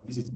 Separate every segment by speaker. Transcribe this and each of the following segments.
Speaker 1: This is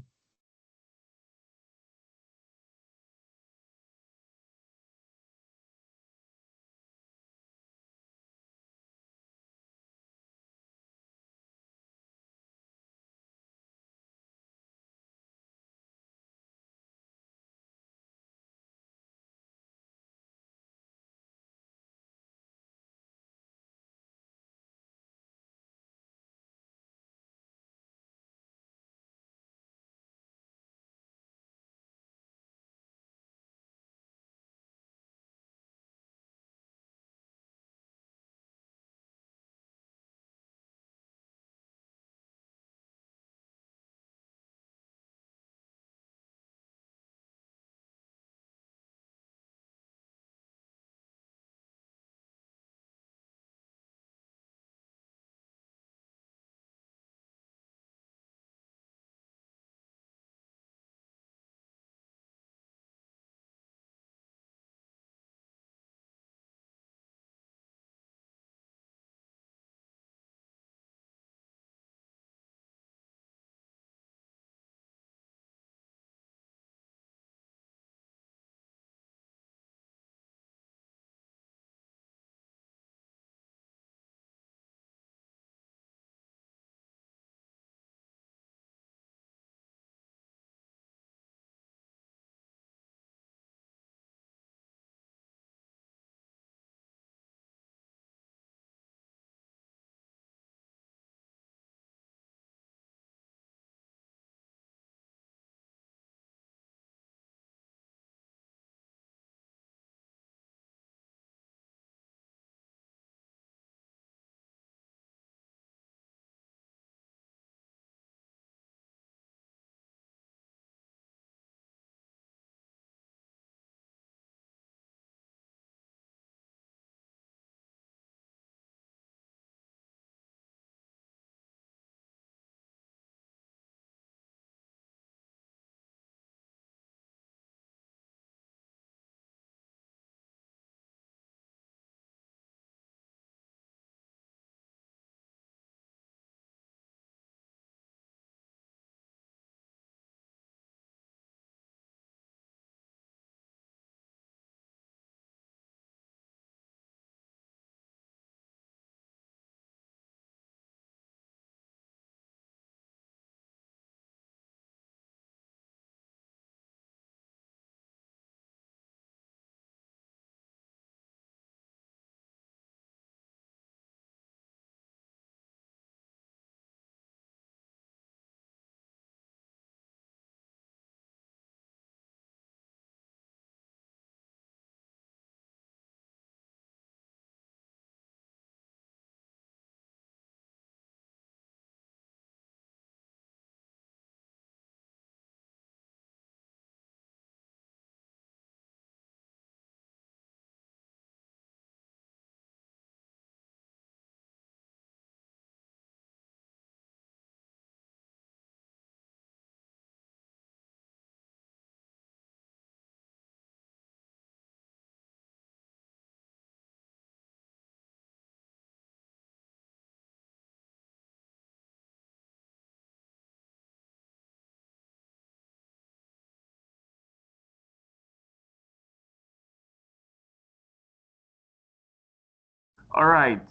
Speaker 2: All right.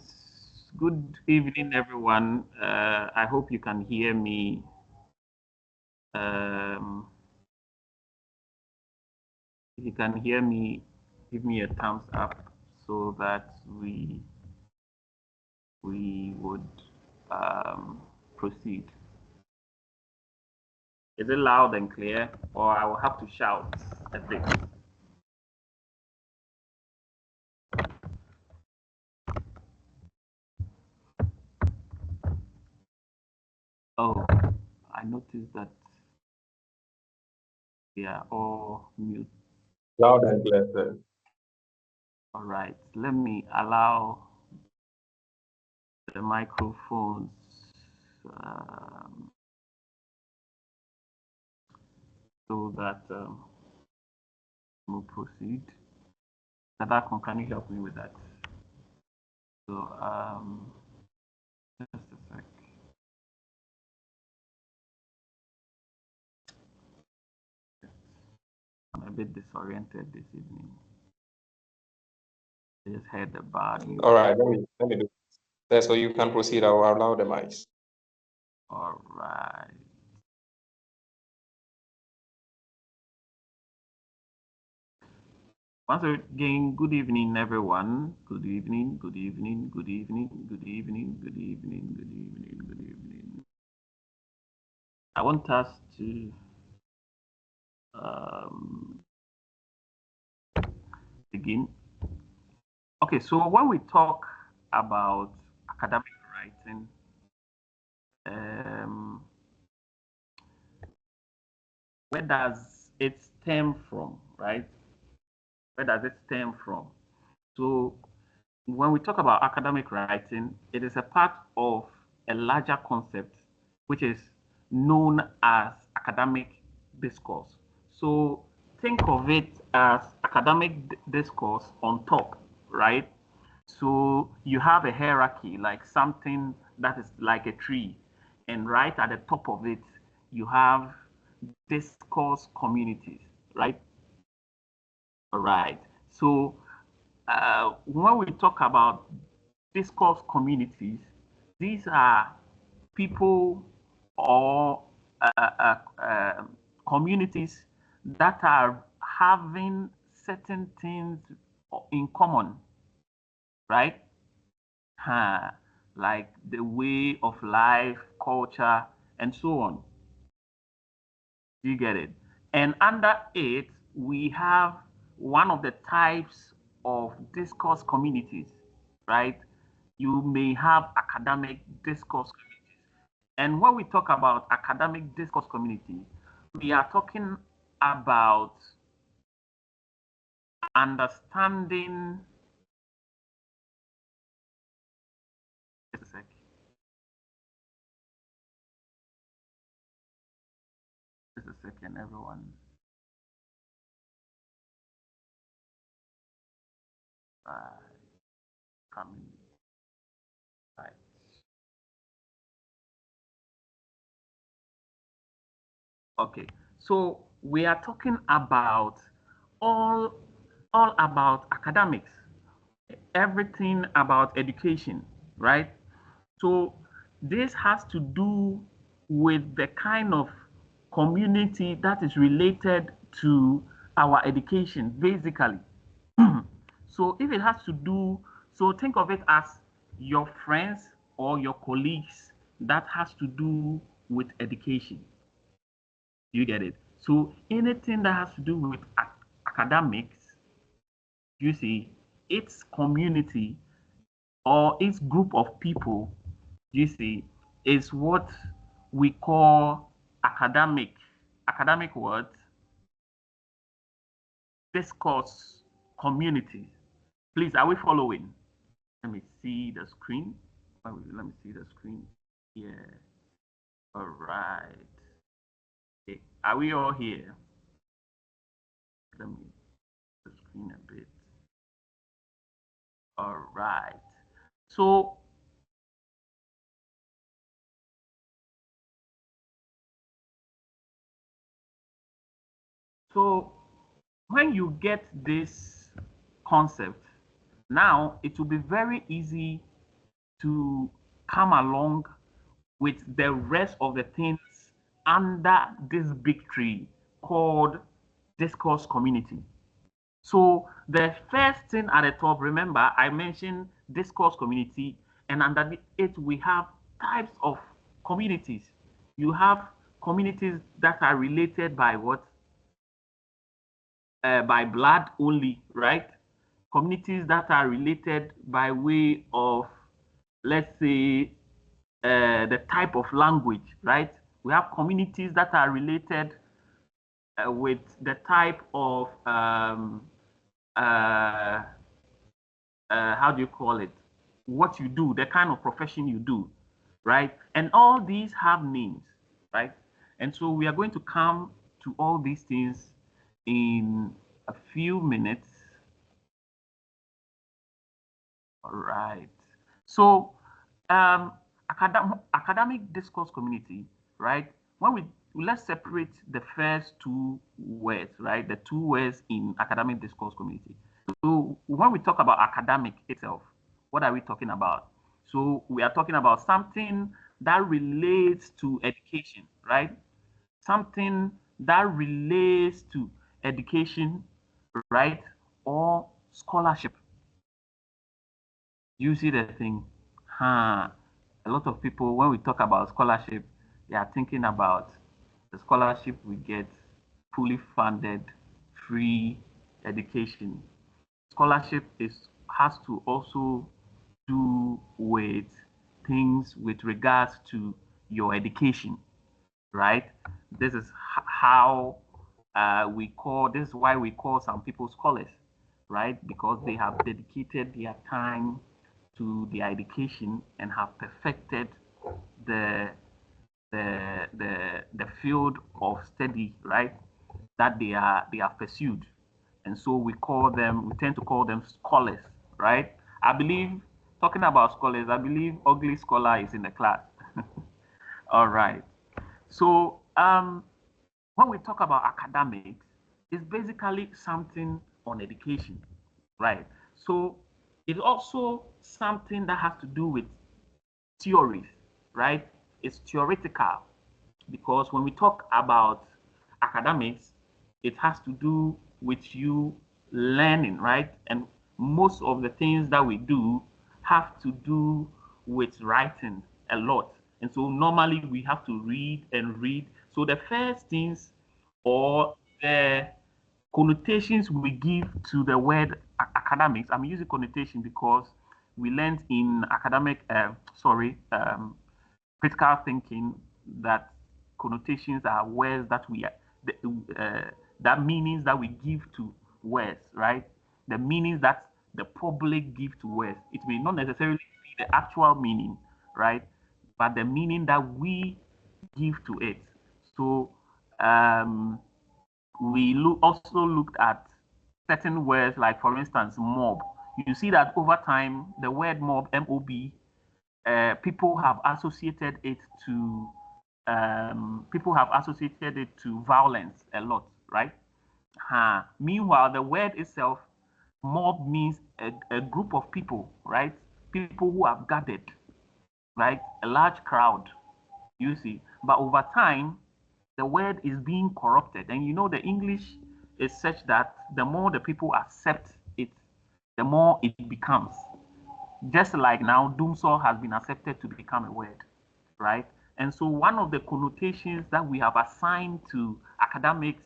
Speaker 2: Good evening, everyone. I hope you can hear me. Um, if you can hear me, give me a thumbs up so that we would proceed. Is it loud and clear, or I will have to shout a bit? Oh, I noticed that they are all mute.
Speaker 1: loud and clear, sir.
Speaker 2: All right. Let me allow the microphones. Um, so that we'll proceed. Nadakon, can you help me with that? So just a sec. bit disoriented this evening. I just heard the bad news.
Speaker 1: All right, let me do that so you can proceed. I'll allow the mics.
Speaker 2: All right. Once again, good evening, everyone. Good evening, good evening, good evening, good evening, good evening, good evening, good evening. I want us to begin. Okay, so when we talk about academic writing, where does it stem from, right? Where does it stem from? So when we talk about academic writing, it is a part of a larger concept, which is known as academic discourse. So think of it as academic discourse on top, right? So you have a hierarchy, like something that is like a tree, and right at the top of it, you have discourse communities, right? All right. So when we talk about discourse communities, these are people or communities that are having certain things in common, right? Like the way of life, culture, and so on. You get it? And under it, we have one of the types of discourse communities, right? You may have academic discourse communities. And when we talk about academic discourse community, we are talking about understanding. Just a sec. Just a second, everyone. Coming. Right. Okay, so we are talking about all all about academics, everything about education, right? So this has to do with the kind of community that is related to our education, basically. So if it has to do, so think of it as your friends or your colleagues that has to do with education. You get it? So anything that has to do with academics, you see, its community or its group of people, you see, is what we call academic words, discourse community. Please, are we following? Let me see the screen. Let me see the screen. Yeah. All right. Okay. Are we all here? Let me the screen a bit. All right. So so when you get this concept, now it will be very easy to come along with the rest of the things under this big tree called discourse community. So the first thing at the top, remember, I mentioned discourse community, and under it, we have types of communities. You have communities that are related by what? By blood only, right? Communities that are related by way of, let's say, the type of language, right? We have communities that are related with the type of how do you call it? What you do, the kind of profession you do, right? And all these have names, right? And so we are going to come to all these things in a few minutes. All right. So, academic discourse community, right? when we let's separate the first two words, right? The two words in academic discourse community. So when we talk about academic itself, what are we talking about? So we are talking about something that relates to education, right? Something that relates to education, right? Or scholarship. You see the thing? Huh. A lot of people, when we talk about scholarship, they are thinking about the scholarship we get, fully funded, free education. Scholarship has to also do with things with regards to your education, right? This is how this is why we call some people scholars, right? Because they have dedicated their time to their education and have perfected the the field of study, right? That they have pursued, and so we tend to call them scholars, right? I believe talking about scholars, I believe ugly scholar is in the class. All right. So when we talk about academics, it's basically something on education, right? So it's also something that has to do with theories, right? It's theoretical because when we talk about academics, it has to do with you learning, right? And most of the things that we do have to do with writing a lot. And so normally we have to read and read. So the first things or the connotations we give to the word academics, I'm using connotation because we learned in critical thinking that connotations are words that that meanings that we give to words, right? The meanings that the public give to words. It may not necessarily be the actual meaning, right? But the meaning that we give to it. So we also looked at certain words, like for instance, mob. You see that over time, the word mob, M-O-B, people have associated it to violence a lot, right? Meanwhile, the word itself, mob, means a group of people, right? People who have gathered, right? A large crowd, you see. But over time, the word is being corrupted. And you know, the English is such that the more the people accept it, the more it becomes. Just like now, doomsor has been accepted to become a word, right? And so one of the connotations that we have assigned to academics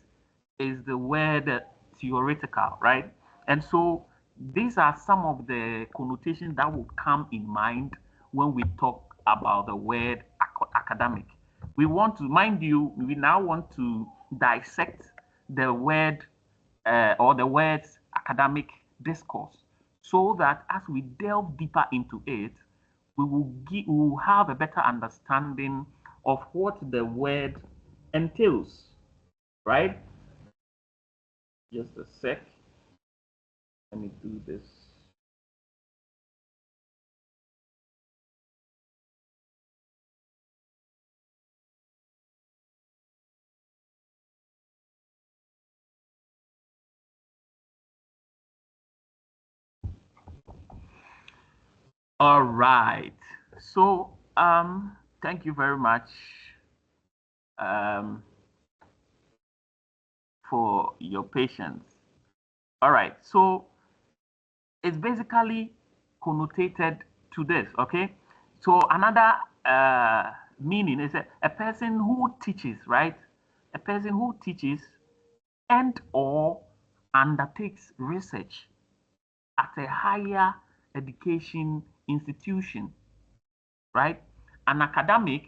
Speaker 2: is the word theoretical, right? And so these are some of the connotations that would come in mind when we talk about the word academic. We want to, mind you, we now want to dissect the word or the words academic discourse so that as we delve deeper into it, we will have a better understanding of what the word entails, right? Just a sec. Let me do this. All right. So, thank you very much um, for your patience. All right. So, it's basically connotated to this, okay? So another meaning is a person who teaches, right? A person who teaches and or undertakes research at a higher education institution, right? An academic,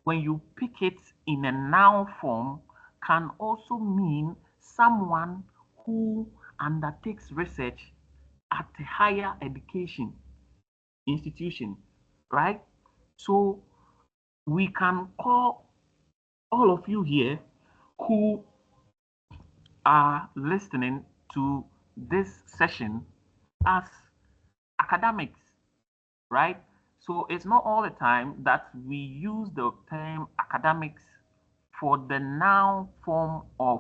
Speaker 2: when you pick it in a noun form, can also mean someone who undertakes research at a higher education institution, right? So we can call all of you here who are listening to this session as academics, right? So it's not all the time that we use the term academics for the noun form of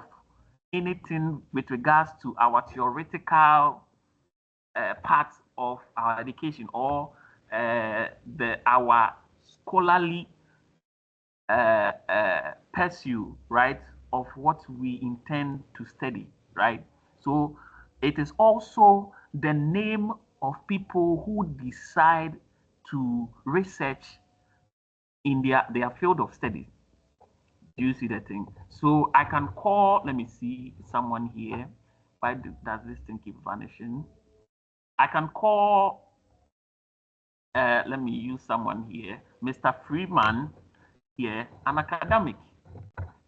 Speaker 2: anything with regards to our theoretical part of our education, or our scholarly pursuit, right, of what we intend to study, right? So it is also the name of people who decide to research in their field of study. Do you see the thing? So I can call, let me see someone here. Why does this thing keep vanishing? I can call, let me use someone here, Mr. Freeman here, an academic,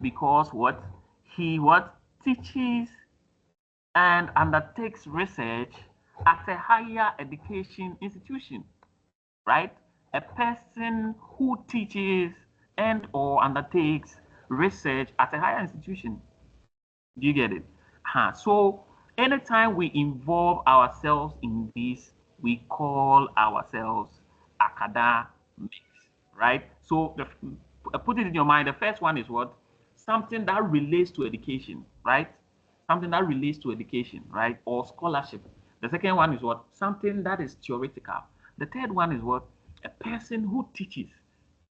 Speaker 2: because what teaches and undertakes research at a higher education institution, right? A person who teaches and or undertakes research at a higher institution. Do you get it? So anytime we involve ourselves in this, we call ourselves academics, right? So put it in your mind. The first one is what? Something that relates to education, right? Something that relates to education, right? Or scholarship. The second one is what? Something that is theoretical. The third one is what? A person who teaches.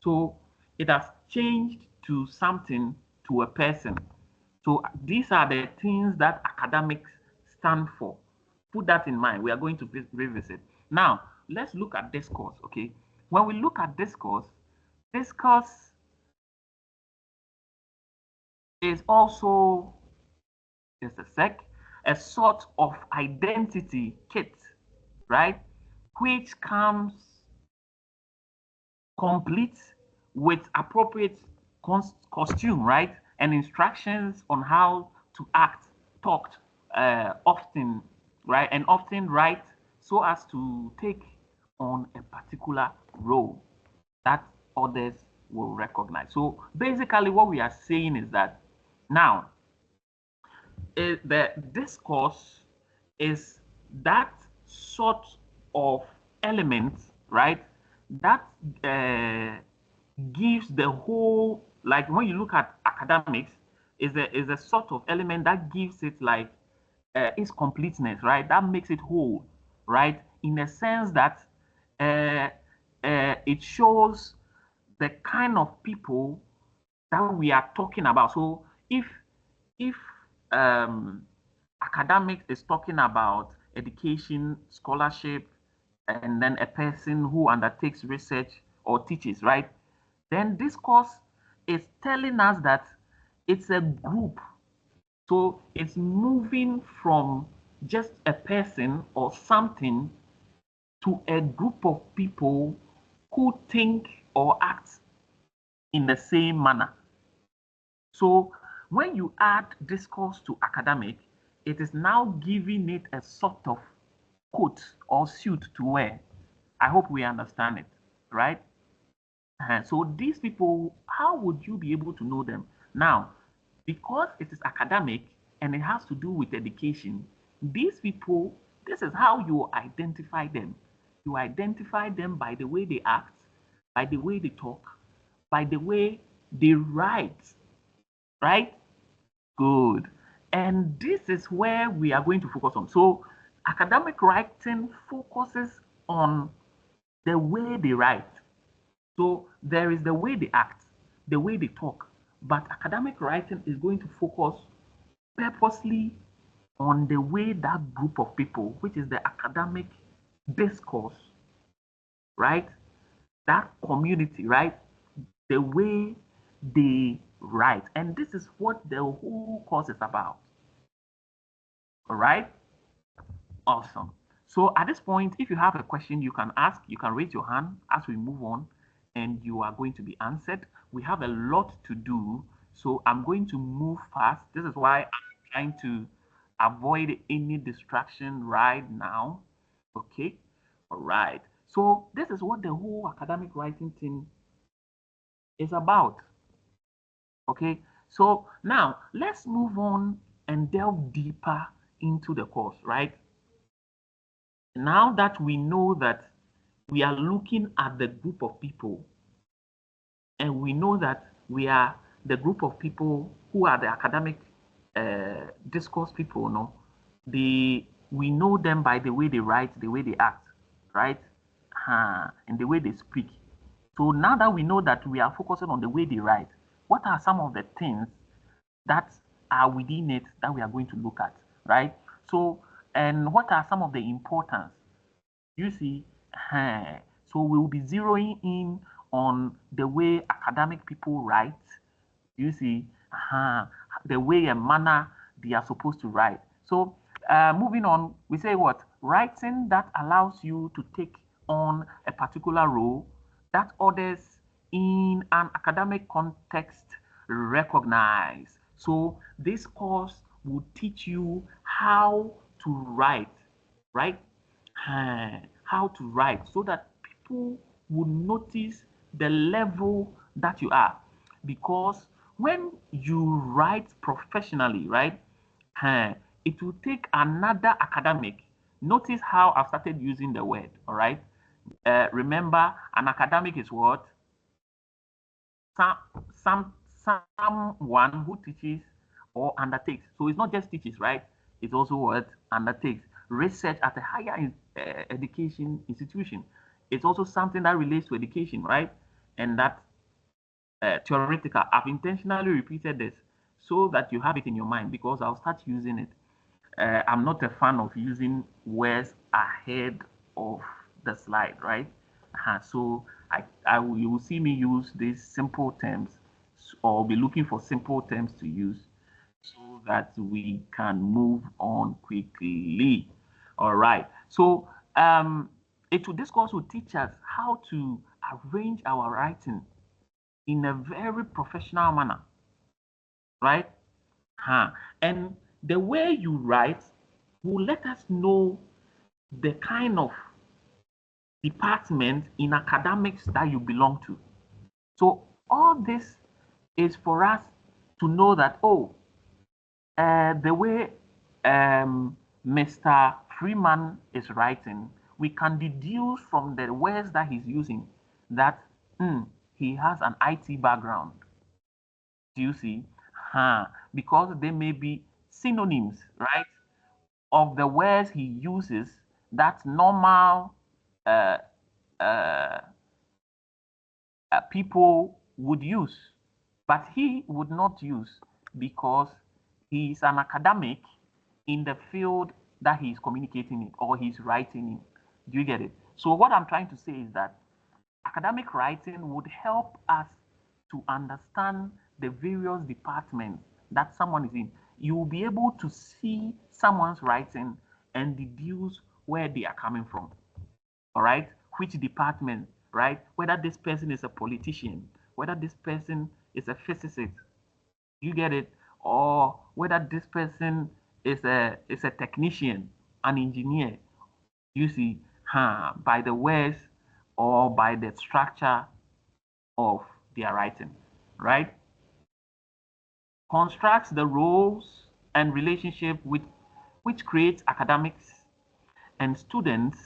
Speaker 2: So it has changed to something, to a person. So these are the things that academics stand for. Put that in mind. We are going to revisit. Now, let's look at discourse, okay? When we look at discourse is also, just a sec, a sort of identity kit, right? Which comes complete with appropriate costume, right? And instructions on how to act, talked often, right? And often right, so as to take on a particular role that others will recognize. So basically what we are saying is that now the discourse is that sort of element, right? That gives the whole, like when you look at academics, is a sort of element that gives it like its completeness, right? That makes it whole, right? In a sense that it shows the kind of people that we are talking about. So if academics is talking about education, scholarship, and then a person who undertakes research or teaches, right? Then this course is telling us that it's a group. So it's moving from just a person or something to a group of people who think or act in the same manner. So when you add discourse to academic, it is now giving it a sort of coat or suit to wear. I hope we understand it, right? So these people, how would you be able to know them? Now, because it is academic and it has to do with education, these people, this is how you identify them. You identify them by the way they act, by the way they talk, by the way they write, right? Good. And this is where we are going to focus on. So academic writing focuses on the way they write. So there is the way they act, the way they talk, but academic writing is going to focus purposely on the way that group of people, which is the academic discourse, right? That community, right? The way they write. And this is what the whole course is about. All right? Awesome. So at this point, if you have a question, you can ask, you can raise your hand as we move on, and you are going to be answered. We have a lot to do, so I'm going to move fast. This is why I'm trying to avoid any distraction right now. Okay? All right. So this is what the whole academic writing thing is about. Okay? So now let's move on and delve deeper into the course, right? Now that we know that we are looking at the group of people and we know that we are the group of people who are the academic discourse people, no, we know them by the way they write, the way they act, right? And the way they speak. So now that we know that we are focusing on the way they write, what are some of the things that are within it that we are going to look at, right? So, and what are some of the importance? You see, so we will be zeroing in on the way academic people write. You see, the way and manner they are supposed to write. So, moving on, we say what? Writing that allows you to take on a particular role that others in an academic context recognize. So, this course will teach you how to write, right? How to write so that people will notice the level that you are. Because when you write professionally, right, it will take another academic. Notice how I've started using the word, all right? Remember, an academic is what? Someone who teaches or undertakes. So it's not just teaches, right? It's also what? Undertakes. Research at a higher education institution. It's also something that relates to education, right? And that theoretical. I've intentionally repeated this so that you have it in your mind because I'll start using it. I'm not a fan of using words ahead of the slide, right? So you will see me use these simple terms or be looking for simple terms to use so that we can move on quickly. All right. So this course will teach us how to arrange our writing in a very professional manner, right? And the way you write will let us know the kind of department in academics that you belong to. So all this is for us to know that, the way Mr. Freeman is writing, we can deduce from the words that he's using that he has an IT background. Do you see? Because they may be synonyms, right, of the words he uses that normal uh, uh, people would use, but he would not use because he is an academic in the field that he is communicating in or he's writing in. Do you get it? So what I'm trying to say is that academic writing would help us to understand the various departments that someone is in. You will be able to see someone's writing and deduce where they are coming from. All right, which department, right? Whether this person is a politician, whether this person is a physicist, you get it, or whether this person is a technician, an engineer. You see, by the words or by the structure of their writing, right? Constructs the roles and relationship with which creates academics and students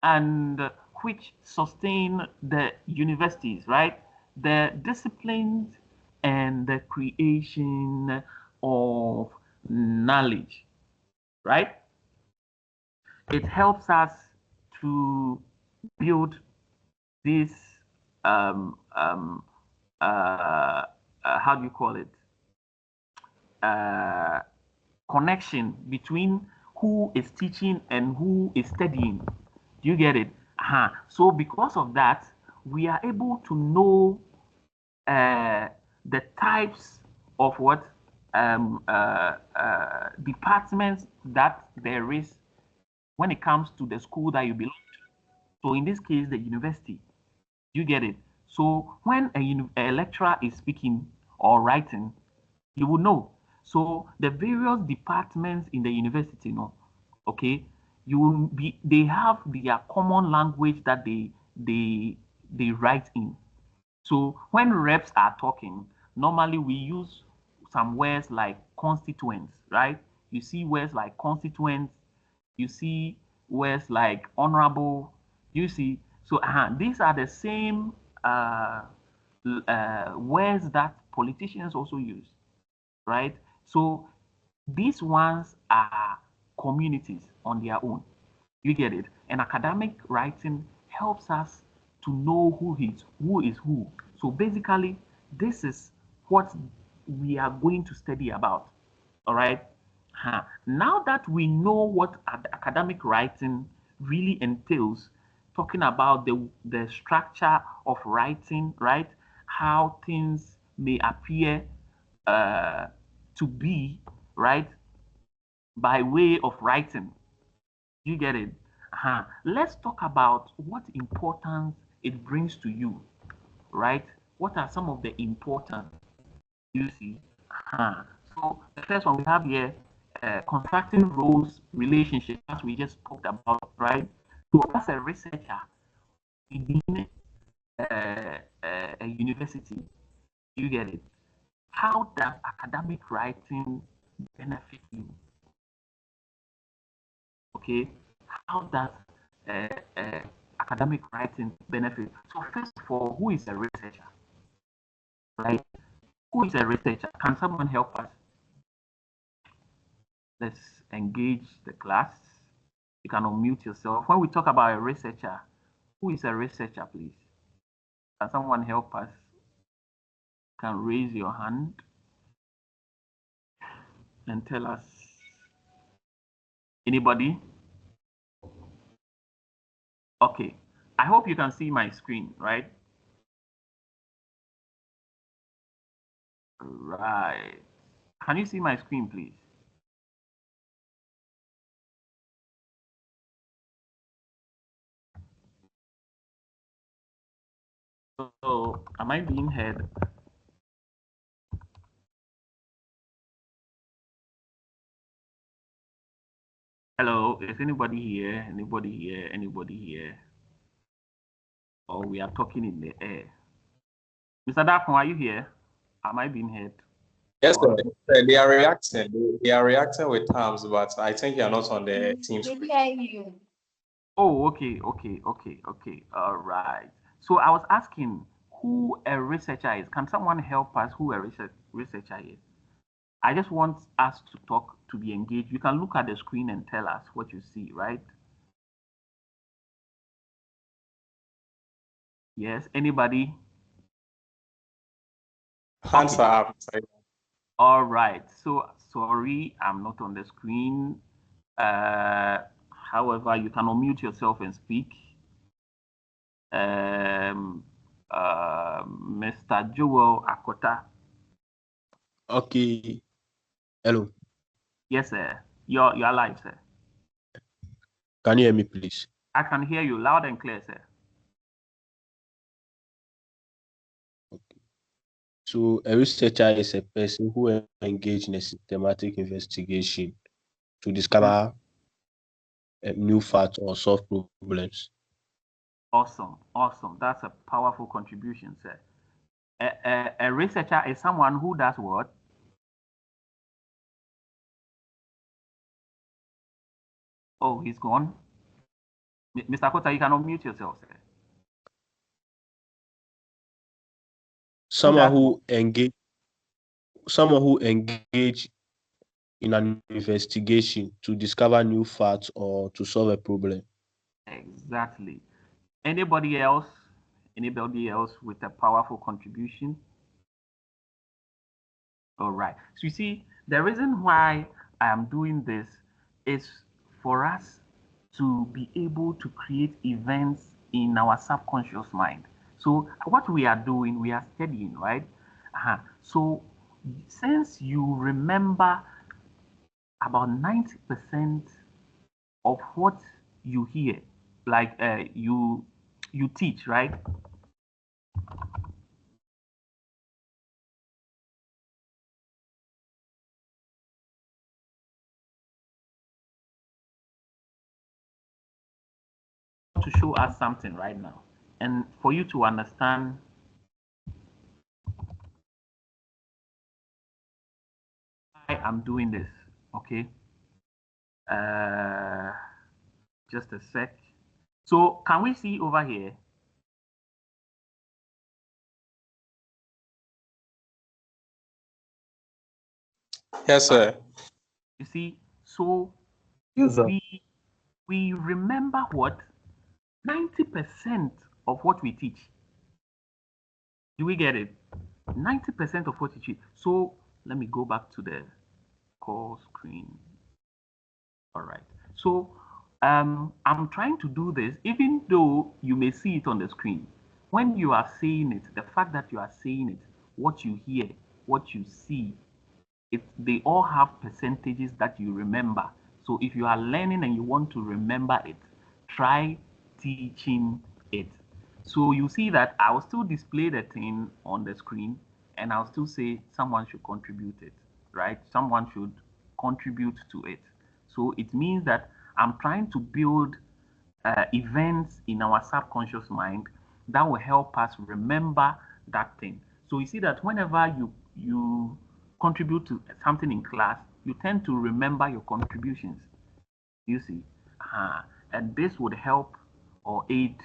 Speaker 2: and which sustain the universities, right? The disciplines and the creation of knowledge, right? It helps us to build this, um, um, how do you call it? Uh, Connection between who is teaching and who is studying. Do you get it? So because of that, we are able to know the types of what departments that there is when it comes to the school that you belong to. So in this case, the university. You get it? So when a lecturer is speaking or writing, you will know. So the various departments in the university, okay, they have their common language that they write in. So when reps are talking, normally we use some words like constituents, right? You see words like constituents, you see words like honorable, you see. So these are the same words that politicians also use, right? So these ones are communities on their own. You get it? And academic writing helps us to know who is who. So basically, this is what we are going to study about. All right. Now that we know what academic writing really entails, talking about the structure of writing, right? How things may appear uh, to be, right, by way of writing. You get it? Let's talk about what importance it brings to you, right? What are some of the important you see? So the first one we have here, constructing roles, relationships, as we just talked about, right? So as a researcher within a university, you get it? How does academic writing benefit you? Okay, how does uh, uh, academic writing benefit? So first of all, who is a researcher, right? Who is a researcher? Can someone help us? Let's engage the class. You can unmute yourself. When we talk about a researcher, who is a researcher, please? Can someone help us? Can raise your hand and tell us. Anybody? Okay. I hope you can see my screen, right? Right. Can you see my screen, please? So, am I being heard? Hello, is anybody here? Anybody here? Anybody here? Or we are talking in the air? Mr. Dafon, are you here? Am I being heard?
Speaker 1: Yes, sir. They are reacting. They are reacting with terms, but I think you are not on the team screen.
Speaker 2: Oh, okay. All right. So I was asking who a researcher is. Can someone help us who a researcher is? I just want us to talk, to be engaged. You can look at the screen and tell us what you see, right? Yes. Anybody?
Speaker 1: Hands
Speaker 2: Okay.
Speaker 1: are up.
Speaker 2: All right. So sorry, I'm not on the screen. However, you can unmute yourself and speak. Mr. Joel Akota.
Speaker 3: Okay. Hello.
Speaker 2: Yes, sir. You're live, sir.
Speaker 3: Can you hear me, please?
Speaker 2: I can hear you loud and clear, sir.
Speaker 3: Okay. So a researcher is a person who engages in a systematic investigation to discover new facts or solve problems.
Speaker 2: Awesome. That's a powerful contribution, sir. A researcher is someone who does what? Oh, he's gone. Mr. Kota, you can unmute yourself, sir.
Speaker 3: Someone who engage in an investigation to discover new facts or to solve a problem.
Speaker 2: Exactly. Anybody else? Anybody else with a powerful contribution? All right. So you see, the reason why I am doing this is for us to be able to create events in our subconscious mind. So what we are doing, we are studying, right? So since you remember about 90% of what you hear, like you teach, right? To show us something right now, and for you to understand why I'm doing this, okay? Uh, just a sec. So can we see over here?
Speaker 1: Yes, sir.
Speaker 2: You see, so
Speaker 4: Yes, sir.
Speaker 2: we remember what 90% of what we teach. Do we get it? 90% of what we teach. So let me go back to the call screen. All right. So I'm trying to do this, even though you may see it on the screen. When you are saying it, the fact that you are saying it, what you hear, what you see, they all have percentages that you remember. So if you are learning and you want to remember it, try teaching it. So you see that I will still display the thing on the screen and I'll still say someone should contribute it, right? Someone should contribute to it. So it means that I'm trying to build events in our subconscious mind that will help us remember that thing. So you see that whenever you contribute to something in class, you tend to remember your contributions. You see, and this would help or aid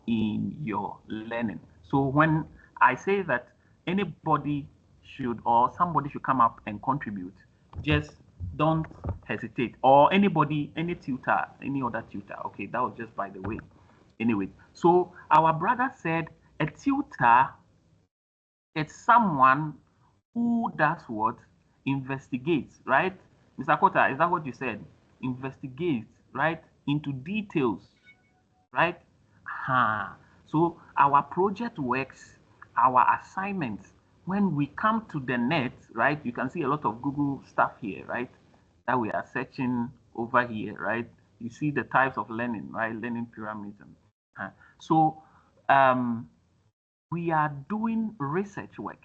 Speaker 2: in your learning. So when I say that anybody should or somebody should come up and contribute, just don't hesitate. Or anybody, any tutor, any other tutor. Okay, that was just by the way. Anyway, so our brother said a tutor is someone who does what? Investigates, right? Mr. Kota, is that what you said? Investigates, right? Into details, right? So our project works, our assignments, when we come to the net, right? You can see a lot of Google stuff here, right? That we are searching over here, right? You see the types of learning, right? Learning pyramids. So we are doing research work.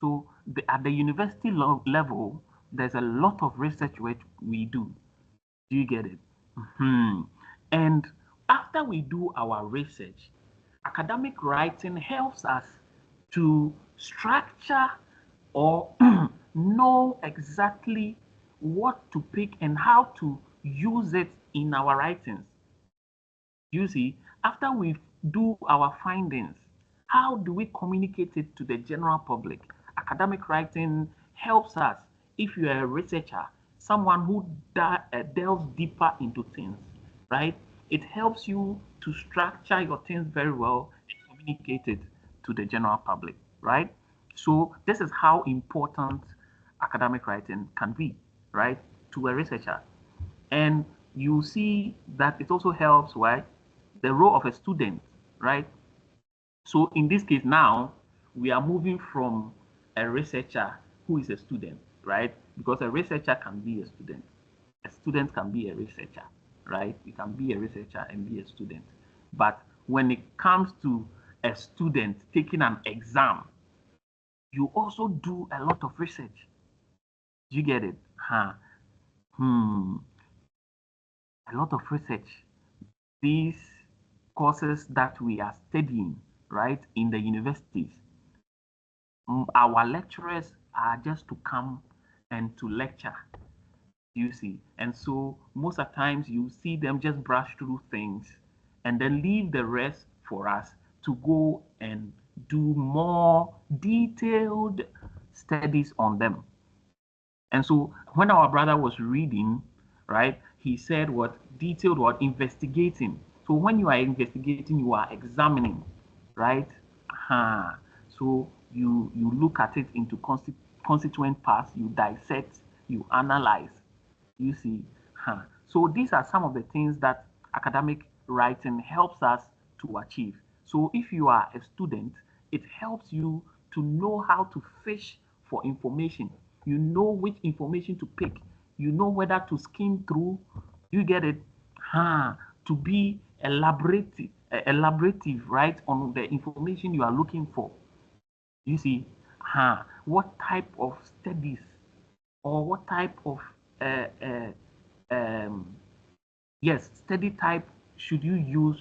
Speaker 2: So at the university level, there's a lot of research work we do. Do you get it? And after we do our research, academic writing helps us to structure or know exactly what to pick and how to use it in our writings. You see, after we do our findings, how do we communicate it to the general public? Academic writing helps us, if you are a researcher, someone who delves deeper into things, right? It helps you to structure your things very well and communicate it to the general public, right? So this is how important academic writing can be, right, to a researcher. And you see that it also helps, right, the role of a student, right? So in this case now, we are moving from a researcher who is a student, right? Because a researcher can be a student can be a researcher, right? You can be a researcher and be a student. But when it comes to a student taking an exam, you also do a lot of research. Do you get it? A lot of research. These courses that we are studying, right, in the universities, our lecturers are just to come and to lecture, you see. And so most of the times you see them just brush through things and then leave the rest for us to go and do more detailed studies on them. And so when our brother was reading, right, he said what? Detailed what? Investigating. So when you are investigating, you are examining, right? So you look at it into constituent parts, you dissect, you analyze, you see. So these are some of the things that academic writing helps us to achieve. So if you are a student, it helps you to know how to fish for information. You know which information to pick. You know whether to skim through. You get it? To be elaborative, right, on the information you are looking for. You see, what type of studies or what type of uh, uh, um, yes, study type should you use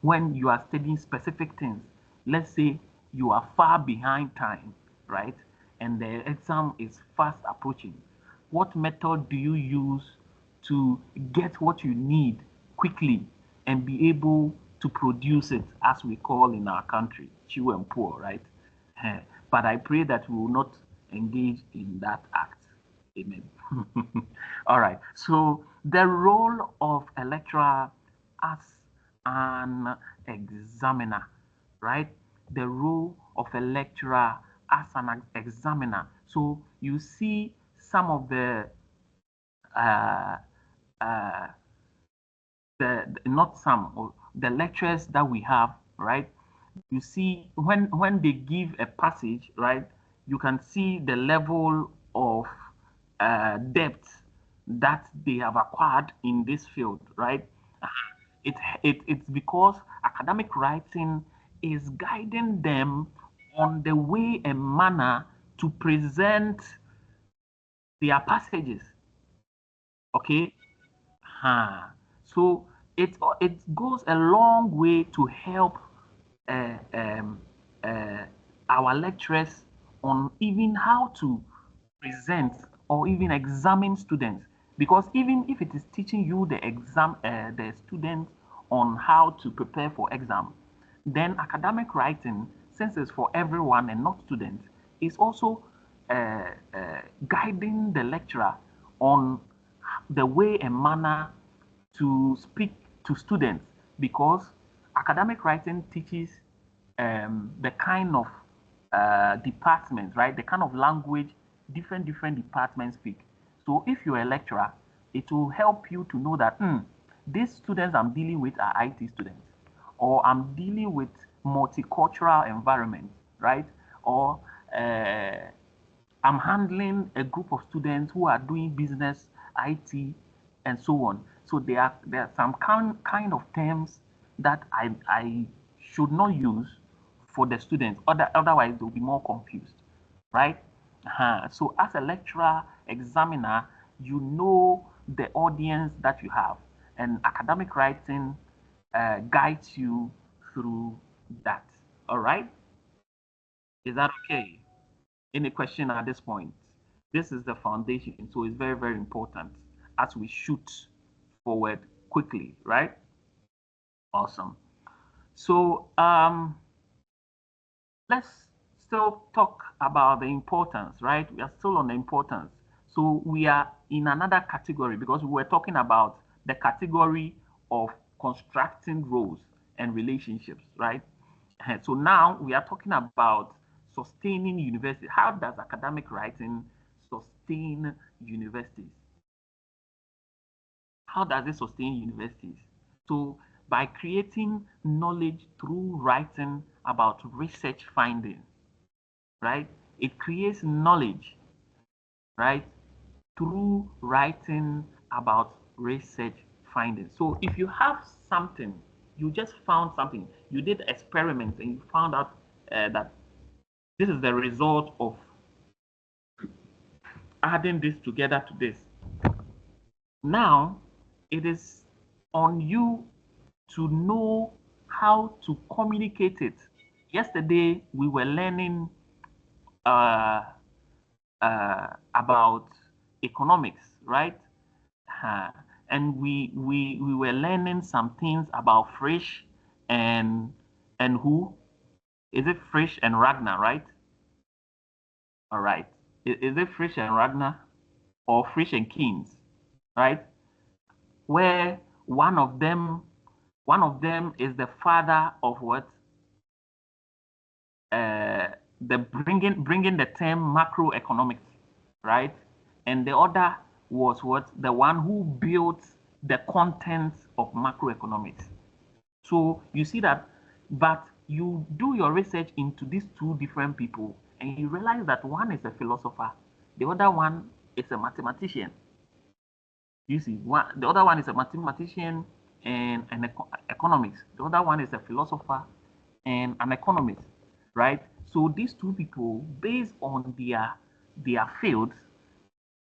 Speaker 2: when you are studying specific things? Let's say you are far behind time, right? And the exam is fast approaching. What method do you use to get what you need quickly and be able to produce it, as we call in our country, chew and poor, right? But I pray that we will not engage in that act. Amen. All right. So the role of a lecturer as an examiner, right? The role of a lecturer as an examiner. So you see some of uh, uh, not some or the lectures that we have, right? You see when they give a passage, right? You can see the level of depth that they have acquired in this field, right? It's because academic writing is guiding them on the way and manner to present their passages. Okay. So it goes a long way to help uh, um, uh, our lecturers on even how to present or even examine students. Because even if it is teaching you the students on how to prepare for exam, then academic writing, since it's for everyone and not students, is also guiding the lecturer on the way and manner to speak to students, because academic writing teaches the kind of departments, right? The kind of language different departments speak. So if you're a lecturer, it will help you to know that these students I'm dealing with are IT students, or I'm dealing with multicultural environment, right? Or I'm handling a group of students who are doing business, IT, and so on. So there are some kind of terms that I should not use for the students. Otherwise, they'll be more confused, right? So as a lecturer, examiner, you know the audience that you have, and academic writing guides you through that. All right? Is that okay? Any question at this point? This is the foundation, so it's very important as we shoot forward quickly, right? Awesome. So let's still talk about the importance, right? We are still on the importance. So we are in another category because we were talking about the category of constructing roles and relationships, right? So now we are talking about sustaining university. How does academic writing sustain universities? How does it sustain universities? So by creating knowledge through writing about research findings, right? It creates knowledge, right? Through writing about research findings. So if you have something, you just found something, you did experiments and you found out that this is the result of adding this together to this. Now, it is on you to know how to communicate it. Yesterday, we were learning about economics, right? Uh, and we were learning some things about Frisch and who? Is it Frisch and Ragnar, right? All right. Is it Frisch and Ragnar or Frisch and Keynes, right? Where one of them is the father of what? The bringing the term macroeconomics, right? And the other was what? The one who built the contents of macroeconomics. So you see that, but you do your research into these two different people, and you realize that one is a philosopher, the other one is a mathematician. You see, the other one is a mathematician and an economist. The other one is a philosopher and an economist, right? So these two people, based on their fields,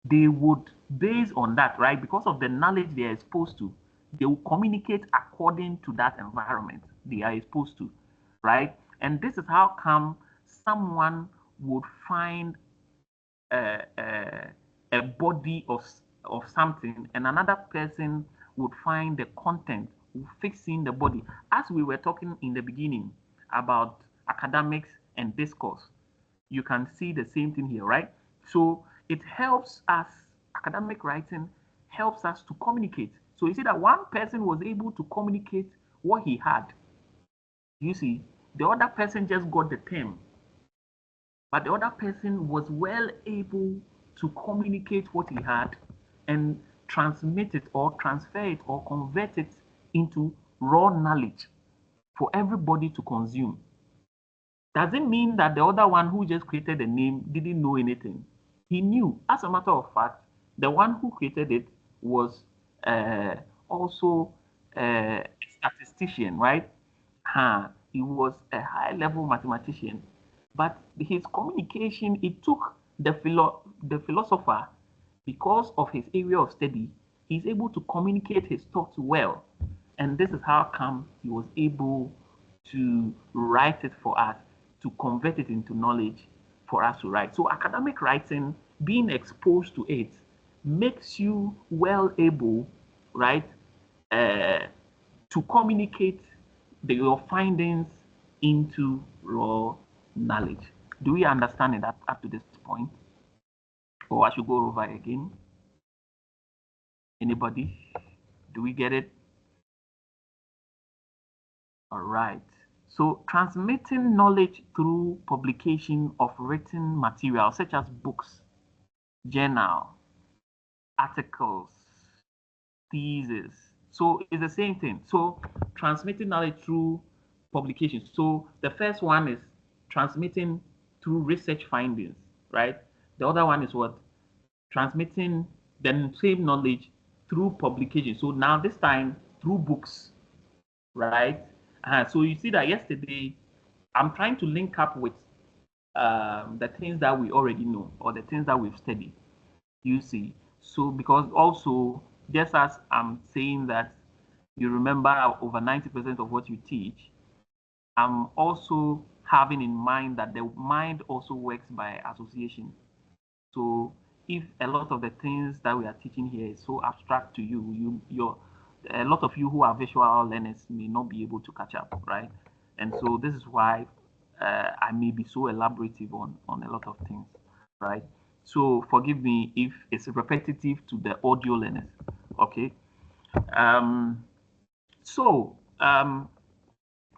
Speaker 2: they would, based on that, right? Because of the knowledge they are exposed to, they will communicate according to that environment they are exposed to, right? And this is how come someone would find a body of something, and another person would find the content, fixing the body. As we were talking in the beginning about academics and discourse, you can see the same thing here, right? So it helps us, academic writing helps us to communicate. So you see that one person was able to communicate what he had. You see, the other person just got the term, but the other person was well able to communicate what he had and transmit it or transfer it or convert it into raw knowledge for everybody to consume. Doesn't mean that the other one who just created the name didn't know anything. He knew. As a matter of fact, the one who created it was also a statistician, right? He was a high-level mathematician, but his communication, it took the philosopher, because of his area of study, he's able to communicate his thoughts well. And this is how come he was able to write it for us, to convert it into knowledge for us to write. So academic writing, being exposed to it, makes you well able, right, to communicate your findings into raw knowledge. Do we understand it up to this point? Or I should go over again? Anybody? Do we get it? All right. So transmitting knowledge through publication of written material such as books, journal, articles, thesis. So it's the same thing. So transmitting knowledge through publication. So the first one is transmitting through research findings, right? The other one is what? Transmitting the same knowledge through publication. So now this time through books, right? So you see that yesterday, I'm trying to link up with the things that we already know or the things that we've studied. You see, so because also, just as I'm saying that you remember over 90% of what you teach, I'm also having in mind that the mind also works by association. So if a lot of the things that we are teaching here is so abstract to you, a lot of you who are visual learners may not be able to catch up, right? And so this is why I may be so elaborative on a lot of things, right? So forgive me if it's repetitive to the audio learners, okay?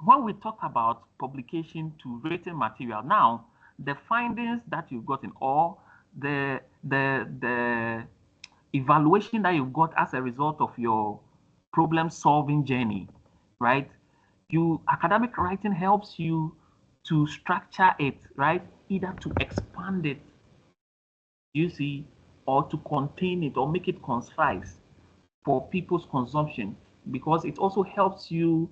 Speaker 2: When we talk about publication to written material, now the findings that you've gotten or the evaluation that you've got as a result of your problem solving journey, right? Academic writing helps you to structure it, right? Either to expand it, you see, or to contain it or make it concise for people's consumption, because it also helps you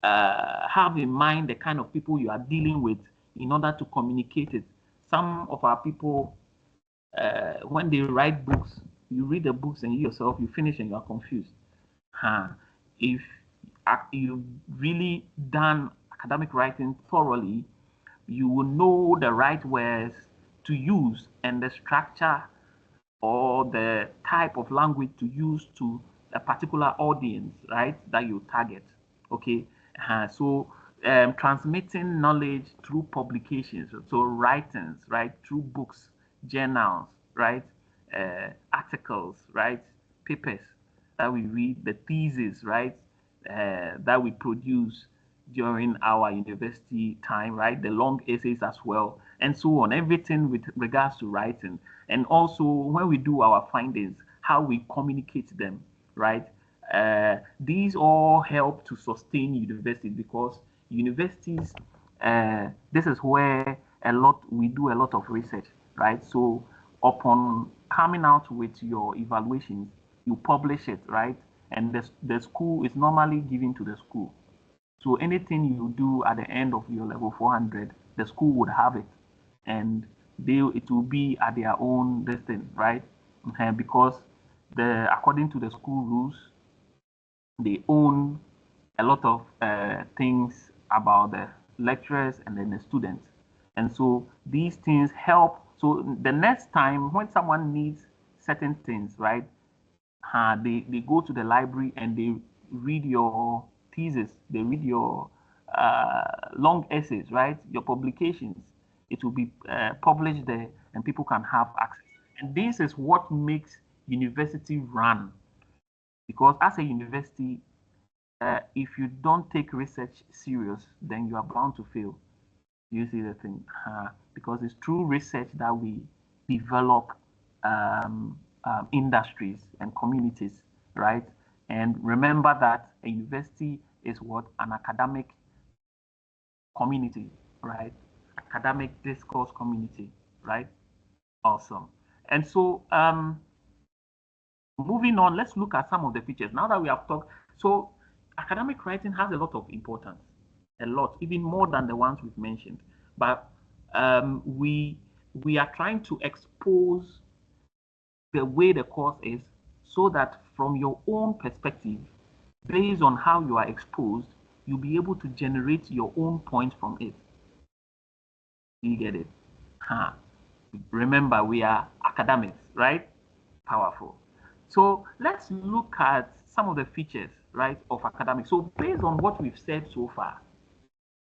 Speaker 2: have in mind the kind of people you are dealing with in order to communicate it. Some of our people, when they write books, you read the books and you yourself, you finish and you are confused. If you've really done academic writing thoroughly, you will know the right words to use and the structure or the type of language to use to a particular audience, right, that you target, okay? So transmitting knowledge through publications, so writings, right, through books, journals, right, articles, right, papers that we read, the thesis, right, that we produce during our university time, right, the long essays as well, and so on, everything with regards to writing. And also when we do our findings, how we communicate them, right? These all help to sustain universities, because universities, this is where we do a lot of research, right? So upon coming out with your evaluations, you publish it, right? And the school is normally given to the school. So anything you do at the end of your level 400, the school would have it, and it will be at their own destiny, right? Because according to the school rules, they own a lot of things about the lecturers and then the students. And so these things help. So the next time when someone needs certain things, right, they go to the library and they read your thesis, they read your long essays, right, your publications. It will be published there and people can have access. And this is what makes university run. Because as a university, if you don't take research serious, then you are bound to fail. You see the thing? Because it's through research that we develop industries and communities, right? And remember that a university is what? An academic community, right? Academic discourse community, right? Awesome. And so moving on, let's look at some of the features. Now that we have talked, so academic writing has a lot of importance, a lot, even more than the ones we've mentioned. But we are trying to expose the way the course is so that from your own perspective, based on how you are exposed, you'll be able to generate your own points from it. You get it? Remember, we are academics, right? Powerful. So let's look at some of the features, right, of academics. So based on what we've said so far,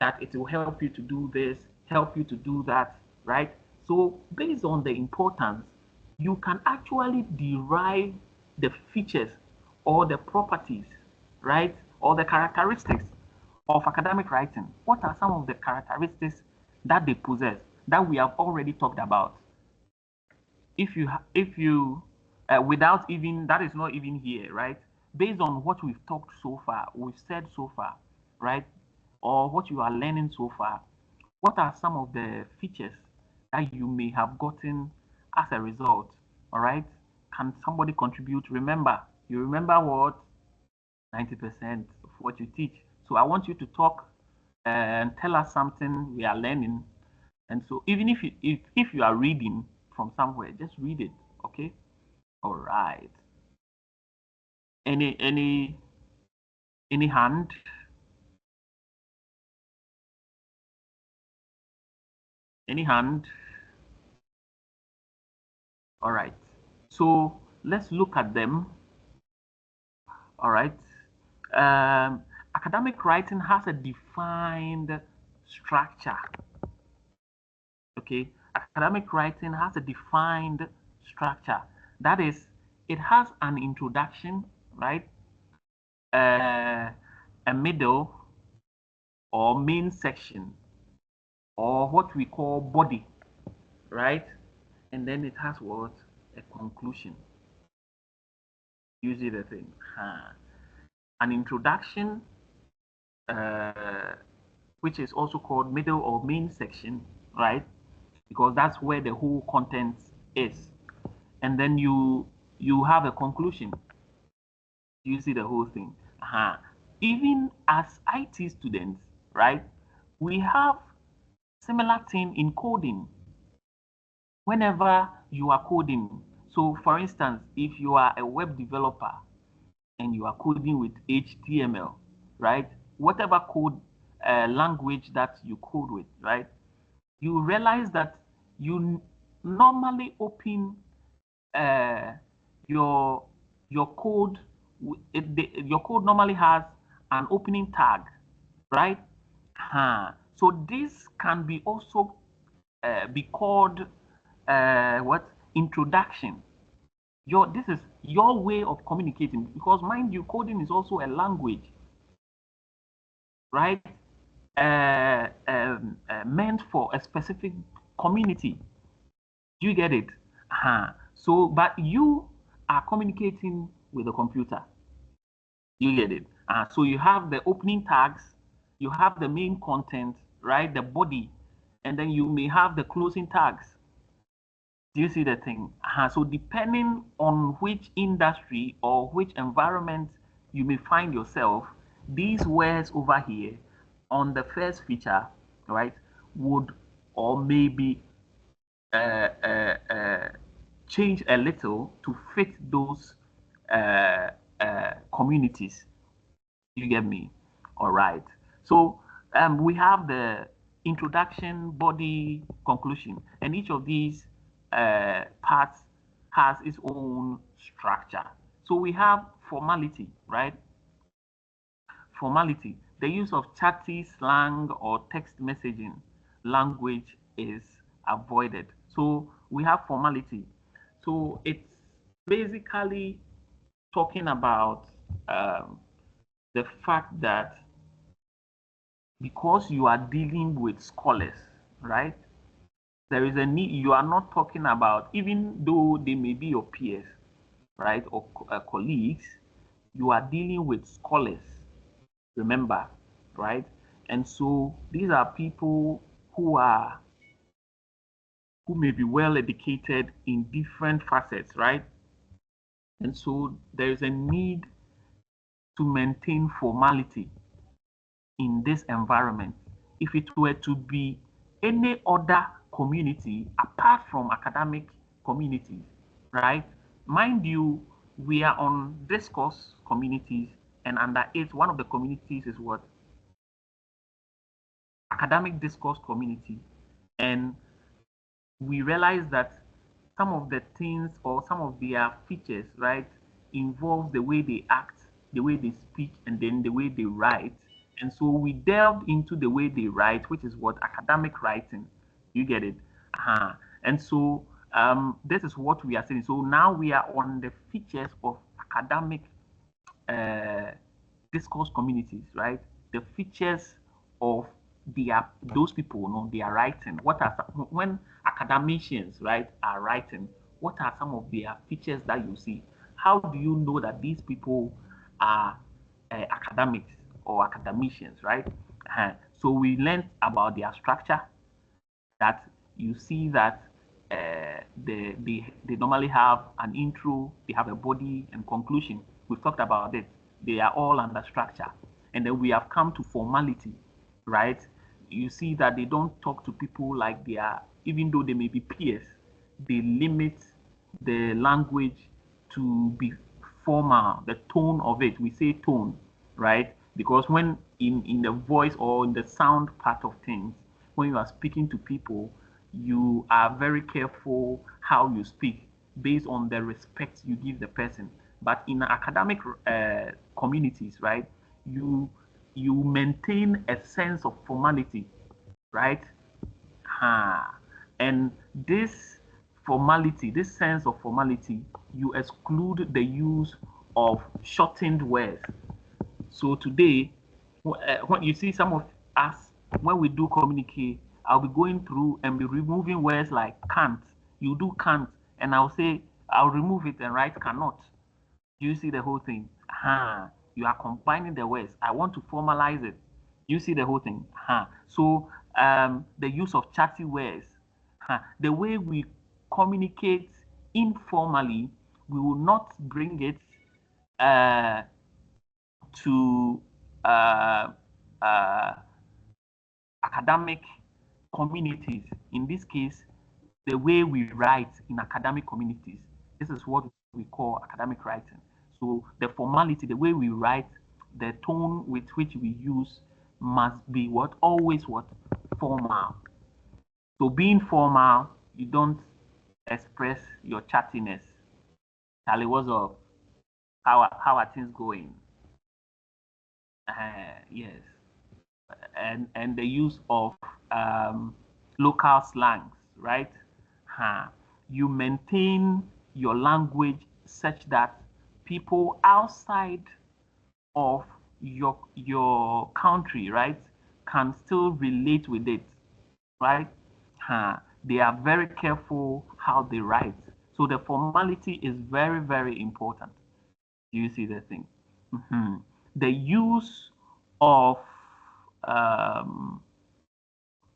Speaker 2: that it will help you to do this, help you to do that, right? So based on the importance, you can actually derive the features or the properties, right, or the characteristics of academic writing. What are some of the characteristics that they possess that we have already talked about? If you without even, that is not even here, right? Based on what we've talked so far, we've said so far, right? Or what you are learning so far, what are some of the features that you may have gotten as a result? All right, can somebody contribute? Remember, you remember what? 90% of what you teach. So I want you to talk and tell us something we are learning. And so even if you are reading from somewhere, just read it, okay? All right. Any hand? Any hand? All right. So let's look at them. All right. Academic writing has a defined structure. Okay. Academic writing has a defined structure. That is, it has an introduction, right? A middle or main section, or what we call body, right? And then it has what? A conclusion. Usually the thing. An introduction, which is also called middle or main section, right? Because that's where the whole content is. And then you have a conclusion. You see the whole thing. Even as IT students, right? We have similar thing in coding. Whenever you are coding, so for instance, if you are a web developer and you are coding with HTML, right? Whatever code language that you code with, right? You realize that you normally open your code. Your code normally has an opening tag, right? So this can be also be called what? Introduction. This is your way of communicating, because mind you, coding is also a language, right? Meant for a specific community. Do you get it? So, but you are communicating with the computer. You get it? So you have the opening tags, you have the main content, right? The body, and then you may have the closing tags. Do you see the thing? So depending on which industry or which environment you may find yourself, these words over here on the first feature, right, would or maybe change a little to fit those communities. You get me? All right. So we have the introduction, body, conclusion, and each of these parts has its own structure. So we have formality, right? Formality. The use of chatty slang or text messaging language is avoided. So we have formality. So it's basically talking about the fact that because you are dealing with scholars, right? There is a need. You are not talking about, even though they may be your peers, right, or colleagues, you are dealing with scholars. Remember, right? And so these are people who may be well educated in different facets, right? And so there is a need to maintain formality in this environment. If it were to be any other community apart from academic communities, right? Mind you, we are on discourse communities, and under it, one of the communities is what? Academic discourse community. And we realize that some of the things or some of their features, right, involves the way they act, the way they speak, and then the way they write. And so we delved into the way they write, which is what? Academic writing. You get it? And so this is what we are saying. So now we are on the features of academic discourse communities, right? The features of those people, they are writing. What are when academicians, right, are writing? What are some of their features that you see? How do you know that these people are academics or academicians, right? So we learned about their structure. That you see that they normally have an intro, they have a body and conclusion. We've talked about it. They are all under structure. And then we have come to formality, right? You see that they don't talk to people like they are, even though they may be peers, they limit the language to be formal, the tone of it. We say tone, right? Because when in the voice or in the sound part of things, when you are speaking to people, you are very careful how you speak based on the respect you give the person. But in academic communities, right, you maintain a sense of formality, right? And this formality, this sense of formality, you exclude the use of shortened words. So today, when you see some of us, when we do communicate, I'll be going through and be removing words like can't. You do can't, and I'll say, I'll remove it and write cannot. You see the whole thing? You are combining the words. I want to formalize it. You see the whole thing? So the use of chatty words, the way we communicate informally, we will not bring it to academic communities. In this case, the way we write in academic communities. This is what we call academic writing. So the formality, the way we write, the tone with which we use must be what? Always what? Formal. So being formal, you don't express your chattiness. Charlie, what's up? How are things going? Yes. And the use of local slangs, right? You maintain your language such that people outside of your country, right, can still relate with it, right? They are very careful how they write. So the formality is very, very important. Do you see the thing? The use of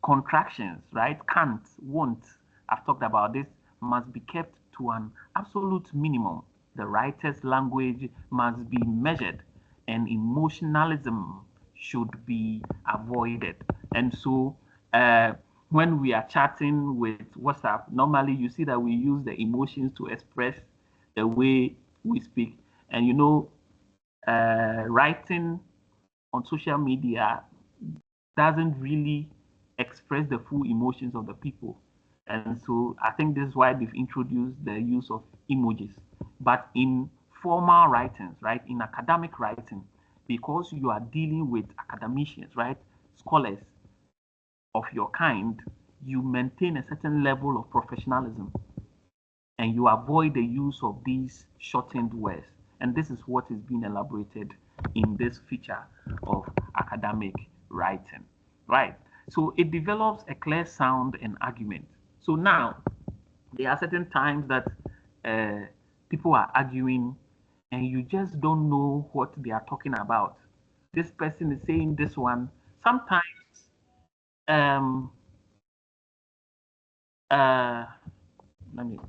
Speaker 2: contractions, right? Can't, won't. I've talked about this, must be kept to an absolute minimum. The writer's language must be measured, and emotionalism should be avoided. And so, when we are chatting with WhatsApp, normally you see that we use the emotions to express the way we speak. And writing on social media doesn't really express the full emotions of the people. And so I think this is why they've introduced the use of emojis. But in formal writings, right, in academic writing, because you are dealing with academicians, right, scholars of your kind, you maintain a certain level of professionalism. and you avoid the use of these shortened words. And this is what is being elaborated in this feature of academic writing, right? So it develops a clear sound and argument. So now, there are certain times that people are arguing and you just don't know what they are talking about. This person is saying this one. Sometimes, um, uh, let me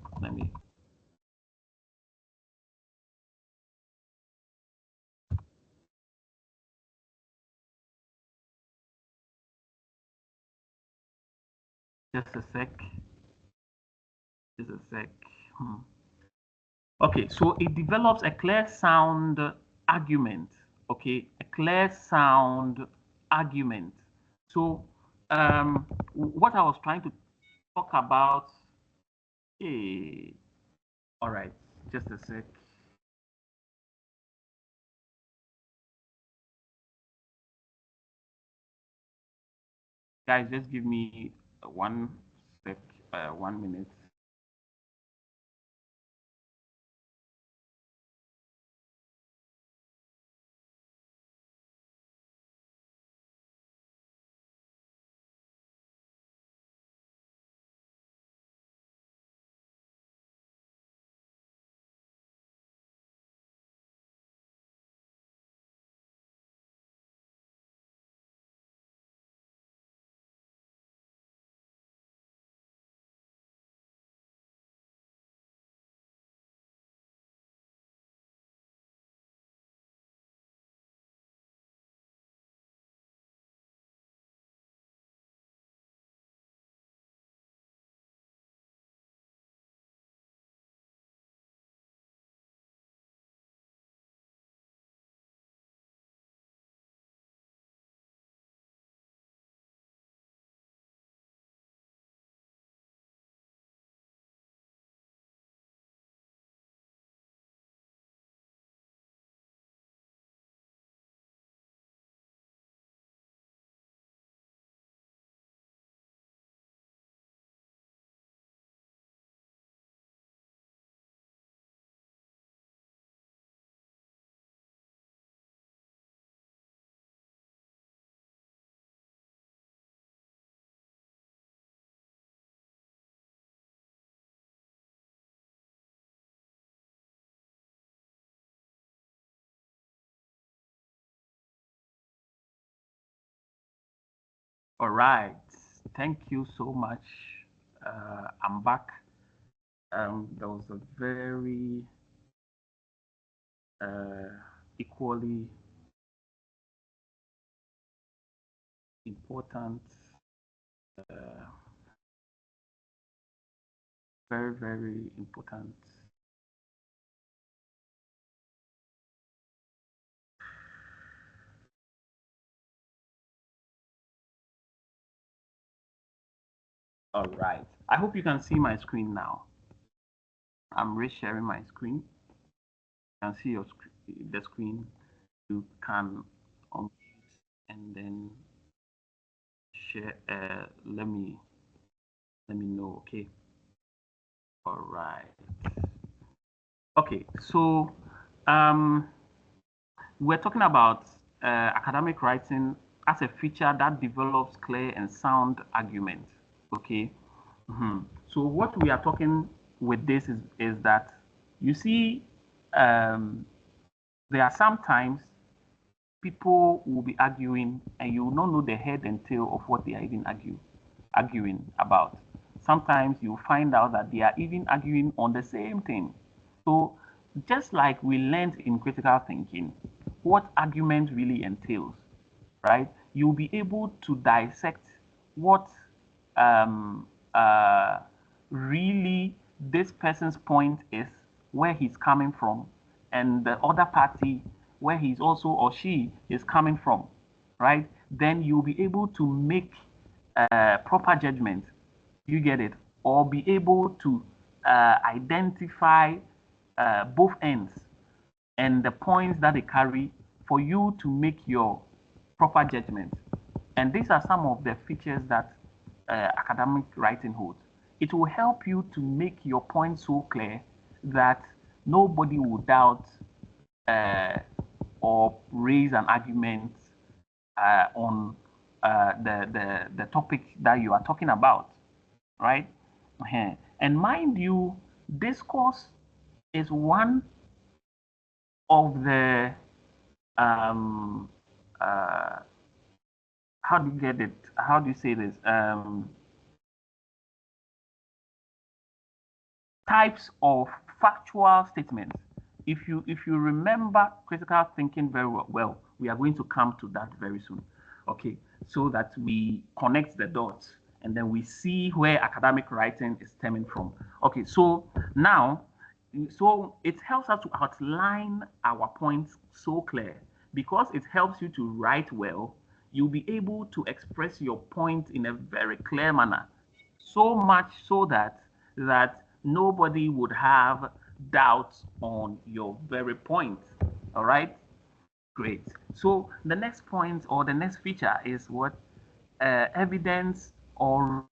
Speaker 2: just a sec. Just a sec. Okay, so it develops a clear sound argument. Okay, a clear sound argument. So, what I was trying to talk about. Hey, all right, just a sec. Guys, just give me 1 sec, 1 minute. All right, thank you so much. I'm back. That was a very equally important, very, very important. All right, I hope you can see my screen now. I'm resharing my screen. You can see the screen. You can unmute and then share. Let me know. Okay. All right. Okay. So, we're talking about academic writing as a feature that develops clear and sound argument. Okay. So what we are talking with this is that you see, there are sometimes people will be arguing and you will not know the head and tail of what they are even arguing about. Sometimes you find out that they are even arguing on the same thing. So just like we learned in critical thinking, what argument really entails, right? You'll be able to dissect what really this person's point is, where he's coming from, and the other party where he's also or she is coming from, right? Then you'll be able to make proper judgment. You get it? Or be able to identify both ends and the points that they carry for you to make your proper judgment. And these are some of the features that academic writing holds. it will help you to make your point so clear that nobody will doubt or raise an argument on the topic that you are talking about, right? And mind you, discourse is one of the how do you get it? How do you say this? Types of factual statements. If you remember critical thinking very well, we are going to come to that very soon. Okay, so that we connect the dots and then we see where academic writing is stemming from. Okay, so now, so it helps us to outline our points so clear because it helps you to write well. You'll be able to express your point in a very clear manner, so much so that nobody would have doubts on your very point. All right, great. So the next point or the next feature is what evidence or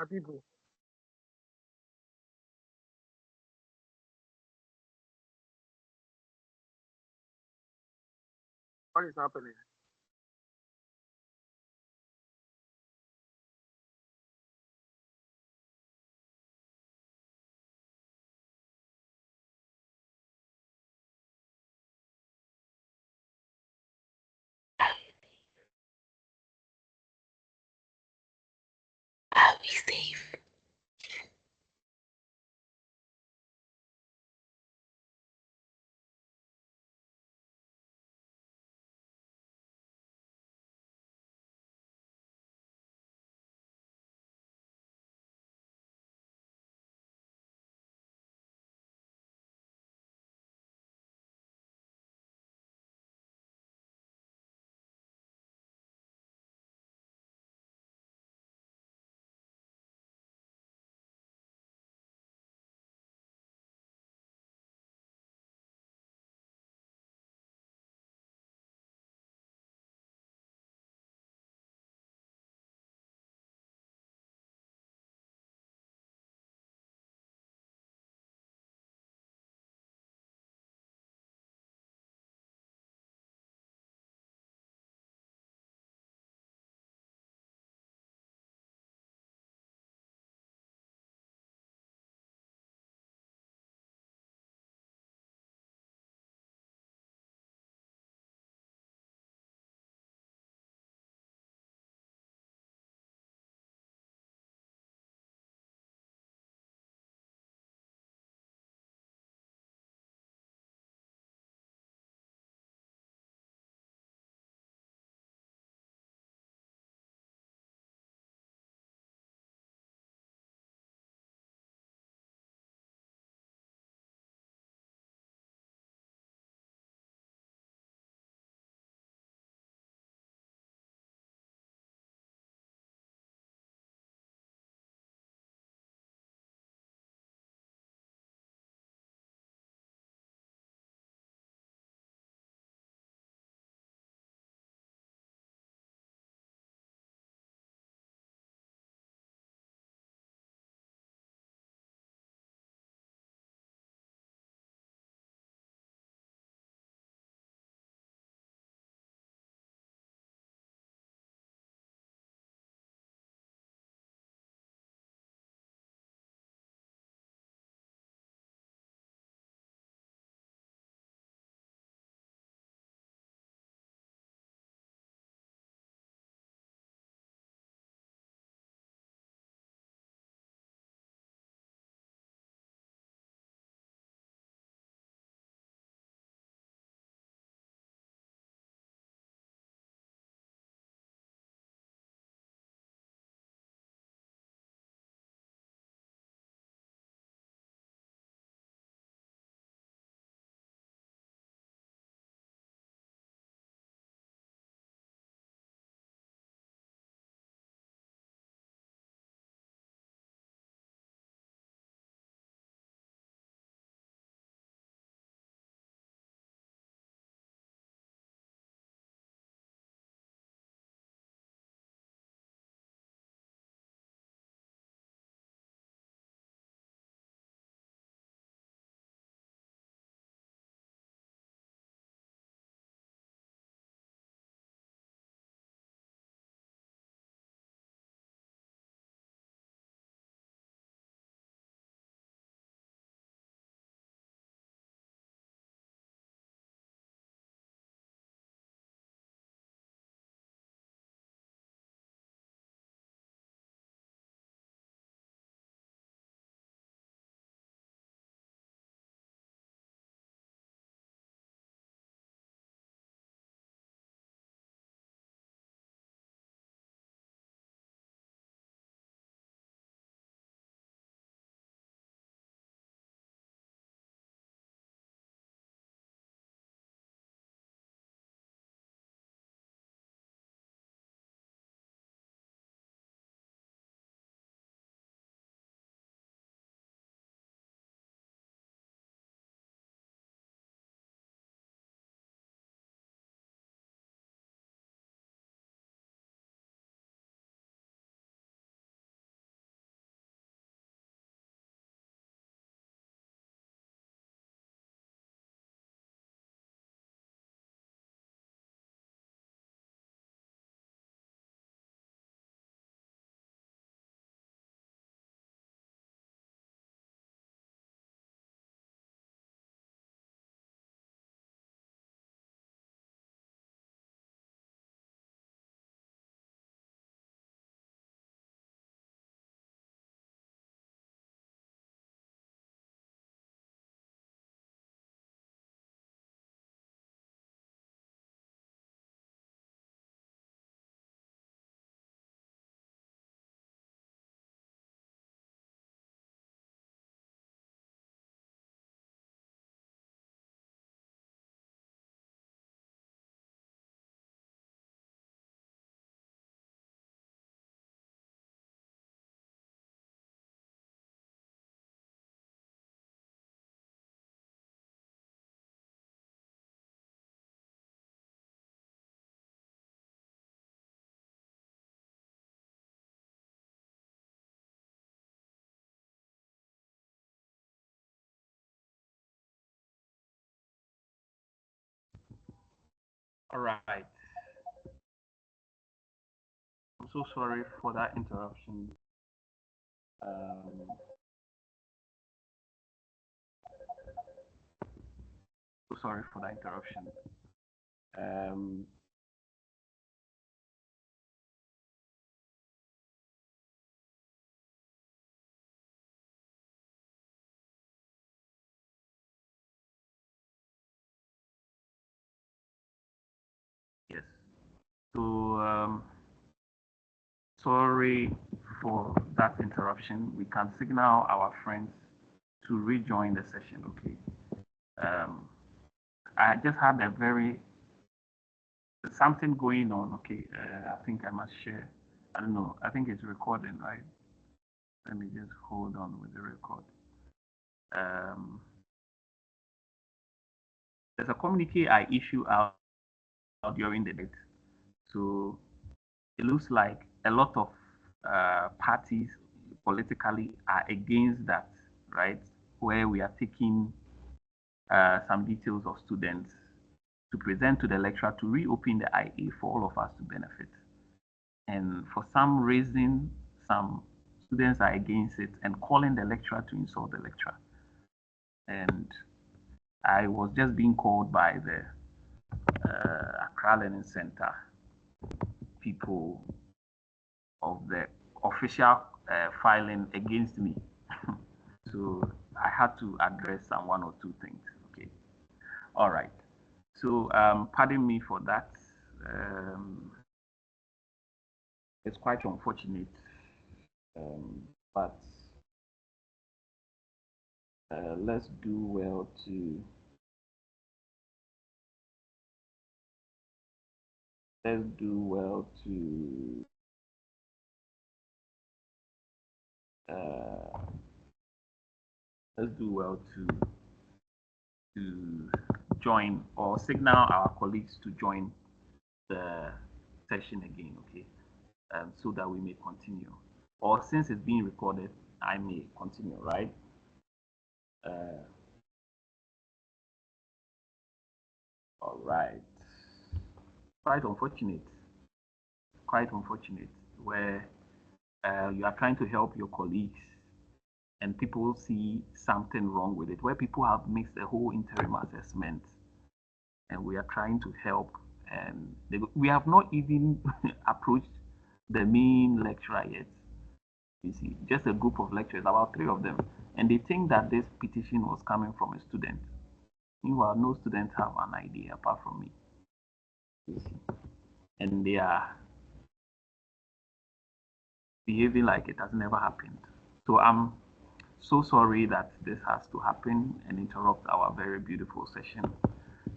Speaker 4: Abibu. What is happening?
Speaker 5: Are we safe?
Speaker 2: All right. I'm so sorry for that interruption. So sorry for that interruption. Yes. So sorry for that interruption. We can signal our friends to rejoin the session. Okay. I just had a very something going on. Okay. I think I must share. I don't know. I think it's recording, right? Let me just hold on with the record. There's a communique I issue out during the debate. So it looks like a lot of parties politically are against that, right? Where we are taking some details of students to present to the lecturer to reopen the IA for all of us to benefit. And for some reason, some students are against it and calling the lecturer to insult the lecturer. And I was just being called by the Accra Learning Center people of the official filing against me. So I had to address some one or two things. Okay. All right. So pardon me for that. It's quite unfortunate, but let's do well to let's do well to join or signal our colleagues to join the session again, okay, so that we may continue. Or since it's being recorded, I may continue, right? All right. Quite unfortunate where you are trying to help your colleagues and people see something wrong with it, where people have mixed a whole interim assessment and we are trying to help, and we have not even approached the main lecturer yet. You see, just a group of lecturers, about 3 of them, and they think that this petition was coming from a student. Meanwhile, no students have an idea apart from me. You see, and they are behaving like it has never happened. So I'm so sorry that this has to happen and interrupt our very beautiful session.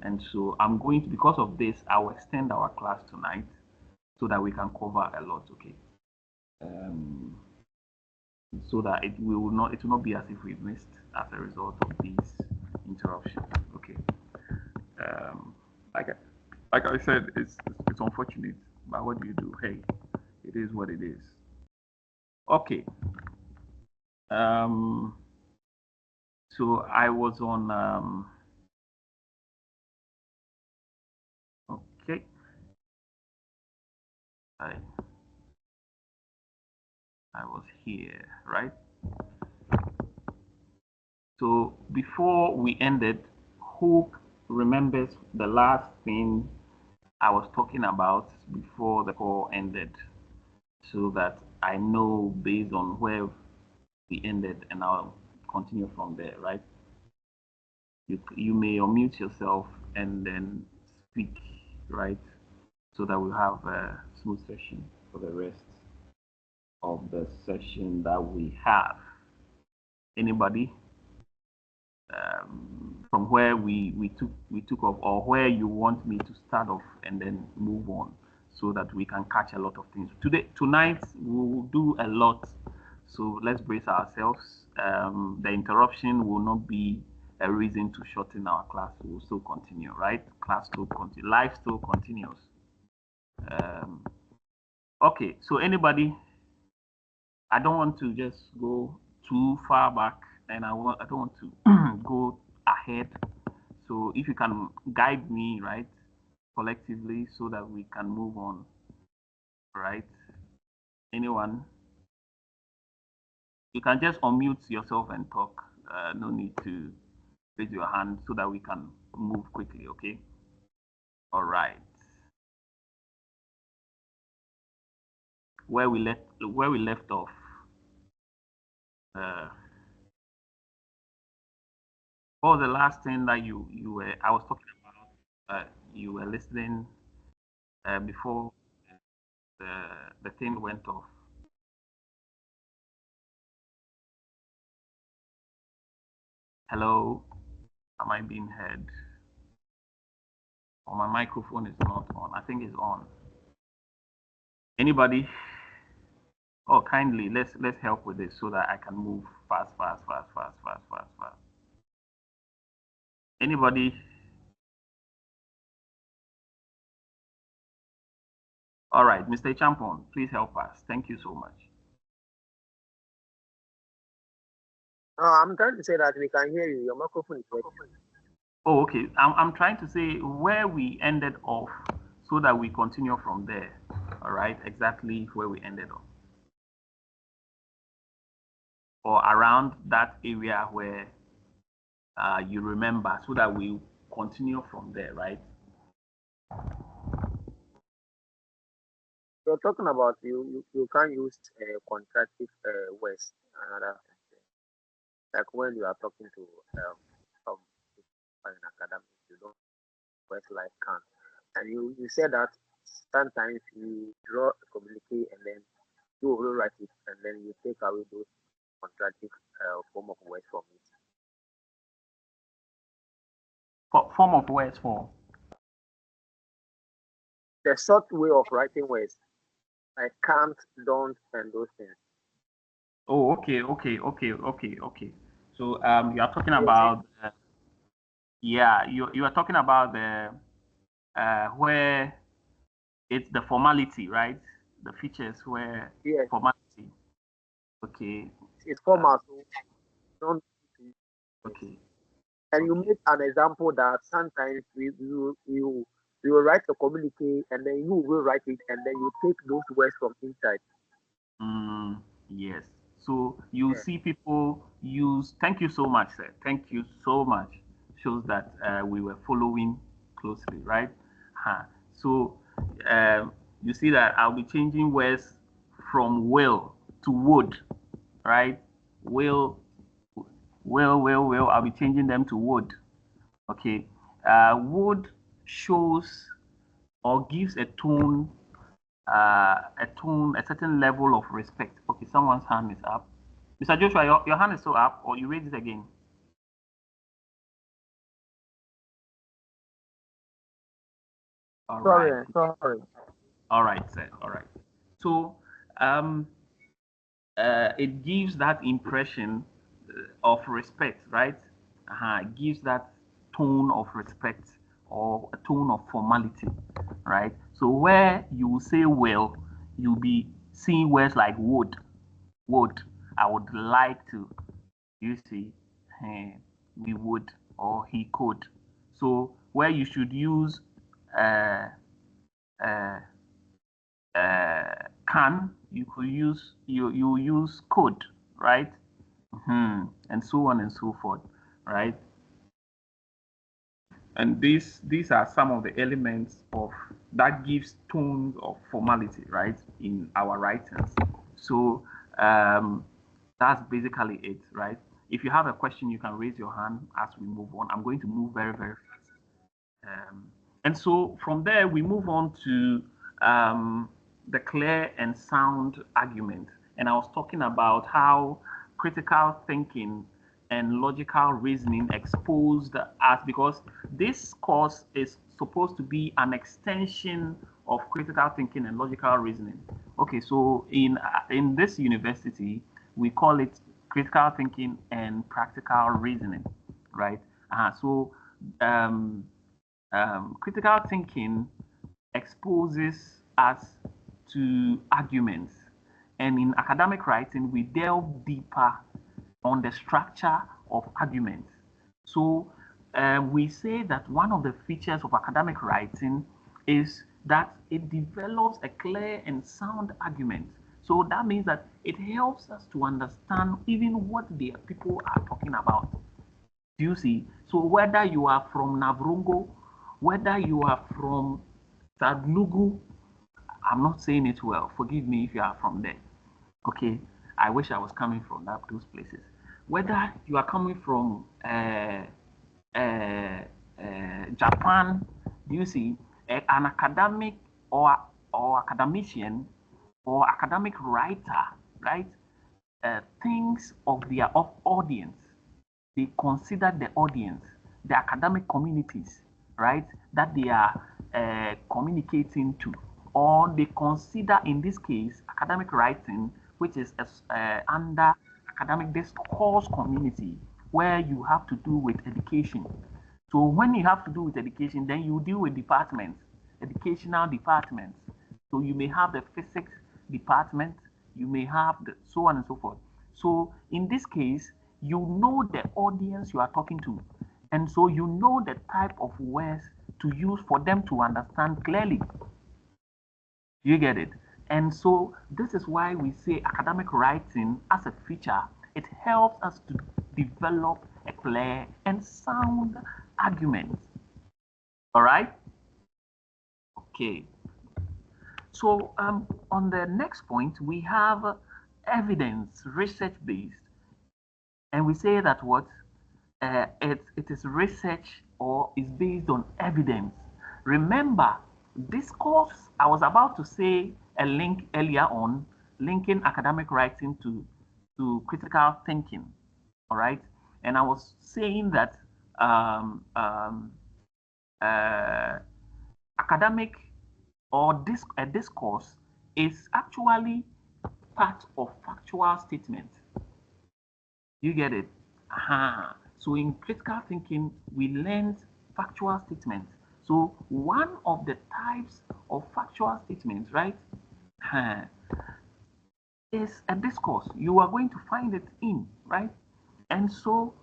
Speaker 2: And so I'm going to, because of this, I'll extend our class tonight so that we can cover a lot, okay? So that it will not be as if we've missed as a result of these interruptions, okay? Like I said, it's unfortunate, but what do you do? Hey, it is what it is. Okay. So I was on okay. I was here, right? So before we ended, who remembers the last thing I was talking about before the call ended, so that I know based on where we ended and I'll continue from there, right? You may unmute yourself and then speak, right? So that we'll have a smooth session for the rest of the session that we have. Anybody? From where we took off, or where you want me to start off and then move on, so that we can catch a lot of things. Tonight we will do a lot, so let's brace ourselves. The interruption will not be a reason to shorten our class. We will still continue, right? Class still continue, life still continues. Okay, so anybody? I don't want to just go too far back, and I don't want to go ahead. So if you can guide me, right, collectively so that we can move on, right? Anyone? You can just unmute yourself and talk. No need to raise your hand so that we can move quickly, okay? All right. Where we left off. What was the last thing that I was talking about? You were listening before the thing went off. Hello, am I being heard? Or my microphone is not on. I think it's on. Anybody? Oh, kindly let's help with this so that I can move fast. Anybody? All right, Mr. Champon, please help us. Thank you so much.
Speaker 4: I'm trying to say that we can hear you. Your microphone is working.
Speaker 2: Oh, okay. I'm trying to say where we ended off so that we continue from there. All right, exactly where we ended off. Or around that area where you remember so that we continue from there, right?
Speaker 4: You're talking about you can use contractive words and other things. Like when you are talking to some people in academics, you don't words like can. And you said that sometimes you draw a communique and then you rewrite it and then you take away those contractive form of words from it.
Speaker 2: Form of words for?
Speaker 4: The short way of writing words, like can't, don't, and those things.
Speaker 2: Oh, okay. So you are talking about yeah, you are talking about the where it's the formality, right? The features where
Speaker 4: yes.
Speaker 2: Formality. Okay.
Speaker 4: It's formal, so don't.
Speaker 2: Okay.
Speaker 4: And you make an example that sometimes you will write a communique and then you will write it and then you take those words from inside.
Speaker 2: Yes. So you see people use. Thank you so much, sir. Thank you so much. Shows that we were following closely, right? So you see that I'll be changing words from will to would, right? Will. I'll be changing them to would. Okay. Would shows or gives a tone, a certain level of respect. Okay, someone's hand is up. Mr. Joshua, your hand is still up, or you raise it again?
Speaker 4: Sorry.
Speaker 2: All right, sir. All right. So, it gives that impression of respect, right? It gives that tone of respect or a tone of formality, right? So where you say will, you'll be seeing words like would, I would like to, you see, we would, or he could. So where you should use can, you could use you use could, right? And so on and so forth, right? And these are some of the elements of that gives tones of formality, right, in our writings. So that's basically it, right? If you have a question, you can raise your hand as we move on. I'm going to move very fast. And so from there, we move on to the clear and sound argument. And I was talking about how critical thinking and logical reasoning exposed us, because this course is supposed to be an extension of critical thinking and logical reasoning. Okay, so in this university, we call it critical thinking and practical reasoning, right? Critical thinking exposes us to arguments, and in academic writing, we delve deeper on the structure of arguments. So we say that one of the features of academic writing is that it develops a clear and sound argument. So that means that it helps us to understand even what the people are talking about. Do you see? So whether you are from Navrongo, whether you are from Sadlugu, I'm not saying it well. Forgive me if you are from there. Okay, I wish I was coming from those places. Whether you are coming from Japan, do you see, an academic or academician or academic writer, right, thinks of their audience. They consider the audience, the academic communities, right, that they are communicating to, or they consider, in this case, academic writing, which is under academic discourse community, where you have to do with education. So when you have to do with education, then you deal with departments, educational departments. So you may have the physics department, you may have the so on and so forth. So in this case, you know the audience you are talking to, and so you know the type of words to use for them to understand clearly. You get it? And so this is why we say academic writing as a feature, it helps us to develop a clear and sound argument. All right? Okay. So on the next point, we have evidence, research-based. And we say that what? It is research or is based on evidence. Remember, discourse, I was about to say a link earlier on, linking academic writing to critical thinking, all right? And I was saying that academic or a discourse is actually part of factual statement. You get it? So in critical thinking, we learned factual statements. So one of the types of factual statements, right, is a discourse. You are going to find it in, right? And so,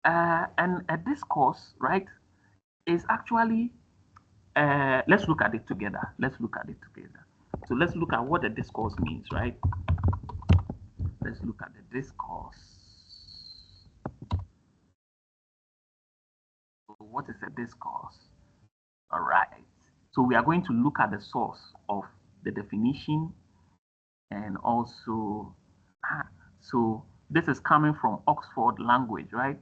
Speaker 2: and a discourse, right, is actually, let's look at it together. Let's look at it together. So let's look at what a discourse means, right? Let's look at the discourse. What is a discourse? All right. So we are going to look at the source of the definition, and also, so this is coming from Oxford Language, right?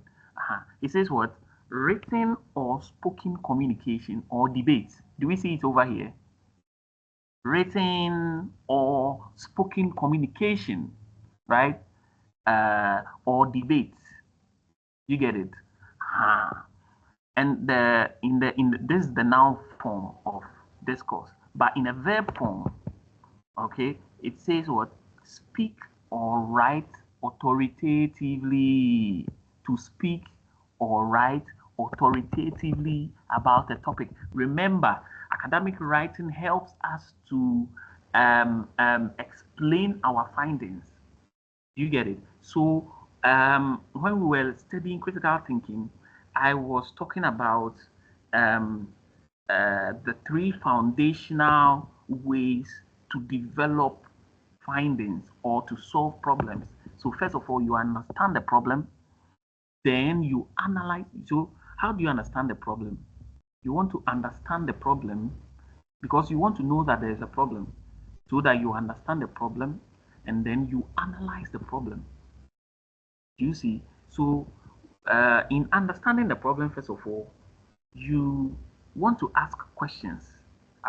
Speaker 2: It says what? Written or spoken communication or debate. Do we see it over here? Written or spoken communication, right? Or debate. You get it? And this is the noun form of discourse, but in a verb form, okay, it says what? Speak or write authoritatively. To speak or write authoritatively about a topic. Remember, academic writing helps us to explain our findings. You get it? So when we were studying critical thinking, I was talking about the three foundational ways to develop findings or to solve problems. So first of all, you understand the problem, then you analyze. So how do you understand the problem? You want to understand the problem because you want to know that there is a problem, so that you understand the problem and then you analyze the problem. Do you see? So in understanding the problem, first of all, you want to ask questions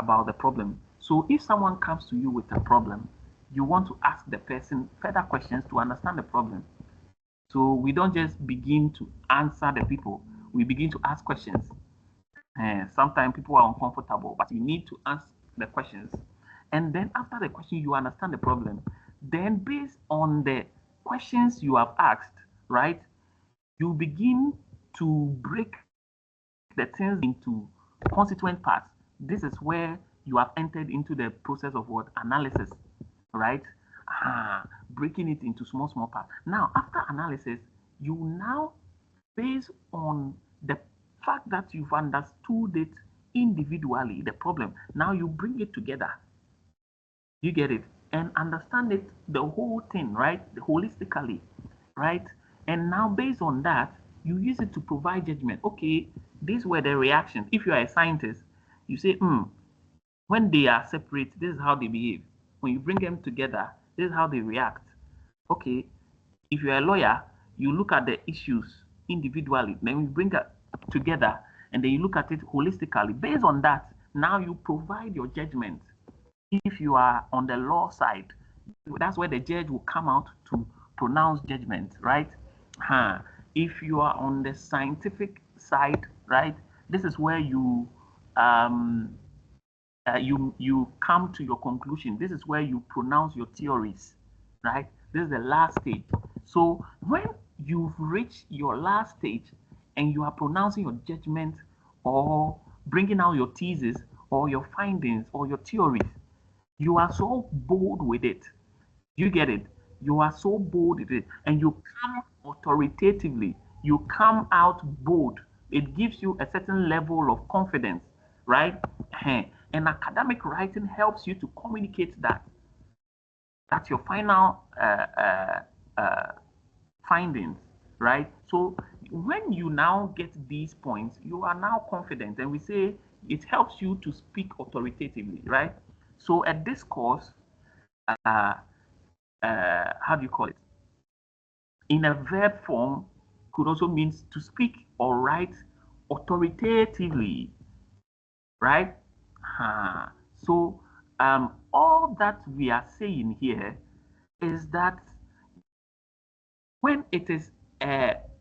Speaker 2: about the problem. So if someone comes to you with a problem, you want to ask the person further questions to understand the problem. So we don't just begin to answer the people, we begin to ask questions. Sometimes people are uncomfortable, but you need to ask the questions. And then after the question, you understand the problem. Then based on the questions you have asked, right, you begin to break the things into constituent parts. This is where you have entered into the process of what? Analysis, right? Breaking it into small parts. Now, after analysis, you now, based on the fact that you've understood it individually the problem. Now you bring it together. You get it? And understand it, the whole thing, right? Holistically, right? And now based on that, you use it to provide judgment. Okay, these were the reactions. If you are a scientist, you say, when they are separate, this is how they behave. When you bring them together, this is how they react. Okay, if you're a lawyer, you look at the issues individually, then you bring it together, and then you look at it holistically. Based on that, now you provide your judgment. If you are on the law side, that's where the judge will come out to pronounce judgment, right? If you are on the scientific side, right, this is where you you come to your conclusion. This is where you pronounce your theories, right? This is the last stage. So when you've reached your last stage and you are pronouncing your judgment or bringing out your thesis or your findings or your theories, you are so bold with it. You get it? You are so bold with it, and you come authoritatively. You come out bold. It gives you a certain level of confidence, right? And academic writing helps you to communicate that. That's your final findings, right? So when you now get these points, you are now confident, and we say it helps you to speak authoritatively, right? So a discourse, how do you call it? In a verb form could also mean to speak or write authoritatively, right? So all that we are saying here is that when it is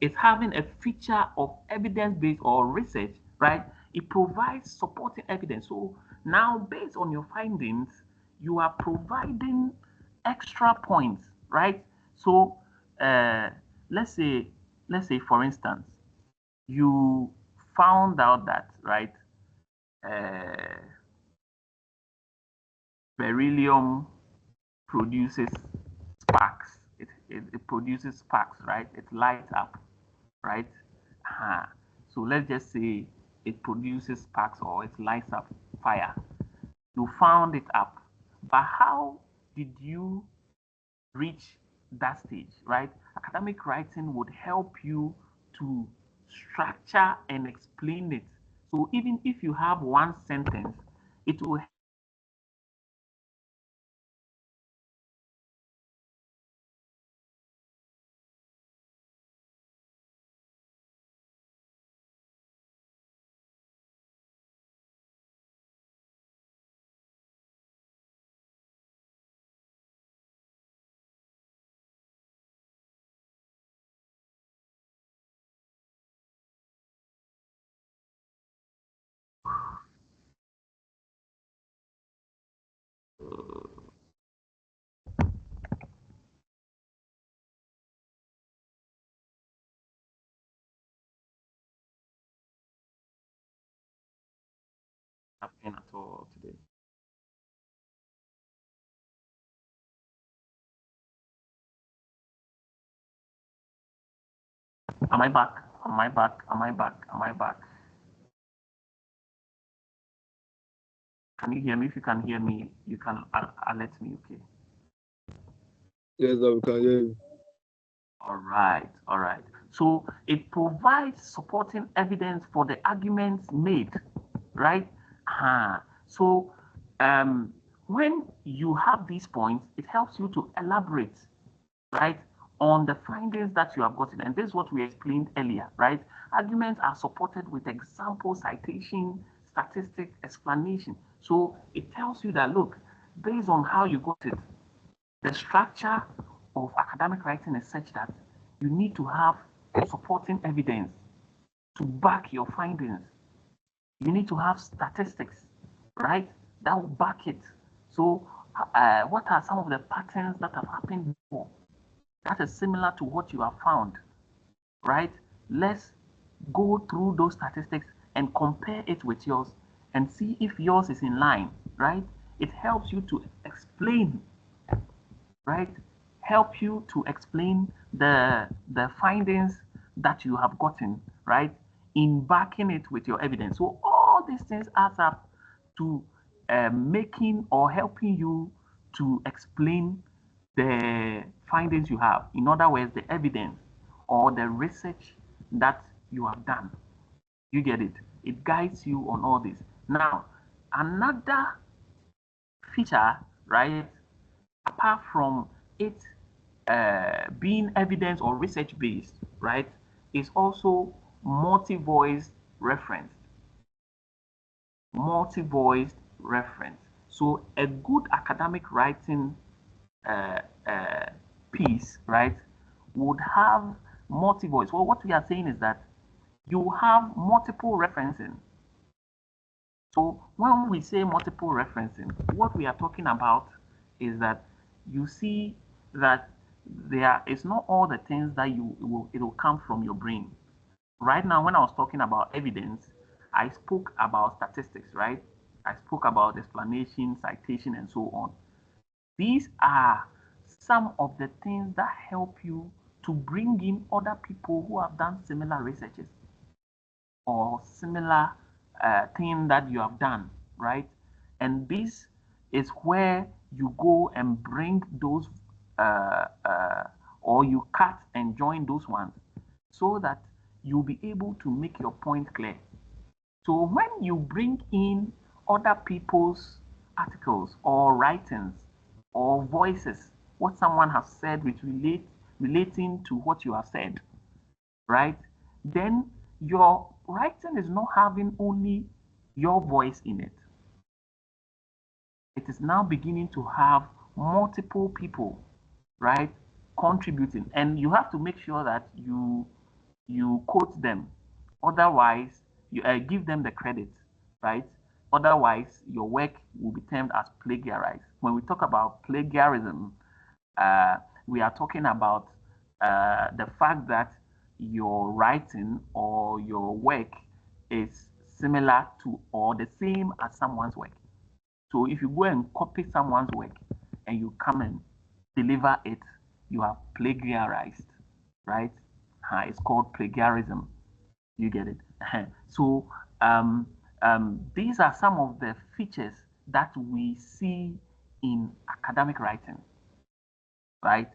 Speaker 2: it's having a feature of evidence-based or research, right? It provides supporting evidence. So now, based on your findings, you are providing extra points, right? So let's say, for instance, you found out that, right, beryllium produces sparks. It produces sparks, right? It lights up, right? So let's just say it produces sparks or it lights up fire. You found it up, but how did you reach that stage, right? Academic writing would help you to structure and explain it. So even if you have one sentence, it will happen at all today. Am I back? Am I back? Am I back? Am I back? Can you hear me? If you can hear me, you can alert me, okay?
Speaker 3: Yes, I can hear you.
Speaker 2: All right, all right. So it provides supporting evidence for the arguments made, right? So when you have these points, it helps you to elaborate, right, on the findings that you have gotten. And this is what we explained earlier, right? Arguments are supported with example, citation, statistic, explanation. So it tells you that, look, based on how you got it, the structure of academic writing is such that you need to have supporting evidence to back your findings. You need to have statistics, right, that will back it. So what are some of the patterns that have happened before that is similar to what you have found, right? Let's go through those statistics and compare it with yours and see if yours is in line, right? It helps you to explain, right? Help you to explain the findings that you have gotten, right? In backing it with your evidence. So all all these things adds up to making or helping you to explain the findings you have. In other words, the evidence or the research that you have done. You get it? It guides you on all this. Now, another feature, right, apart from it being evidence or research based, right, is also multi-voiced reference. Multi-voiced reference. So a good academic writing piece, right, would have multi-voice. Well, what we are saying is that you have multiple referencing. So when we say multiple referencing, what we are talking about is that you see that there is not all the things that it will come from your brain. Right now, when I was talking about evidence, I spoke about statistics, right? I spoke about explanation, citation, and so on. These are some of the things that help you to bring in other people who have done similar researches or similar thing that you have done, right? And this is where you go and bring those or you cut and join those ones so that you'll be able to make your point clear. So when you bring in other people's articles or writings or voices, what someone has said which relating to what you have said, right? Then your writing is not having only your voice in it. It is now beginning to have multiple people, right, contributing, and you have to make sure that you quote them. Otherwise, you give them the credit, right? Otherwise, your work will be termed as plagiarized. When we talk about plagiarism, we are talking about the fact that your writing or your work is similar to or the same as someone's work. So if you go and copy someone's work and you come and deliver it, you have plagiarized, right? It's called plagiarism. You get it? So these are some of the features that we see in academic writing, right?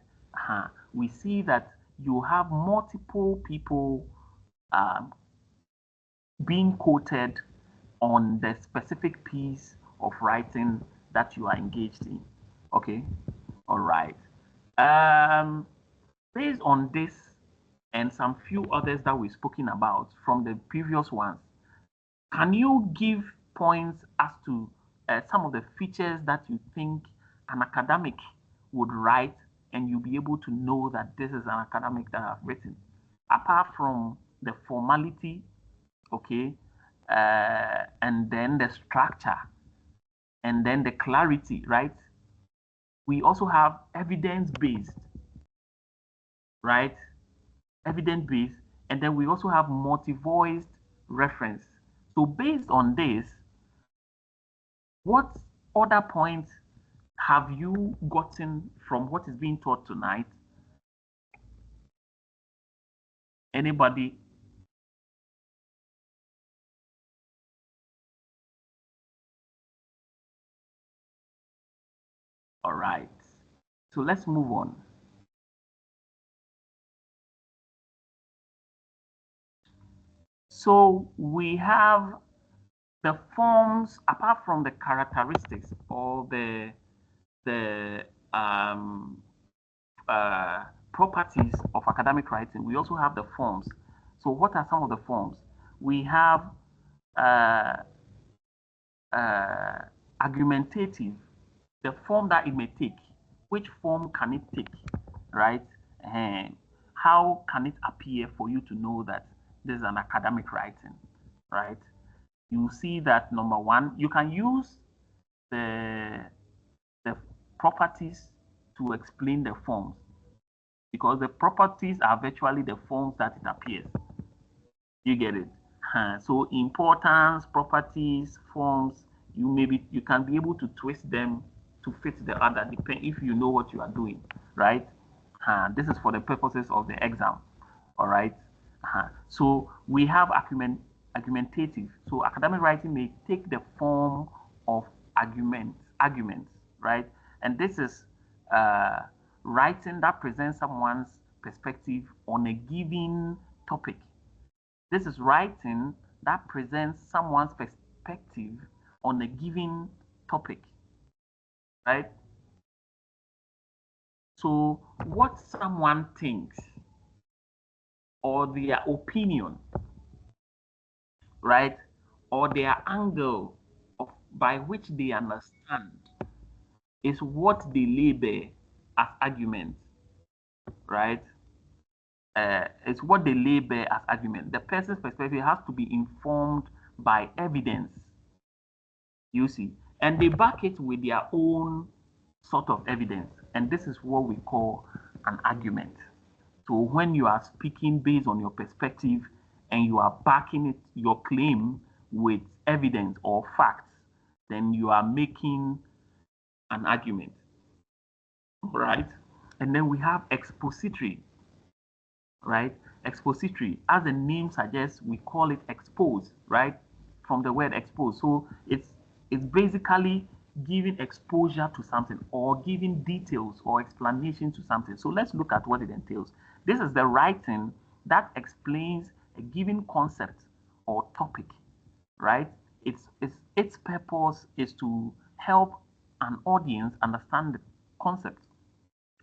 Speaker 2: We see that you have multiple people being quoted on the specific piece of writing that you are engaged in. Okay, all right. Based on this and some few others that we've spoken about from the previous ones, can you give points as to some of the features that you think an academic would write and you'll be able to know that this is an academic that I've written? Apart from the formality, okay, and then the structure, and then the clarity, right? We also have evidence-based, right? Evidence-based, and then we also have multi-voiced reference. So based on this, what other points have you gotten from what is being taught tonight? Anybody? All right. So let's move on. So we have the forms, apart from the characteristics or the properties of academic writing, we also have the forms. So what are some of the forms? We have argumentative, the form that it may take. Which form can it take, right? And how can it appear for you to know that this is an academic writing, right? You see that number one, you can use the properties to explain the forms, because the properties are virtually the forms that it appears. You get it? So importance, properties, forms, you can be able to twist them to fit the other, depend if you know what you are doing, right? This is for the purposes of the exam, all right? So we have argumentative. So academic writing may take the form of arguments, right? And this is writing that presents someone's perspective on a given topic. This is writing that presents someone's perspective on a given topic, right? So what someone thinks or their opinion, right, or their angle by which they understand is what they label as argument, right? It's what they label as argument. The person's perspective has to be informed by evidence, you see, and they back it with their own sort of evidence. And this is what we call an argument. So when you are speaking based on your perspective and you are backing it, your claim with evidence or facts, then you are making an argument, right? And then we have expository, right? Expository, as the name suggests, we call it expose, right? From the word expose. So it's basically giving exposure to something or giving details or explanation to something. So let's look at what it entails. This is the writing that explains a given concept or topic, right? Its purpose is to help an audience understand the concept,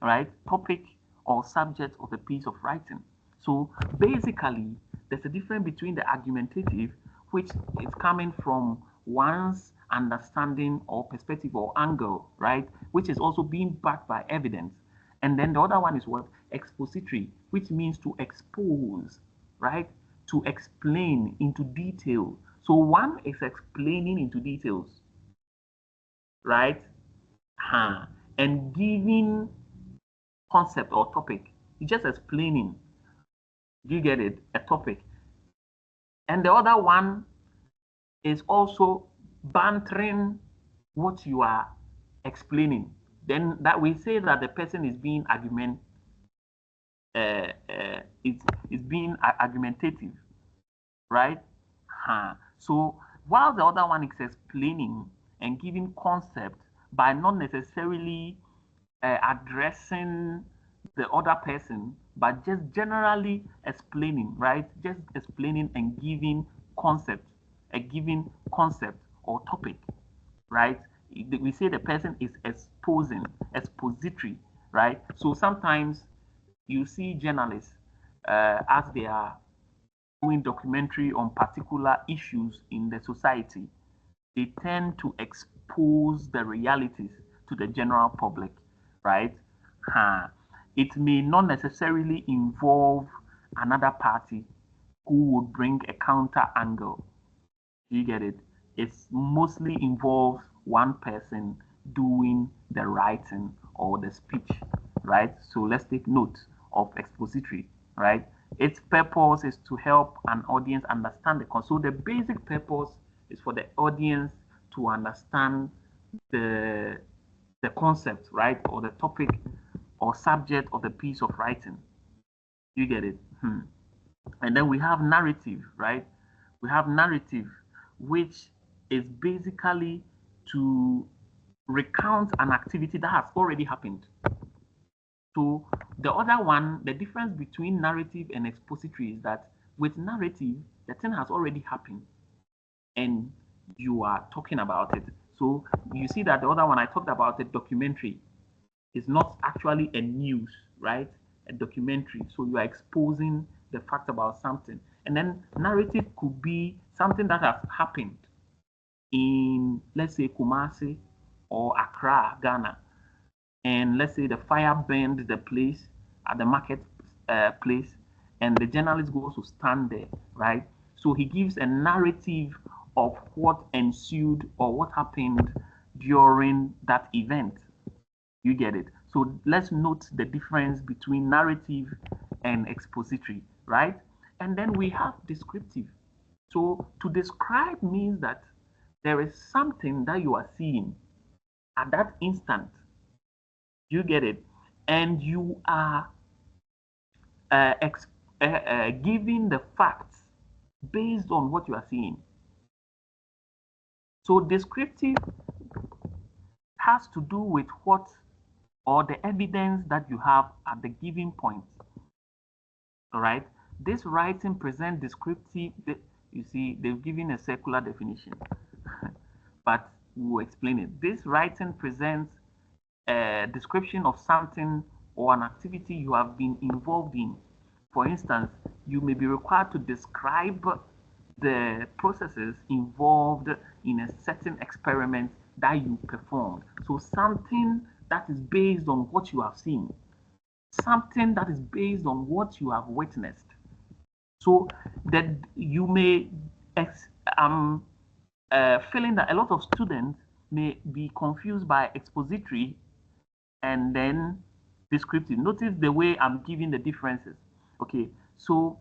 Speaker 2: right? Topic or subject of a piece of writing. So basically, there's a difference between the argumentative, which is coming from one's understanding or perspective or angle, right? Which is also being backed by evidence. And then the other one is what? Expository, which means to expose, right? To explain into detail. So one is explaining into details, right? And giving concept or topic. You're just explaining. Do you get it? A topic. And the other one is also bantering what you are explaining. Then that we say that the person is being it's being argumentative, right? So while the other one is explaining and giving concept by not necessarily addressing the other person, but just generally explaining, right? Just explaining and giving concept, a given concept or topic, right? We say the person is exposing, expository, right? So sometimes you see journalists as they are doing documentary on particular issues in the society, they tend to expose the realities to the general public, right? It may not necessarily involve another party who would bring a counter angle. You get it? It's mostly involves one person doing the writing or the speech, right? So let's take note of expository, right? Its purpose is to help an audience understand the concept. So the basic purpose is for the audience to understand the concept, right? Or the topic or subject of the piece of writing. You get it? And then we have narrative, right? We have narrative, which is basically to recount an activity that has already happened. So the other one, the difference between narrative and expository is that with narrative, the thing has already happened and you are talking about it. So you see that the other one I talked about, the documentary, is not actually a news, right? A documentary. So you are exposing the fact about something. And then narrative could be something that has happened in, let's say, Kumasi or Accra, Ghana. And let's say the fire burned the place at the market place, and the journalist goes to stand there, right? So he gives a narrative of what ensued or what happened during that event. You get it? So let's note the difference between narrative and expository, right? And then we have descriptive. So to describe means that there is something that you are seeing at that instant. You get it? And you are giving the facts based on what you are seeing. So descriptive has to do with what or the evidence that you have at the given point. All right. This writing presents descriptive. You see, they've given a circular definition, but we'll explain it. This writing presents a description of something or an activity you have been involved in. For instance, you may be required to describe the processes involved in a certain experiment that you performed. So something that is based on what you have seen, something that is based on what you have witnessed. So that you may feeling that a lot of students may be confused by expository and then descriptive. Notice the way I'm giving the differences. Okay, so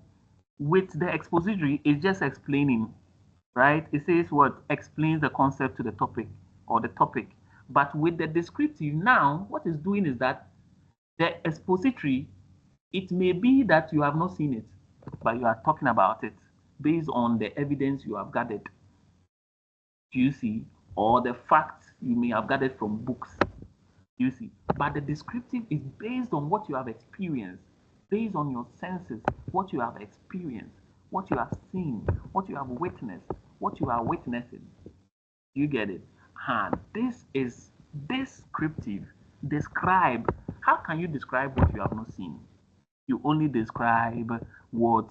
Speaker 2: with the expository, it's just explaining, right? It says what explains the concept to the topic or the topic. But with the descriptive, now what it's doing is that the expository, it may be that you have not seen it, but you are talking about it based on the evidence you have gathered. Do you see? Or the facts you may have gathered from books. Do you see? But the descriptive is based on what you have experienced, based on your senses, what you have experienced, what you have seen, what you have witnessed, what you are witnessing. Do you get it? This is descriptive. Describe. How can you describe what you have not seen? You only describe what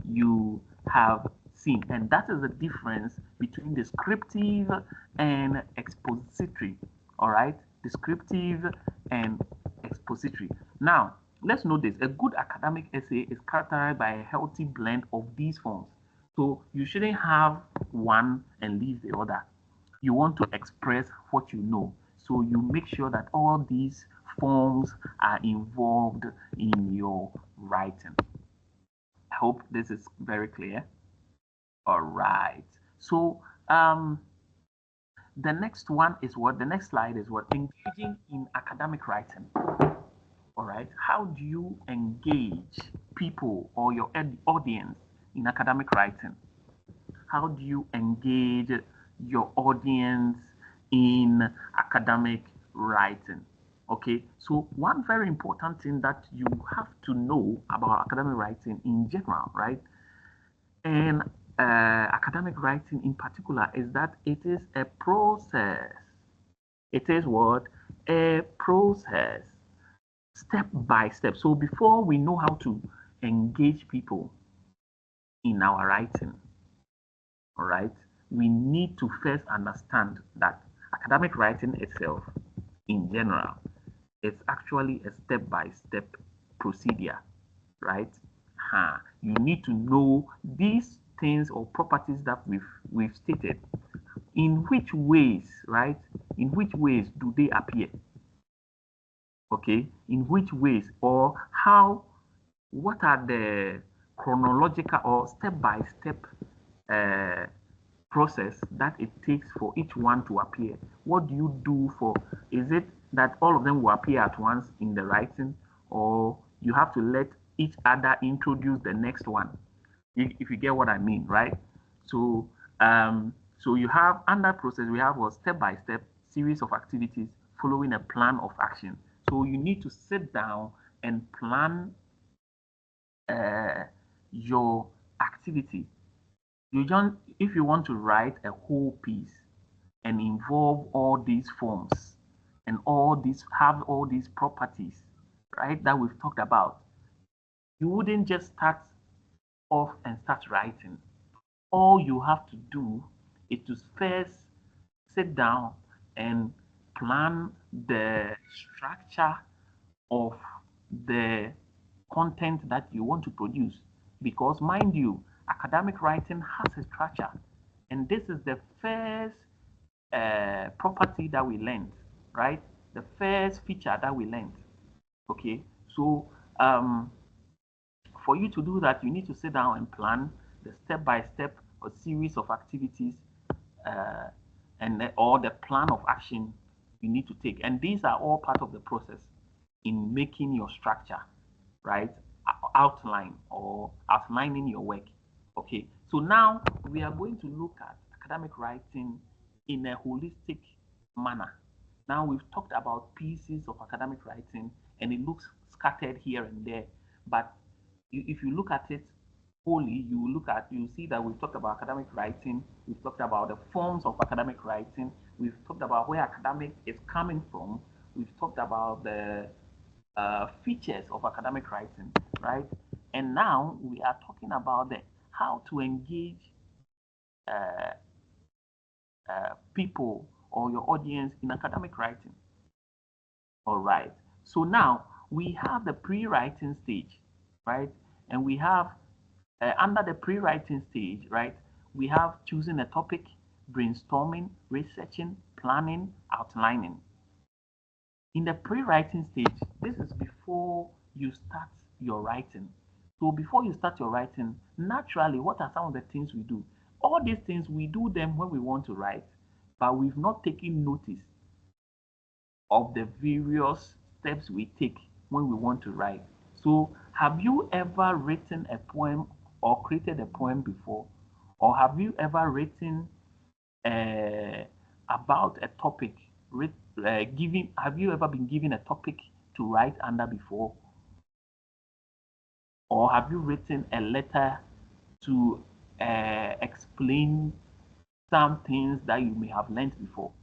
Speaker 2: you have seen. And that is the difference between descriptive and expository. All right? Descriptive and expository. Now, let's note this. A good academic essay is characterized by a healthy blend of these forms. So you shouldn't have one and leave the other. You want to express what you know. So you make sure that all these forms are involved in your writing. I hope this is very clear. All right. So the next one is what? The next slide is what? Engaging in academic writing. All right. How do you engage people or your audience in academic writing? How do you engage your audience in academic writing? Okay, so one very important thing that you have to know about academic writing in general, right? And academic writing in particular is that it is a process. It is what? A process, step by step. So before we know how to engage people in our writing, all right, we need to first understand that academic writing itself, in general, is actually a step-by-step procedure, right? You need to know these things or properties that we've stated. In which ways, right? In which ways do they appear? Okay, in which ways or how? What are the chronological or step-by-step process that it takes for each one to appear? What do you do for? Is it that all of them will appear at once in the writing, or you have to let each other introduce the next one? If you get what I mean, right? So, so you have under process, we have a step-by-step series of activities following a plan of action. So you need to sit down and plan your activity. If you want to write a whole piece and involve all these forms and have all these properties, right, that we've talked about, you wouldn't just start off and start writing. All you have to do is to first sit down and plan the structure of the content that you want to produce. Because mind you, academic writing has a structure, and this is the first property that we learned, right? The first feature that we learned. Okay, so for you to do that, you need to sit down and plan the step-by-step or series of activities or the plan of action you need to take. And these are all part of the process in making your structure, right? Outline or outlining your work. Okay, so now we are going to look at academic writing in a holistic manner. Now we've talked about pieces of academic writing and it looks scattered here and there, but if you look at it wholly, you see that we've talked about academic writing, we've talked about the forms of academic writing, we've talked about where academic is coming from, we've talked about the features of academic writing, right? And now we are talking about how to engage uh, people or your audience in academic writing. All right. So now we have the pre-writing stage, right? And we have under the pre-writing stage, right? We have choosing a topic, brainstorming, researching, planning, outlining. In the pre-writing stage, this is before you start your writing. So before you start your writing, naturally, what are some of the things we do? All these things, we do them when we want to write, but we've not taken notice of the various steps we take when we want to write. So have you ever written a poem or created a poem before? Or have you ever written about a topic? Have you ever been given a topic to write under before? Or have you written a letter to explain some things that you may have learned before?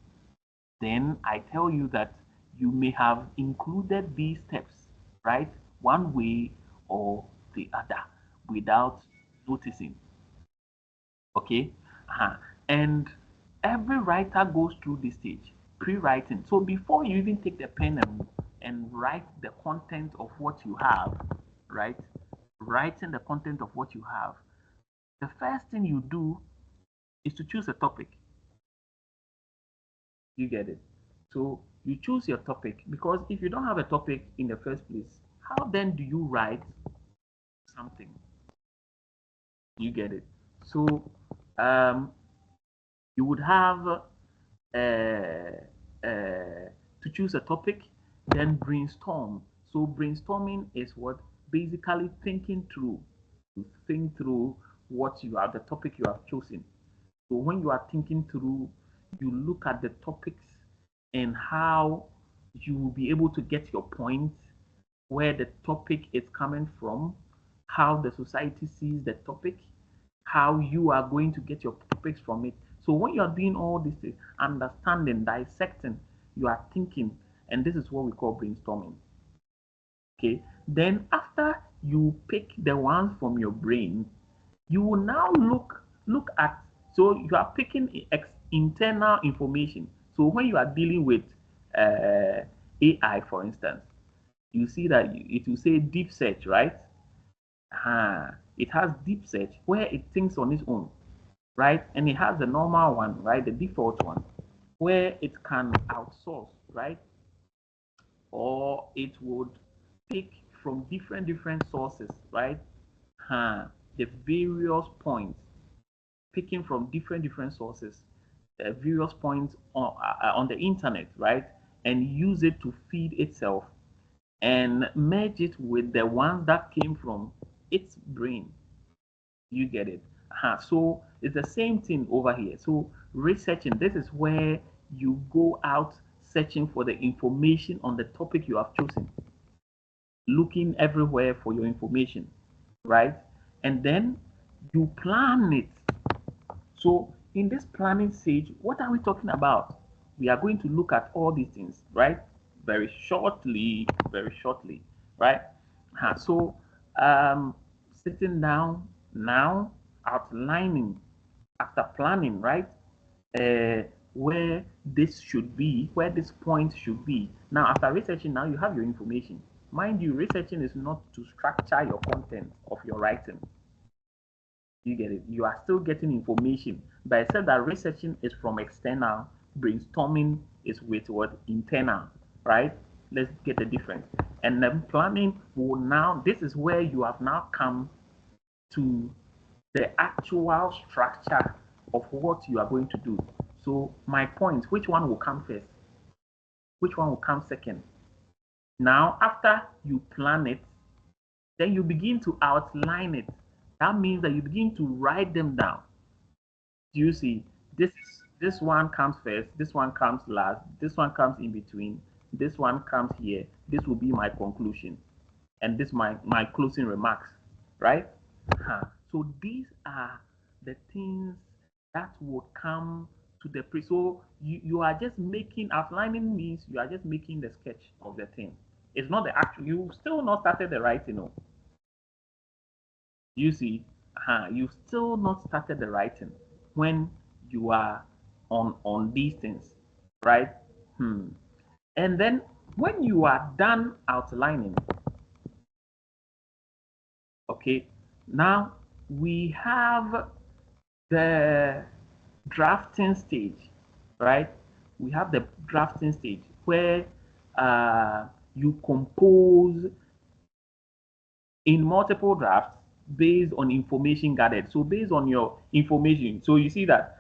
Speaker 2: Then I tell you that you may have included these steps, right? One way or the other without noticing. Okay? And every writer goes through this stage, pre-writing. So before you even take the pen and write the content of what you have, right? Writing the content of what you have, the first thing you do is to choose a topic. You get it? So you choose your topic, because if you don't have a topic in the first place, how then do you write something? You get it? So you would have to choose a topic, then brainstorm. So brainstorming is what? Basically thinking through. You think through what you are, the topic you have chosen. So when you are thinking through, you look at the topics and how you will be able to get your point, where the topic is coming from, how the society sees the topic, how you are going to get your topics from it. So when you are doing all these things, understanding, dissecting, you are thinking, and this is what we call brainstorming. Okay. Then after you pick the ones from your brain, you will now look at, so you are picking internal information. So when you are dealing with AI, for instance, you see that it will say deep search, right? It has deep search where it thinks on its own, right? And it has the normal one, right? The default one, where it can outsource, right? Or it would pick from different sources, right? The various points, picking from different sources, various points on the internet, right? And use it to feed itself and merge it with the ones that came from its brain. You get it? So it's the same thing over here. So researching, this is where you go out searching for the information on the topic you have chosen, looking everywhere for your information, right? And then you plan it. So in this planning stage, what are we talking about? We are going to look at all these things, right? Very shortly, right? So sitting down now, outlining after planning, right? Where this should be, where this point should be. Now, after researching, now you have your information. Mind you, researching is not to structure your content of your writing. You get it? You are still getting information, but except that researching is from external, brainstorming is with what? Internal, right? Let's get the difference. And then planning will now, this is where you have now come to the actual structure of what you are going to do. So my point, which one will come first? Which one will come second? Now, after you plan it, then you begin to outline it. That means that you begin to write them down. Do you see? This one comes first, this one comes last, this one comes in between, this one comes here. This will be my conclusion, and this my closing remarks, right? So these are the things that would come to the pre. So you are just making outlining means you are just making the sketch of the thing. It's not the actual. You still not started the writing, no. You see, you still not started the writing when you are on these things, right? And then when you are done outlining, okay, now we have the drafting stage, right? We have the drafting stage where you compose in multiple drafts based on information gathered. So based on your information, so you see that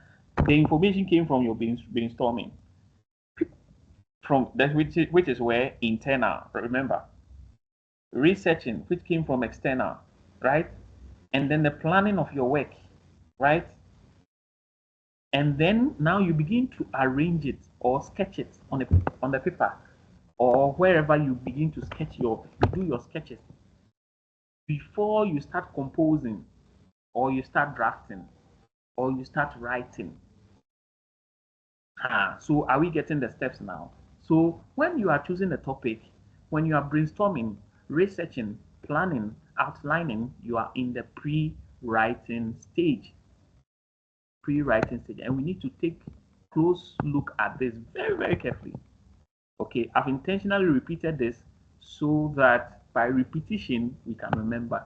Speaker 2: the information came from your brainstorming, from that which is where internal. Remember, researching which came from external, right? And then the planning of your work, right? And then now you begin to arrange it or sketch it on the paper or wherever you begin to sketch you do your sketches before you start composing or you start drafting or you start writing. So are we getting the steps now? So when you are choosing a topic, when you are brainstorming, researching, planning, outlining, you are in the pre-writing stage. Pre-writing stage, and we need to take close look at this very, very carefully. Okay, I've intentionally repeated this so that by repetition we can remember.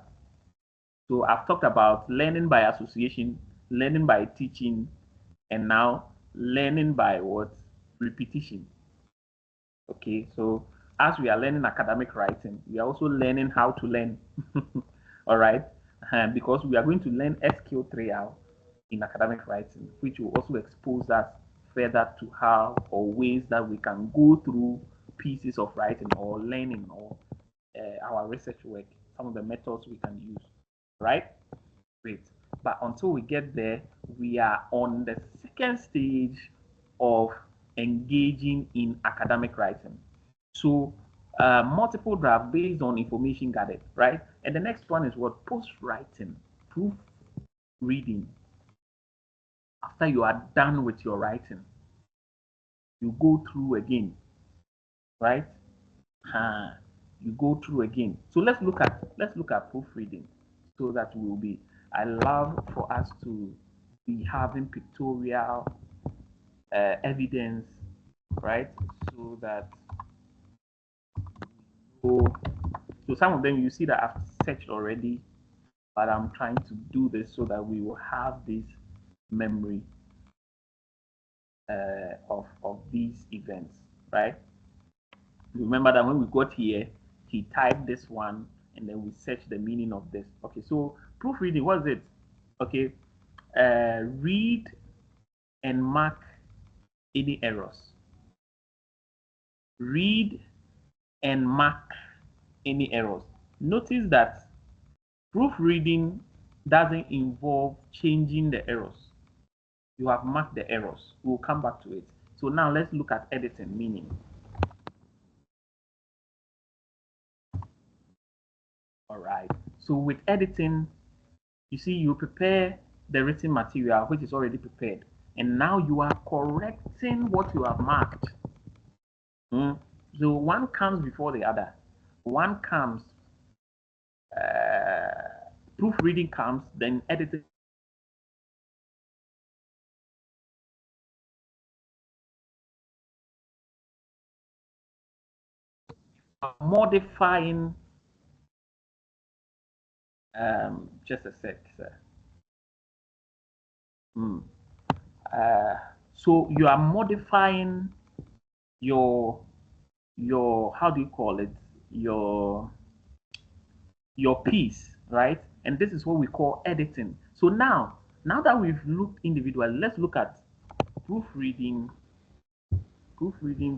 Speaker 2: So I've talked about learning by association, learning by teaching, and now learning by what? Repetition. Okay, so as we are learning academic writing, we are also learning how to learn. All right, because we are going to learn SQ3 in academic writing, which will also expose us further to how or ways that we can go through pieces of writing or learning or our research work, some of the methods we can use, right? Great. But until we get there, we are on the second stage of engaging in academic writing. So multiple draft based on information gathered, right? And the next one is what? Post-writing, proof reading. After you are done with your writing, you go through again, right? You go through again. So let's look at proofreading, so that we will be. I love for us to be having pictorial evidence, right? So that so some of them you see that I've searched already, but I'm trying to do this so that we will have this memory of these events, right? Remember that when we got here, he typed this one and then we searched the meaning of this. Okay, so proofreading, what is it? Okay, read and mark any errors. Read and mark any errors. Notice that proofreading doesn't involve changing the errors. You have marked the errors. We'll come back to it. So now let's look at editing, meaning. All right. So with editing, you see, you prepare the written material, which is already prepared. And now you are correcting what you have marked. So one comes before the other. One comes, proofreading comes, then editing. Modifying, just a sec, sir. So you are modifying your how do you call it, your piece, right? And this is what we call editing. So now that we've looked individually, let's look at proofreading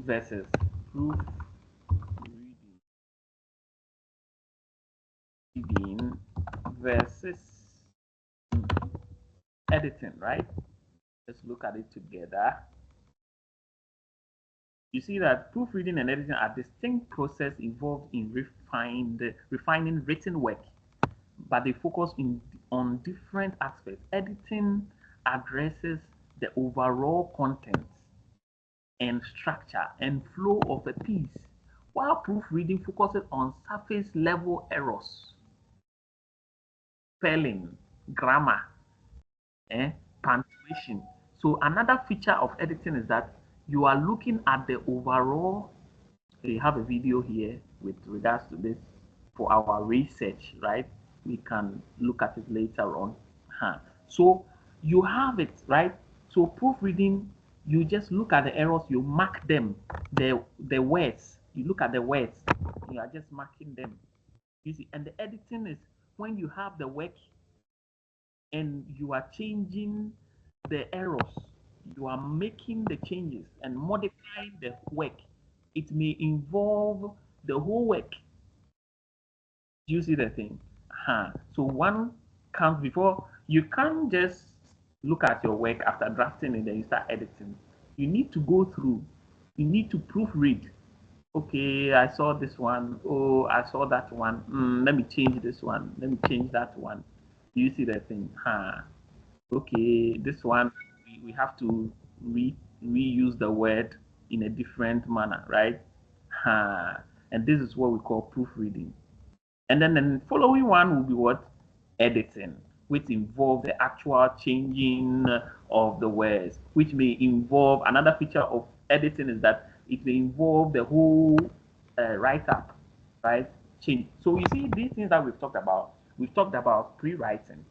Speaker 2: versus proofreading versus editing, right? Let's look at it together. You see that proofreading and editing are distinct processes involved in refining written work, but they focus on different aspects. Editing addresses the overall content and structure and flow of a piece, while proofreading focuses on surface level errors, spelling, grammar, punctuation. So another feature of editing is that you are looking at the overall. We have a video here with regards to this for our research, right? We can look at it later on. So you have it, right? So proofreading, you just look at the errors, you mark them, the words. You look at the words, you are just marking them. You see, and the editing is when you have the work and you are changing the errors, you are making the changes and modifying the work. It may involve the whole work. Do you see the thing? So one comes before. You can't just look at your work after drafting and then you start editing. You need to go through. You need to proofread. Okay, I saw this one. Oh, I saw that one. Let me change this one. Let me change that one. Do you see the thing? Okay, this one we have to reuse the word in a different manner, right? And this is what we call proofreading. And then the following one will be what? Editing, which involves the actual changing of the words, which may involve another feature of editing is that it may involve the whole write-up, right? Change. So you see these things that we've talked about pre-writing.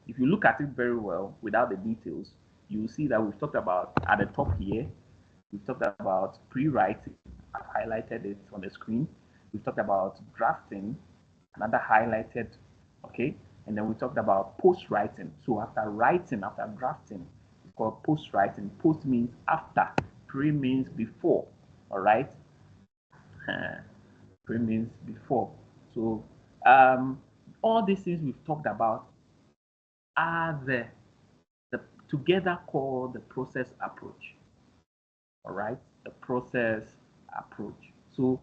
Speaker 2: If you look at it very well without the details, you will see that we've talked about at the top here, we've talked about pre-writing. I've highlighted it on the screen. We've talked about drafting, another highlighted, okay? And then we talked about post-writing. So after writing, after drafting, it's called post-writing. Post means after, pre means before, all right? Pre means before. So all these things we've talked about are the together called the process approach. All right, the process approach. So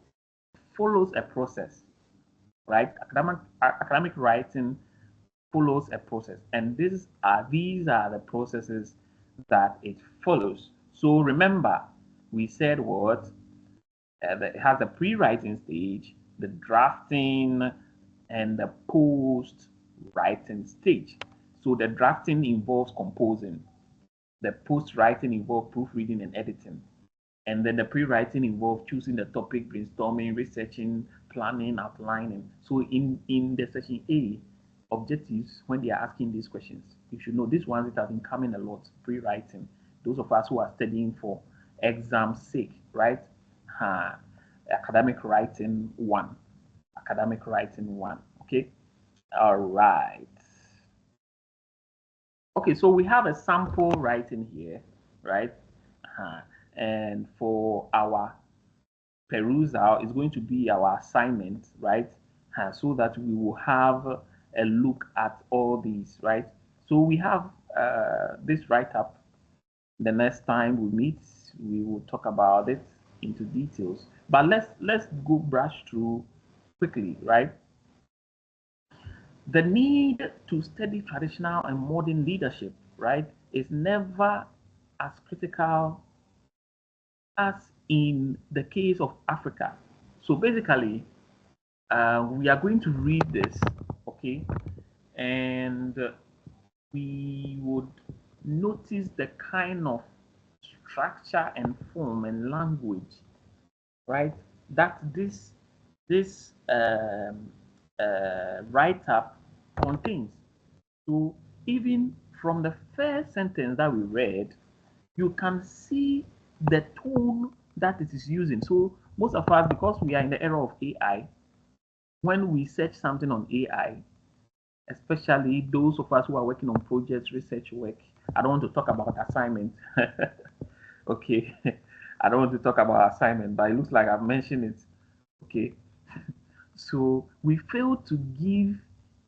Speaker 2: follows a process, right? Academic writing follows a process, and these are the processes that it follows. So remember, we said what it has a pre-writing stage, the drafting, and the post-writing stage. So the drafting involves composing, the post-writing involves proofreading and editing, and then the pre-writing involves choosing the topic, brainstorming, researching, planning, outlining. So in the section A, objectives, when they are asking these questions, you should know these ones that have been coming a lot, pre-writing. Those of us who are studying for exam sake, right? Academic writing 1. Academic writing 1. Okay. All right. Okay, so we have a sample writing here, right? And for our perusal, it's going to be our assignment, right? So that we will have a look at all these, right? So we have this write-up. The next time we meet, we will talk about it into details. But let's go brush through quickly, right? The need to study traditional and modern leadership, right, is never as critical as in the case of Africa. So basically, we are going to read this, okay, and we would notice the kind of structure and form and language, right, that this write-up contains. So even from the first sentence that we read, you can see the tone that it is using. So most of us, because we are in the era of AI, when we search something on AI, especially those of us who are working on projects, research work, I don't want to talk about assignment. Okay, I don't want to talk about assignment, but it looks like I've mentioned it. Okay, so we fail to give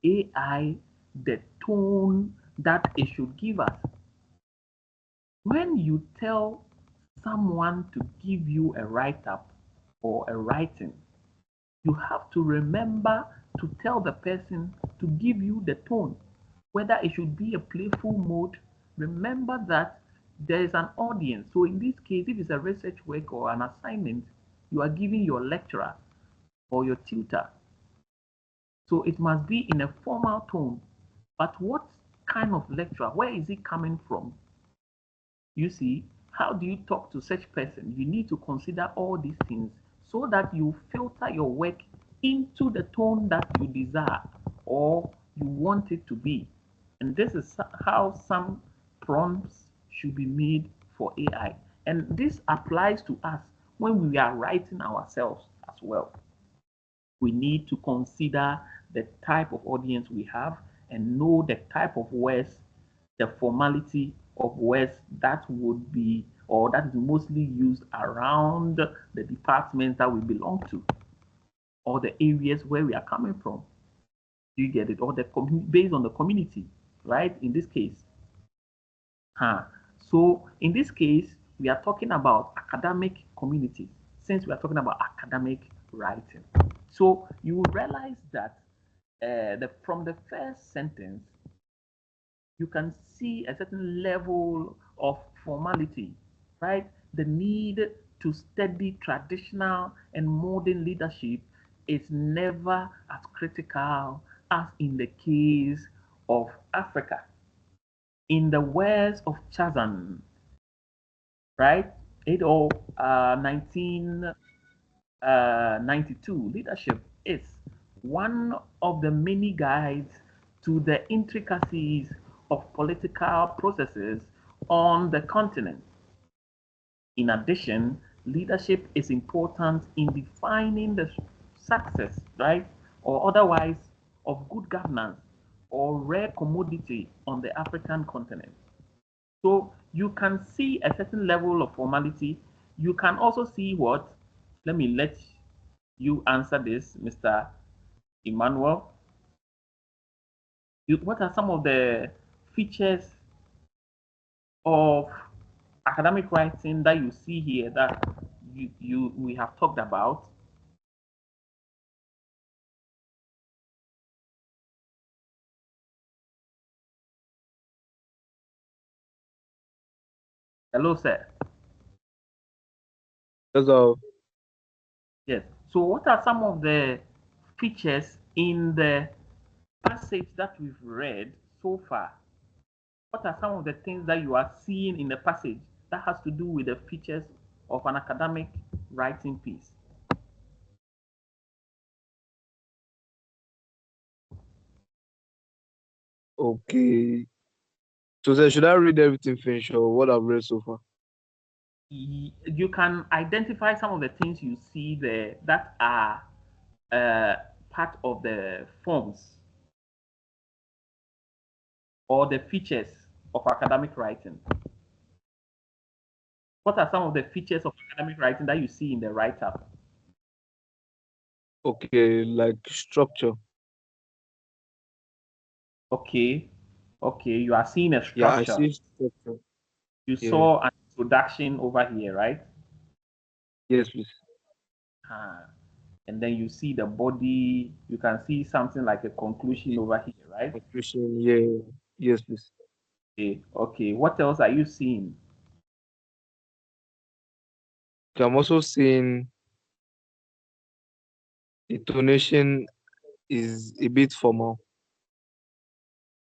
Speaker 2: AI the tone that it should give us. When you tell someone to give you a write-up or a writing, you have to remember to tell the person to give you the tone, whether it should be a playful mode. Remember that there is an audience. So in this case, if it's a research work or an assignment, you are giving your lecturer or your tutor. So it must be in a formal tone. But what kind of lecturer? Where is it coming from? You see, how do you talk to such person? You need to consider all these things so that you filter your work into the tone that you desire or you want it to be. And this is how some prompts should be made for AI. And this applies to us when we are writing ourselves as well. We need to consider the type of audience we have and know the type of words, the formality of words that would be or that is mostly used around the departments that we belong to or the areas where we are coming from. Do you get it? Or the based on the community, right? In this case. So in this case, we are talking about academic community since we are talking about academic writing. So you will realize that from the first sentence, you can see a certain level of formality, right? The need to study traditional and modern leadership is never as critical as in the case of Africa. In the words of Chazan, right? 1992, leadership is one of the many guides to the intricacies of political processes on the continent. In addition, leadership is important in defining the success, right, or otherwise of good governance or rare commodity on the African continent. So you can see a certain level of formality. You can also see what, let me let you answer this, Mr. Emmanuel. What are some of the features of academic writing that you see here that we have talked about? Hello, sir.
Speaker 3: Hello.
Speaker 2: Yes. So what are some of the features in the passage that we've read so far? What are some of the things that you are seeing in the passage that has to do with the features of an academic writing piece?
Speaker 6: Okay. So sir, should I read everything finish or what I've read so far?
Speaker 2: You can identify some of the things you see there that are part of the forms or the features of academic writing. What are some of the features of academic writing that you see in the write-up?
Speaker 6: Okay, like structure.
Speaker 2: Okay, you are seeing a
Speaker 6: Yeah, I
Speaker 2: structure.
Speaker 6: see structure.
Speaker 2: You
Speaker 6: Yeah.
Speaker 2: saw an introduction over here, right?
Speaker 6: Yes, please.
Speaker 2: And then you see the body, you can see something like a conclusion over here, right?
Speaker 6: Conclusion, yeah. Yes, please.
Speaker 2: Okay. What else are you seeing?
Speaker 6: Okay, I'm also seeing the tonation is a bit formal.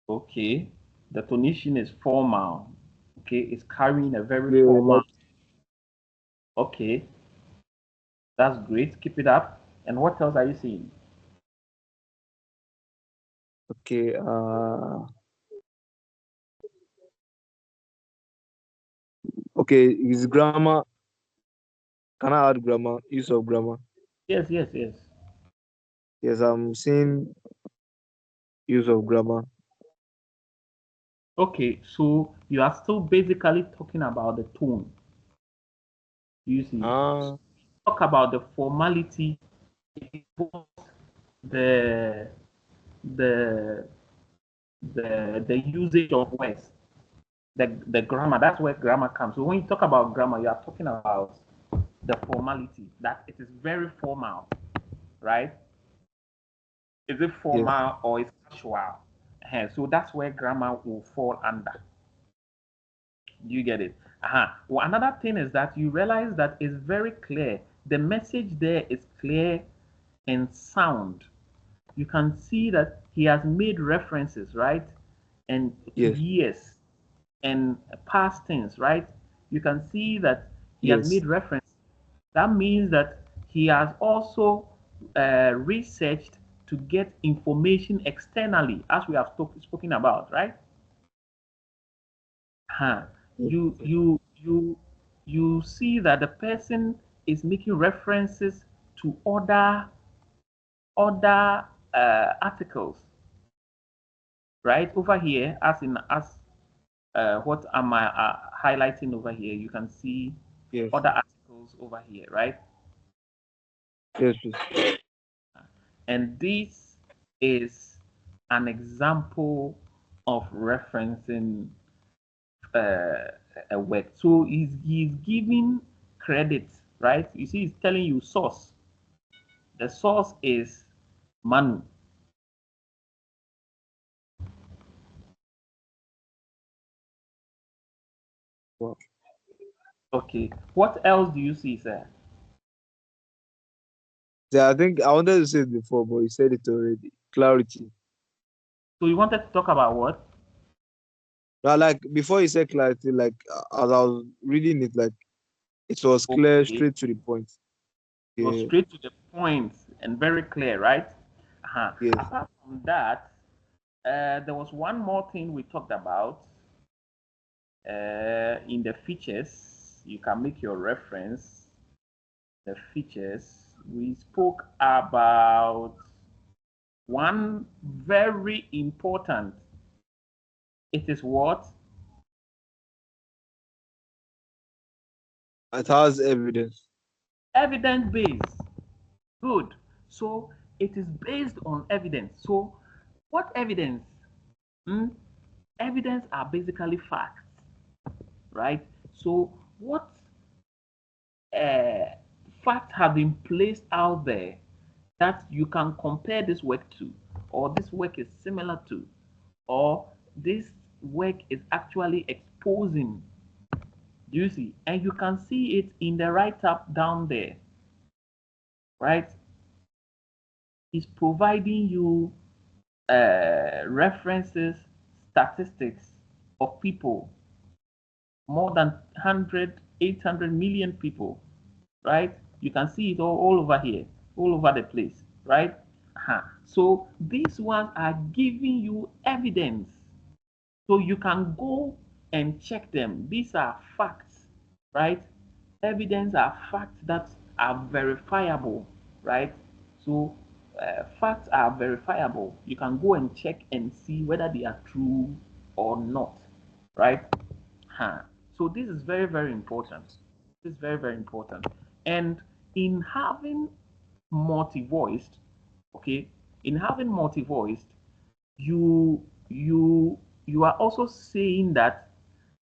Speaker 2: Okay, the tonation is formal. Okay, it's carrying a very
Speaker 6: Yeah,
Speaker 2: formal.
Speaker 6: like,
Speaker 2: Okay, that's great. Keep it up. And what else are you seeing?
Speaker 6: okay, okay, is grammar, can I add grammar, use of grammar?
Speaker 2: Yes.
Speaker 6: Yes, I'm seeing use of grammar.
Speaker 2: Okay, so you are still basically talking about the tone. You see, talk about the formality, the the the usage of words, the grammar. That's where grammar comes. So when you talk about grammar, you are talking about the formality, that it is very formal, right? Is it formal or is it casual? So that's where grammar will fall under. You get it? Well, another thing is that you realize that it's very clear. The message there is clear and sound. You can see that he has made references, right? And to years and past tense, right? You can see that he has made reference. That means that he has also researched to get information externally, as we have spoken about, right? You see that the person is making references to other articles, right? Over here, as what am I highlighting over here? You can see other articles over here, right?
Speaker 6: Yes.
Speaker 2: And this is an example of referencing a work. So he's giving credit, right? You see, he's telling you source. The source is Manu.
Speaker 6: Wow.
Speaker 2: Okay. What else do you see, sir?
Speaker 6: Yeah, I think I wanted to say it before, but you said it already. Clarity.
Speaker 2: So you wanted to talk about what?
Speaker 6: Now, like before you said clarity, like as I was reading it, like it was clear, straight to the point.
Speaker 2: It was straight to the point and very clear, right?
Speaker 6: Yes.
Speaker 2: Apart from that, there was one more thing we talked about in the features. You can make your reference. The features, we spoke about one very important. It is what?
Speaker 6: It has evidence.
Speaker 2: Evidence based. Good. So it is based on evidence. So what evidence? Evidence are basically facts, right? So what facts have been placed out there that you can compare this work to, or this work is similar to, or this work is actually exposing. Do you see? And you can see it in the write-up down there, right? It's providing you references, statistics of people, more than 100, 800 million people, right? You can see it all over here, all over the place, right? So these ones are giving you evidence. So you can go and check them. These are facts, right? Evidence are facts that are verifiable, right? So facts are verifiable. You can go and check and see whether they are true or not, right? So this is very, very important. This is very, very important. And in having multi-voiced, okay, in having multi-voiced, you are also saying that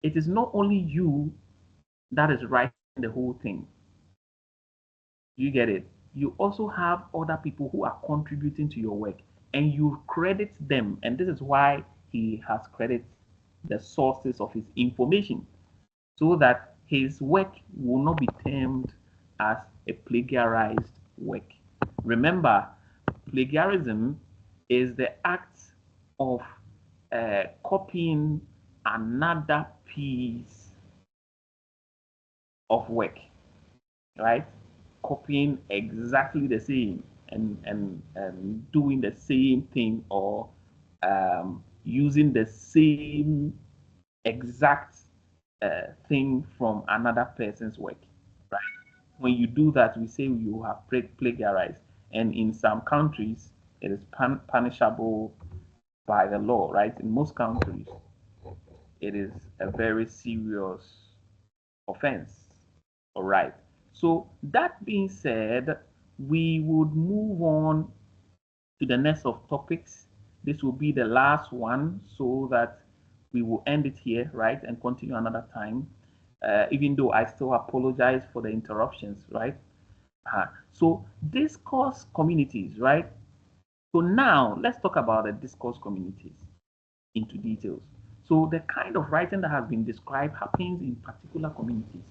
Speaker 2: it is not only you that is writing the whole thing. You get it? You also have other people who are contributing to your work, and you credit them. And this is why he has credited the sources of his information, so that his work will not be termed as a plagiarized work. Remember, plagiarism is the act of copying another piece of work, right? Copying exactly the same and doing the same thing, or using the same exact thing from another person's work, right? When you do that, we say you have plagiarized, and in some countries, it is punishable by the law, right? In most countries, it is a very serious offense. All right. So that being said, we would move on to the next of topics. this will be the last one, so that we will end it here, right, and continue another time. Even though I still apologize for the interruptions, right? So discourse communities, right? So now let's talk about the discourse communities into details. So the kind of writing that has been described happens in particular communities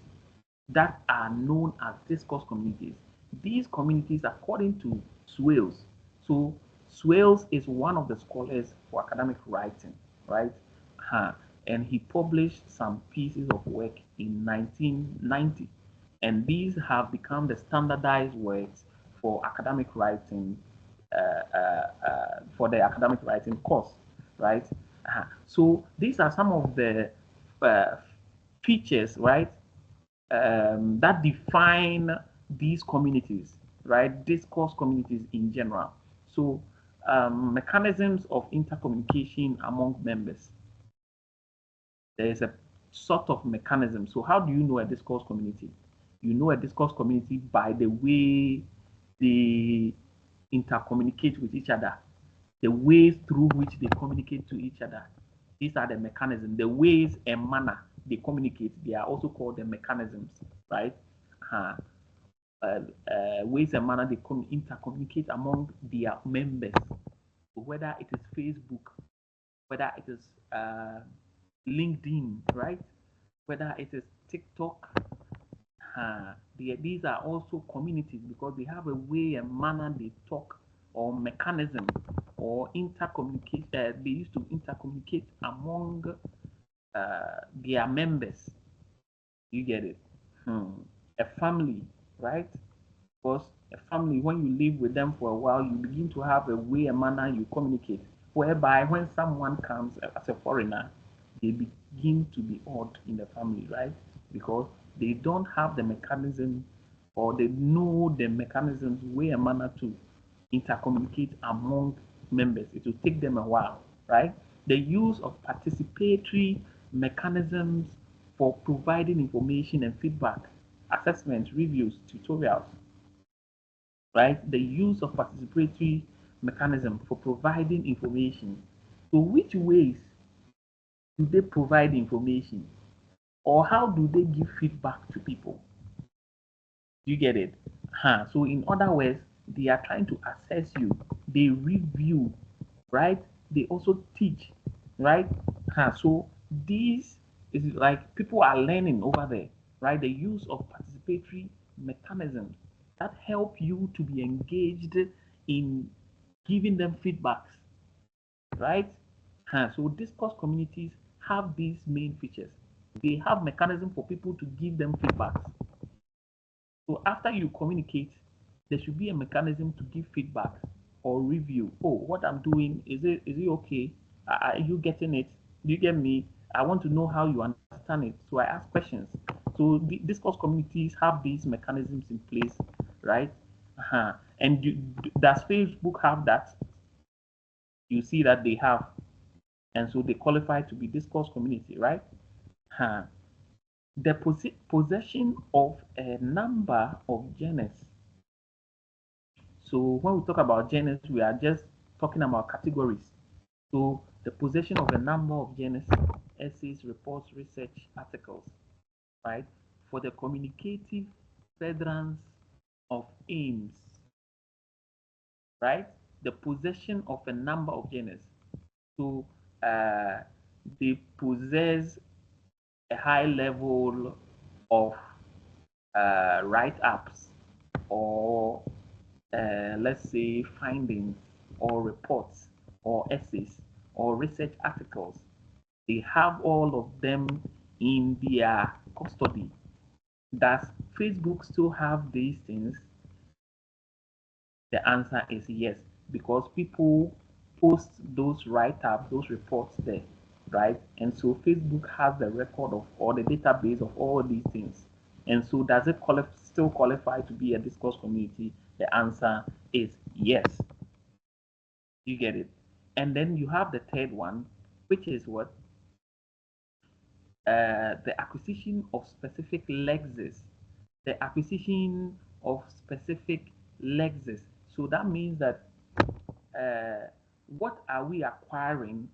Speaker 2: that are known as discourse communities. These communities, according to Swales, so Swales is one of the scholars for academic writing, right? And he published some pieces of work in 1990. And these have become the standardized works for academic writing, for the academic writing course, right? So these are some of the features, right, that define these communities, right? Discourse communities in general. So mechanisms of intercommunication among members. There is a sort of mechanism. So how do you know a discourse community? You know a discourse community by the way they intercommunicate with each other, the ways through which they communicate to each other. These are the mechanisms, the ways and manner they communicate. They are also called the mechanisms, right? Ways and manner they intercommunicate among their members. So whether it is Facebook, whether it is LinkedIn, right? Whether it is TikTok, these are also communities because they have a way and manner they talk, or mechanism or intercommunicate. They used to intercommunicate among their members. You get it? A family, right? Because a family, when you live with them for a while, you begin to have a way and manner you communicate, whereby when someone comes as a foreigner, they begin to be odd in the family, right? Because they don't have the mechanism, or they know the mechanisms, way and manner to intercommunicate among members. It will take them a while, right? The use of participatory mechanisms for providing information and feedback, assessments, reviews, tutorials, right? The use of participatory mechanism for providing information. So which ways do they provide information, or how do they give feedback to people? You get it? So in other words, they are trying to assess you. They review, right? They also teach, right? So these is like people are learning over there, right? The use of participatory mechanisms that help you to be engaged in giving them feedbacks, right? So discourse communities have these main features. They have mechanism for people to give them feedbacks. So after you communicate, there should be a mechanism to give feedback or review. Oh, what I'm doing, is it okay? Are you getting it? Do you get me? I want to know how you understand it. So I ask questions. So the discourse communities have these mechanisms in place, right? And does Facebook have that? You see that they have, and so they qualify to be discourse community, right? The possession of a number of genres. So when we talk about genres, we are just talking about categories. So the possession of a number of genres, essays, reports, research, articles, right? For the communicative furtherance of aims, right? The possession of a number of genres. So they possess a high level of write-ups, or let's say findings, or reports, or essays, or research articles. They have all of them in their custody. Does Facebook still have these things? The answer is yes, because people post those write-ups, those reports there, right? And so Facebook has the record of, or the database of all these things. And so does it still qualify to be a discourse community? The answer is yes. You get it? And then you have the third one, which is what? The acquisition of specific lexes. The acquisition of specific lexes. So that means that what are we acquiring,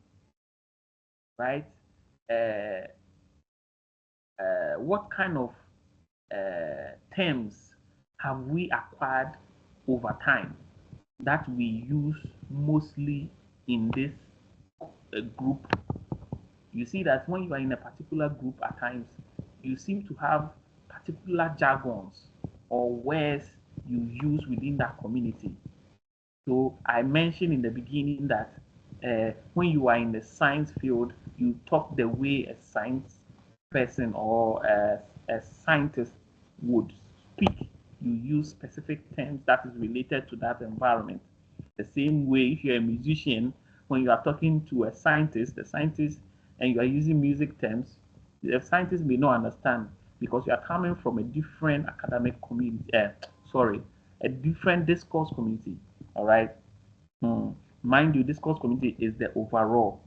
Speaker 2: right? What kind of terms have we acquired over time that we use mostly in this group? You see that when you are in a particular group at times, you seem to have particular jargons or words you use within that community. So I mentioned in the beginning that when you are in the science field, you talk the way a science person or a scientist would speak. You use specific terms that is related to that environment. The same way, if you're a musician, when you are talking to a scientist, and you are using music terms, the scientist may not understand because you are coming from a different academic community. A different discourse community. All right. Mind you, discourse community is the overall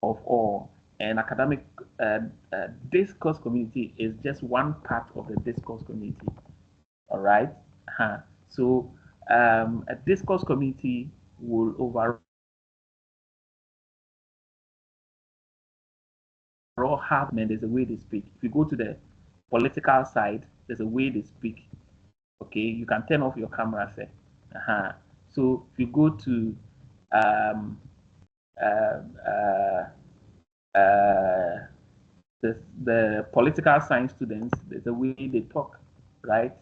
Speaker 2: of all, and academic discourse community is just one part of the discourse community. All right. So a discourse community will overall have, and there's a way they speak. If you go to the political side, there's a way they speak. Okay, you can turn off your camera, say. So if you go to the political science students, there's a way they talk, right?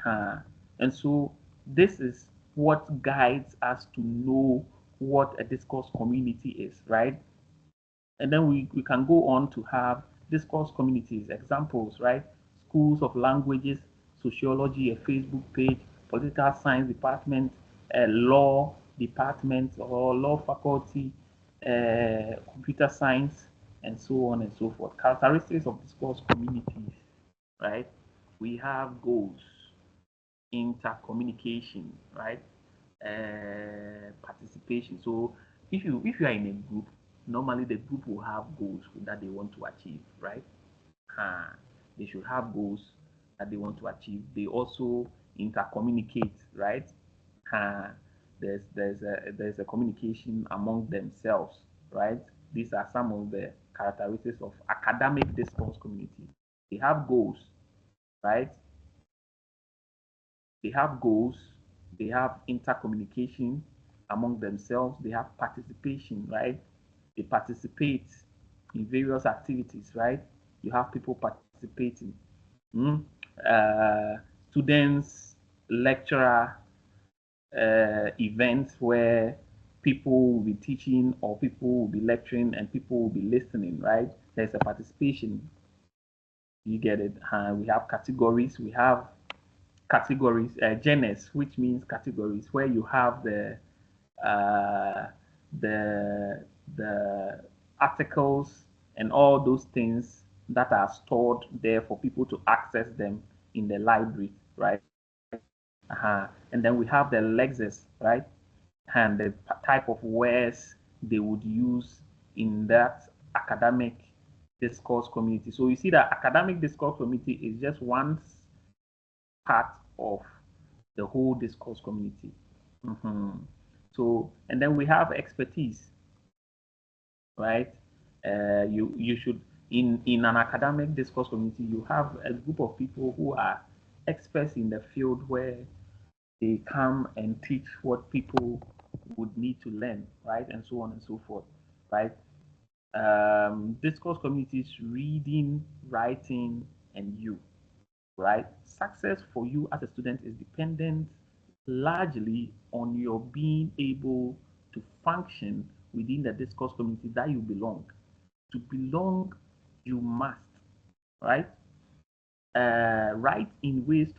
Speaker 2: And so this is what guides us to know what a discourse community is, right? And then we can go on to have discourse communities, examples, right? Schools of languages, sociology, a Facebook page, political science department, a law department or law faculty, computer science, and so on and so forth. Characteristics of discourse communities, right? We have goals, intercommunication, right? Participation. So if you are in a group, normally the group will have goals that they want to achieve, right? They should have goals that they want to achieve. They also intercommunicate, right? There's a communication among themselves, right? These are some of the characteristics of academic discourse community. They have goals, right? They have goals, they have intercommunication among themselves, they have participation, right? They participate in various activities, right? You have people participating. Students, lecturer, events where people will be teaching or people will be lecturing and people will be listening, right? There's a participation. You get it? We have categories. We have categories, genres, which means categories, where you have uh, the articles and all those things that are stored there for people to access them in the library, right? And then we have the lexis, right? And the type of words they would use in that academic discourse community. So you see that academic discourse community is just one part of the whole discourse community. So, and then we have expertise, right? You should in an academic discourse community, you have a group of people who are experts in the field where they come and teach what people would need to learn, right? And so on and so forth, right? Discourse communities, reading, writing, and you, right? Success for you as a student is dependent largely on your being able to function within the discourse community that you belong. To belong, you must, right? Write in ways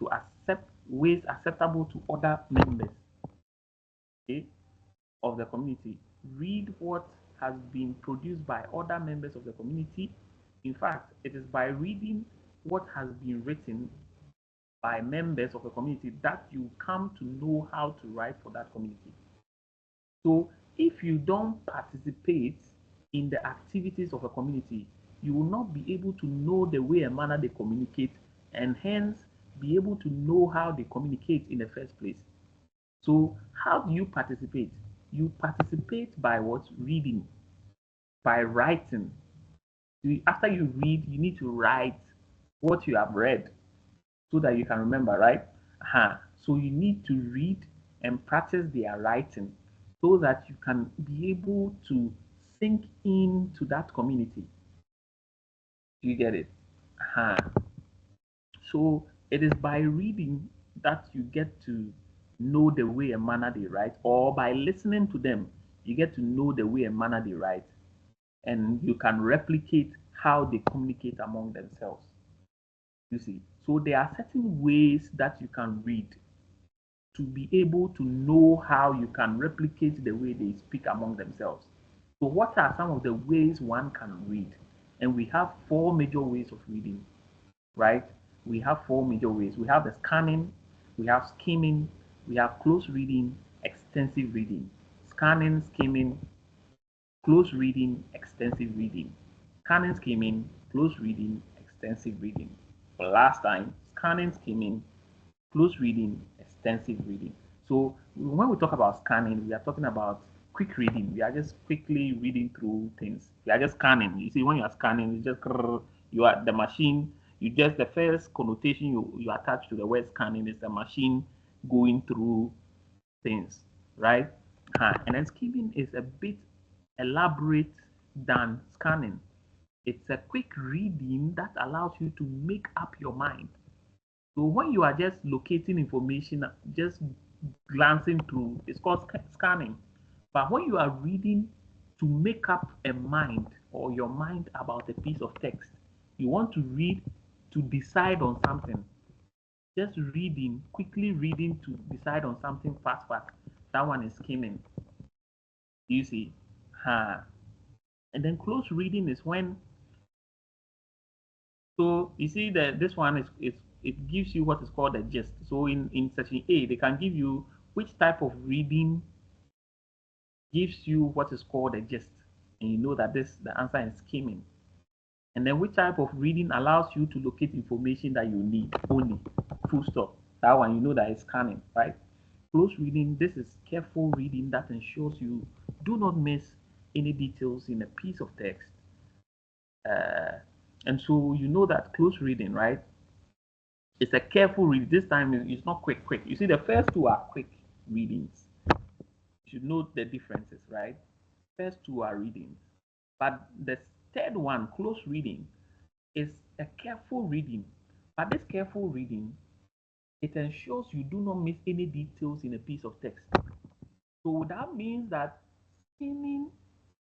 Speaker 2: acceptable to other members, okay, of the community. Read what has been produced by other members of the community. In fact, it is by reading what has been written by members of a community that you come to know how to write for that community. So if you don't participate in the activities of a community, you will not be able to know the way and manner they communicate, and hence be able to know how they communicate in the first place. So how do you participate? You participate by what? Reading, by writing. After you read, you need to write what you have read so that you can remember, right? So you need to read and practice their writing so that you can be able to sink into that community. Do you get it? So it is by reading that you get to know the way and manner they write, or by listening to them, you get to know the way and manner they write, and you can replicate how they communicate among themselves. You see, so there are certain ways that you can read to be able to know how you can replicate the way they speak among themselves. So, what are some of the ways one can read? And we have four major ways of reading, right? We have four major ways. We have the scanning, we have skimming, we have close reading, extensive reading. Scanning, skimming, close reading, extensive reading. Scanning, skimming, close reading, extensive reading. For last time, scanning, skimming, close reading, extensive reading. So when we talk about scanning, we are talking about quick reading. We are just quickly reading through things. We are just scanning. You see, when you are scanning, it's just you are the machine. You just the first connotation you attach to the word scanning is the machine going through things, right? And then skimming is a bit elaborate than scanning. It's a quick reading that allows you to make up your mind. So when you are just locating information, just glancing through, it's called scanning. But when you are reading to make up a mind or your mind about a piece of text, you want to read to decide on something. Just reading, quickly reading to decide on something fast. That one is skimming. You see? And then close reading is when, so you see that this one is it gives you what is called a gist. So in section A, they can give you which type of reading gives you what is called a gist, and you know that the answer is skimming. And then which type of reading allows you to locate information that you need only, full stop. That one you know that is scanning, right? Close reading, this is careful reading that ensures you do not miss any details in a piece of text. And so you know that close reading, right? It's a careful read. This time it's not quick. You see, the first two are quick readings. You should note the differences, right? First two are readings. But the third one, close reading, is a careful reading. But this careful reading, it ensures you do not miss any details in a piece of text. So that means that skimming,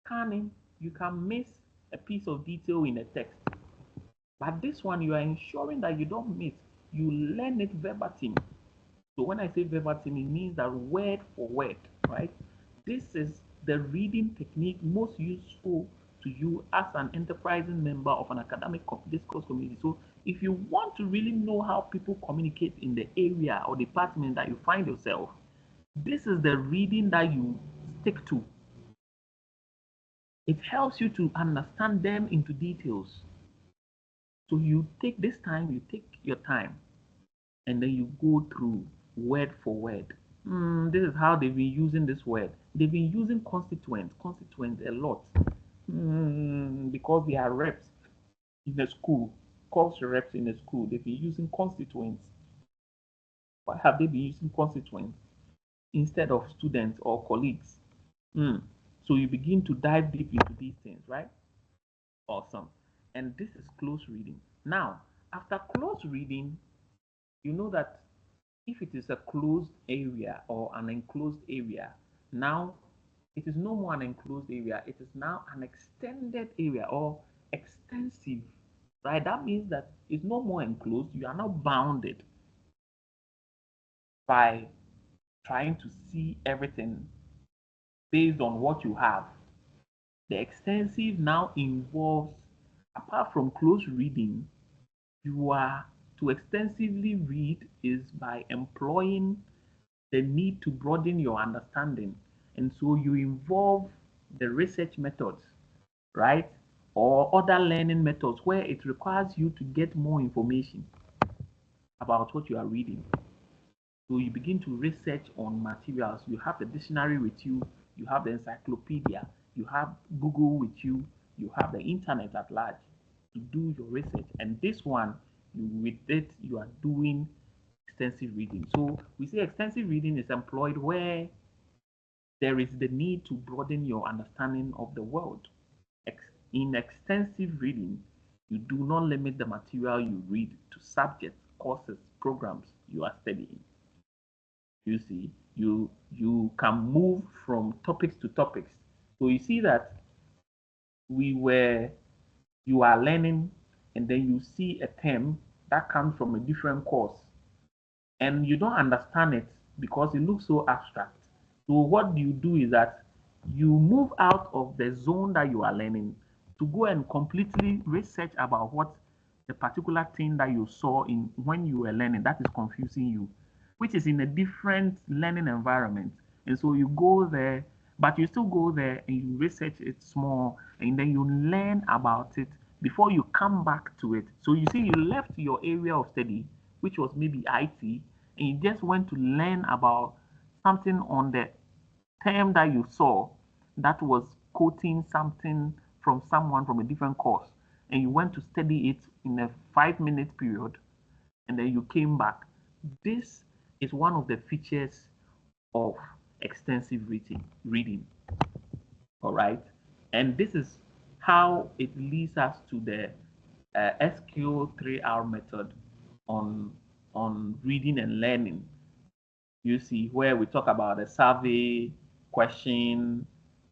Speaker 2: scanning, you can miss a piece of detail in a text. But this one, you are ensuring that you don't miss. You learn it verbatim. So when I say verbatim, it means that word for word, right? This is the reading technique most useful to you as an enterprising member of an academic discourse community. So if you want to really know how people communicate in the area or department that you find yourself, this is the reading that you stick to. It helps you to understand them into details. So you take this time, you take your time, and then you go through word for word. This is how they've been using this word. They've been using constituent a lot because they are reps in the school, course reps in the school. They've been using constituents. Why have they been using constituents instead of students or colleagues? So you begin to dive deep into these things, right? Awesome. And this is close reading. Now, after close reading, you know that if it is a closed area or an enclosed area, now it is no more an enclosed area, it is now an extended area or extensive, right? That means that it's no more enclosed, you are not bounded by trying to see everything based on what you have. The extensive now involves, apart from close reading, you are to extensively read is by employing the need to broaden your understanding. And so you involve the research methods, right? Or other learning methods where it requires you to get more information about what you are reading. So you begin to research on materials. You have the dictionary with you. you have the encyclopedia, you have Google with you, you have the internet at large to do your research. And this one, with it, you are doing extensive reading. So we say extensive reading is employed where there is the need to broaden your understanding of the world. In extensive reading, you do not limit the material you read to subjects, courses, programs you are studying. You see, you can move from topics to topics. So you see that you are learning, and then you see a term that comes from a different course, and you don't understand it because it looks so abstract. So what you do is that you move out of the zone that you are learning to go and completely research about what the particular thing that you saw in when you were learning that is confusing you, which is in a different learning environment. And so you go there, but you still go there and you research it small, and then you learn about it before you come back to it. So you see, you left your area of study, which was maybe IT, and you just went to learn about something on the term that you saw that was quoting something from someone from a different course, and you went to study it in a 5 minute period, and then you came back. This is one of the features of extensive reading. All right, and this is how it leads us to the SQ 3R method on reading and learning. You see, where we talk about the survey, question,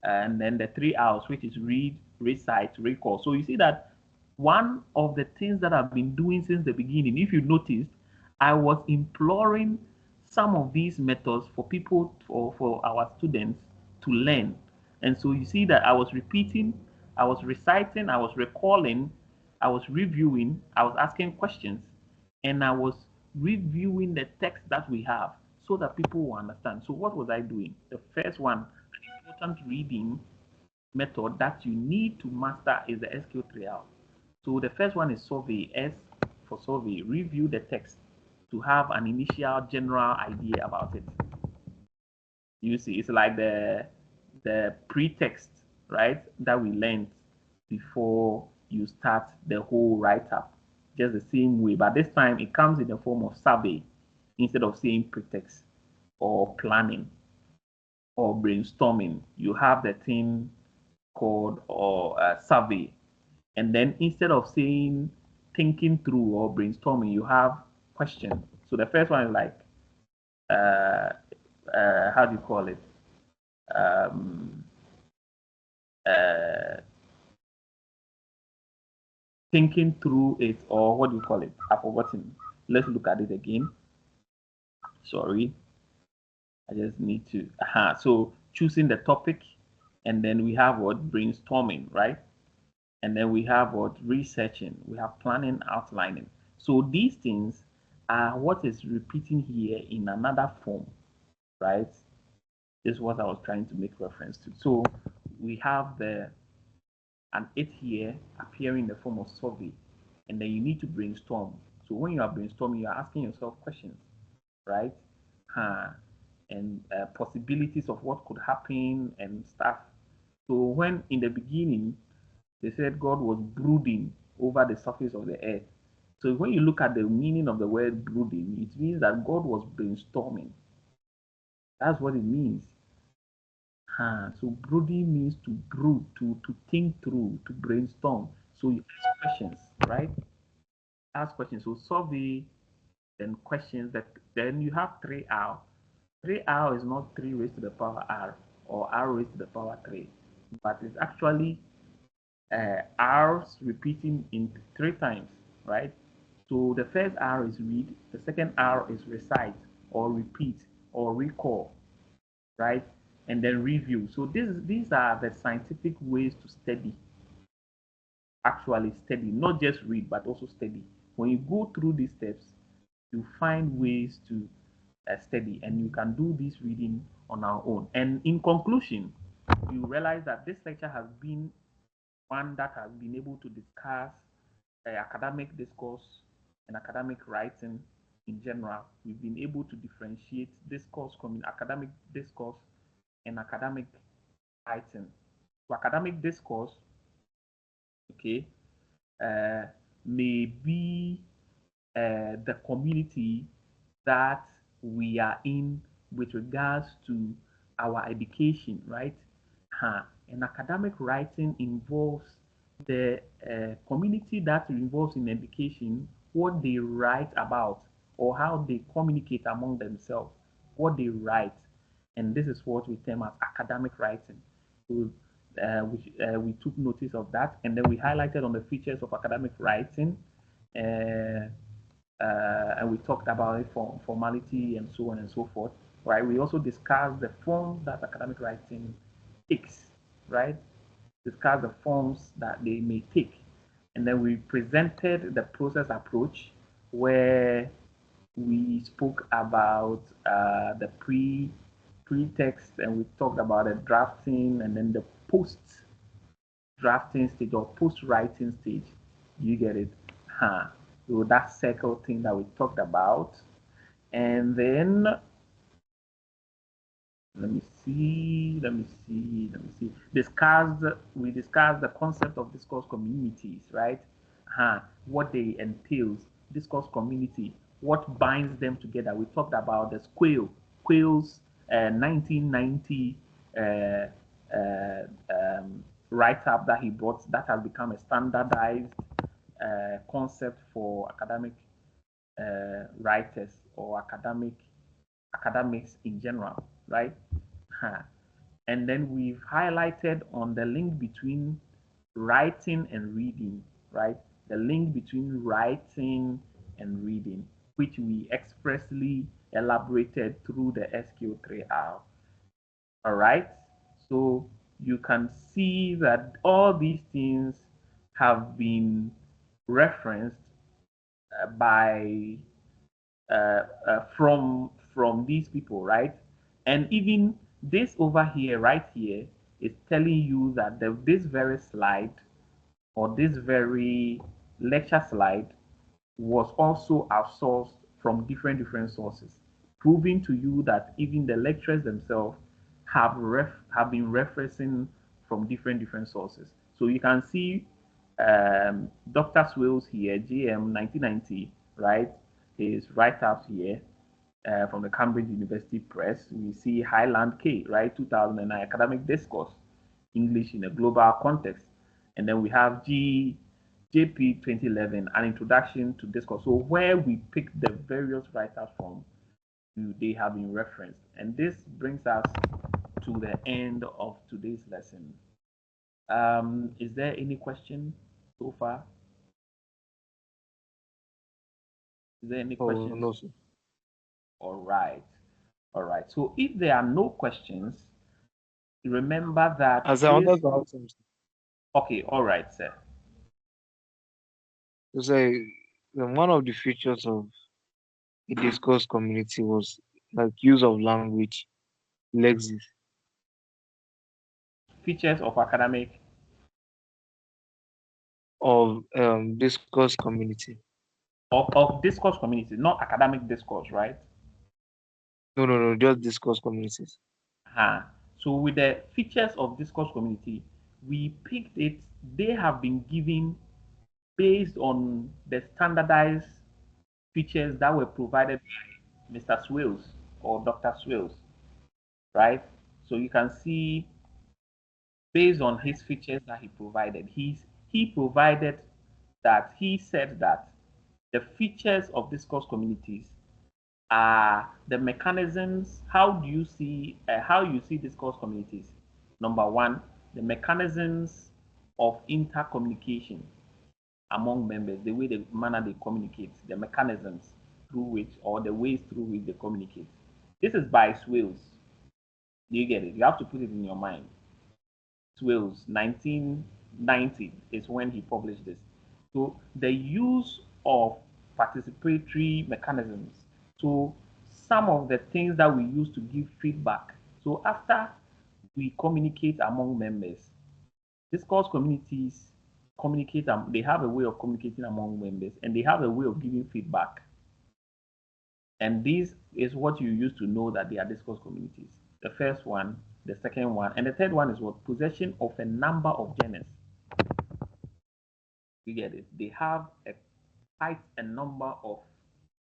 Speaker 2: and then the 3Rs, which is read, recite, recall. So you see that one of the things that I've been doing since the beginning, if you noticed, I was imploring some of these methods for people, for our students to learn. And so you see that I was repeating, I was reciting, I was recalling, I was reviewing, I was asking questions, and I was reviewing the text that we have so that people will understand. So what was I doing? The first one, an important reading method that you need to master is the SQ3R. So the first one is survey, S for survey, review the text to have an initial general idea about it. You see, it's like the pretext, right, that we learned before you start the whole write-up, just the same way. But this time it comes in the form of survey instead of saying pretext or planning or brainstorming. You have the thing called or survey, and then instead of saying thinking through or brainstorming, you have question. So the first one is like how do you call it? Thinking through it, or what do you call it? I've forgotten. Let's look at it again. Sorry, I just need to. So choosing the topic, and then we have what brainstorming, right? And then we have what researching, we have planning, outlining. So these things are what is repeating here in another form, right? This is what I was trying to make reference to. So we have an 8 here appearing in the form of survey, and then you need to brainstorm. So when you are brainstorming, you are asking yourself questions, right? And possibilities of what could happen and stuff. So when in the beginning they said God was brooding over the surface of the earth. So when you look at the meaning of the word brooding, it means that God was brainstorming. That's what it means. So brooding means to brood, to think through, to brainstorm. So you ask questions, right? Ask questions. So survey, then questions. Then you have 3R. 3R is not 3 raised to the power R or R raised to the power 3, but it's actually R's repeating in 3 times, right? So the first R is read, the second R is recite or repeat or recall, right? And then review. So these are the scientific ways to study. Actually study, not just read, but also study. When you go through these steps, you find ways to study, and you can do this reading on our own. And in conclusion, you realize that this lecture has been one that has been able to discuss academic discourse and academic writing in general. We've been able to differentiate discourse from academic discourse and academic writing. So academic discourse, okay, may be the community that we are in with regards to our education, right? And academic writing involves the community that involves in education, what they write about or how they communicate among themselves, what they write. And this is what we term as academic writing. So, we took notice of that, and then we highlighted on the features of academic writing. And we talked about it for formality and so on and so forth, right? We also discussed the forms that academic writing takes, right? Discussed the forms that they may take. And then we presented the process approach where we spoke about the pretext, and we talked about the drafting and then the post drafting stage or post writing stage. You get it? So that circle thing that we talked about. And then let me see. We discussed the concept of discourse communities, right? What they entails, discourse community, what binds them together. We talked about the Quail's 1990 write-up that he brought that has become a standardized concept for academic writers or academics in general, right? And then we've highlighted on the link between writing and reading, right? The link between writing and reading, which we expressly elaborated through the SQ3R. All right. So you can see that all these things have been referenced by from these people, right? And even this over here, right here, is telling you that this very slide or this very lecture slide was also outsourced from different sources, proving to you that even the lecturers themselves have been referencing from different sources. So you can see Dr. Swales here, GM 1990, right? His write-ups here from the Cambridge University Press. We see Highland K, right? 2009 Academic Discourse, English in a Global Context. And then we have JP 2011, An Introduction to Discourse. So where we pick the various writers from, they have been referenced. And this brings us to the end of today's lesson. Is there any question so far? Is there any questions?
Speaker 6: No, sir.
Speaker 2: All right. So if there are no questions, remember that.
Speaker 6: As I wanted to ask something.
Speaker 2: Okay, all right, sir.
Speaker 6: To say one of the features of a discourse community was like use of language, lexis.
Speaker 2: Features of academic
Speaker 6: Of discourse community.
Speaker 2: Of discourse community, not academic discourse, right?
Speaker 6: No, just discourse communities.
Speaker 2: So with the features of discourse community, we picked it. They have been given based on the standardized features that were provided by Mr. Swales or Dr. Swales, right? So you can see based on his features that he provided, he said that the features of discourse communities are the mechanisms. How you see discourse communities? Number one, the mechanisms of intercommunication among members, the manner they communicate, the mechanisms through which, or the ways through which they communicate. This is by Swales. Do you get it? You have to put it in your mind. Swales, 1990 is when he published this. So the use of participatory mechanisms. So some of the things that we use to give feedback. So after we communicate among members, discourse communities communicate, they have a way of communicating among members, and they have a way of giving feedback. And this is what you use to know that they are discourse communities. The first one, the second one, and the third one is what? Possession of a number of genres. You get it? They have quite a number of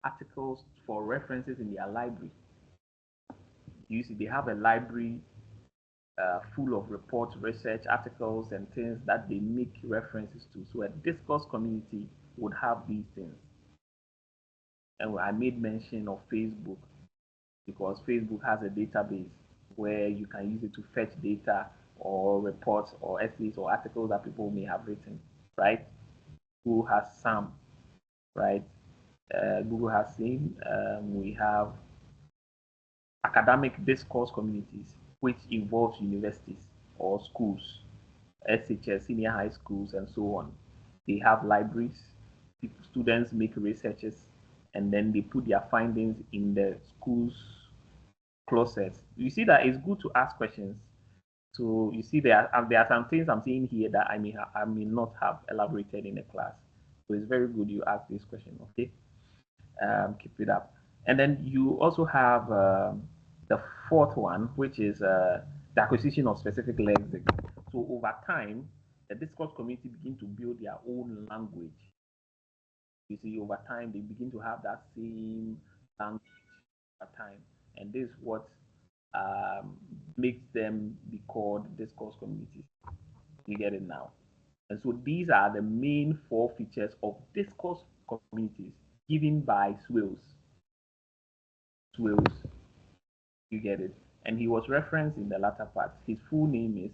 Speaker 2: articles for references in their library. You see, they have a library full of reports, research articles, and things that they make references to. So a discourse community would have these things. And I made mention of Facebook because Facebook has a database where you can use it to fetch data or reports or essays or articles that people may have written, right? Google has some, right? Google has seen. We have academic discourse communities, which involves universities or schools, SHS, senior high schools, and so on. They have libraries. Students make researches, and then they put their findings in the school's closets. You see that it's good to ask questions. So you see there are some things I'm seeing here that I may not have elaborated in the class. So it's very good you ask this question. Okay, keep it up. And then you also have the fourth one, which is the acquisition of specific lexicon. So over time, the discourse community begin to build their own language. You see, over time, they begin to have that same language over time. And this is what makes them be called discourse communities. You get it now? And so these are the main four features of discourse communities given by Swales. Swales, you get it? And he was referenced in the latter part. His full name is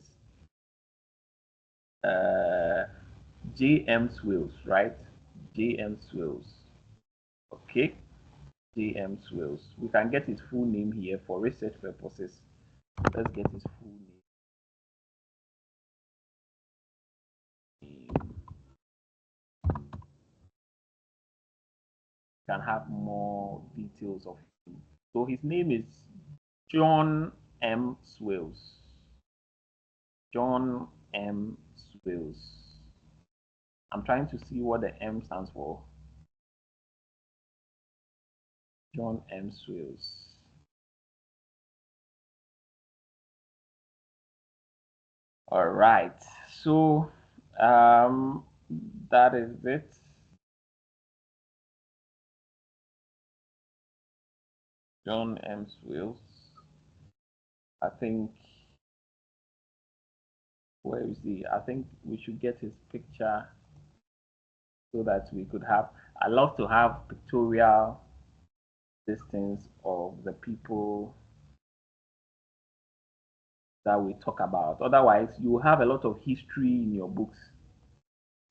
Speaker 2: J.M. Swales, right? J.M. Swales. Okay, J.M. Swales. We can get his full name here for research purposes. Let's get his full name. Can have more details of him. So his name is John M. Swales. John M. Swales. I'm trying to see what the M stands for. John M. Swales. All right. So that is it. John M. Swales. I think, where is he? I think we should get his picture so that we could have, I love to have pictorial listings of the people that we talk about. Otherwise, you will have a lot of history in your books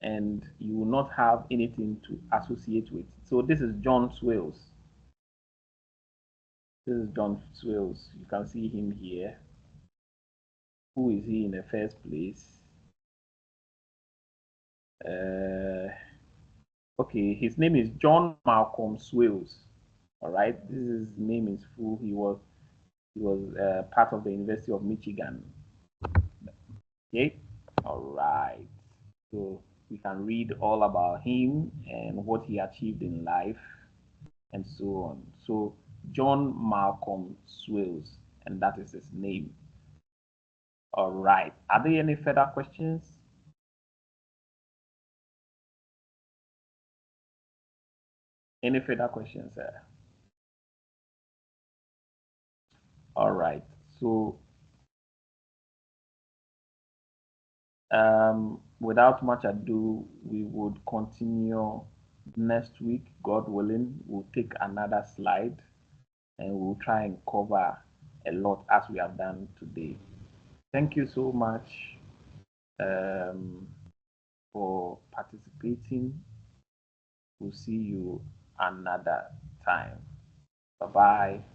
Speaker 2: and you will not have anything to associate with. So this is John Swales. This is John Swales. You can see him here. Who is he in the first place? Okay, his name is John Malcolm Swales. All right, his name is full. He was part of the University of Michigan. Okay, all right. So we can read all about him and what he achieved in life and so on. So John Malcolm Swales, and that is his name. All right. Are there any further questions? Any further questions, sir? All right. So without much ado, we would continue next week, God willing. We'll take another slide and we'll try and cover a lot as we have done today. Thank you so much for participating. We'll see you another time. Bye-bye.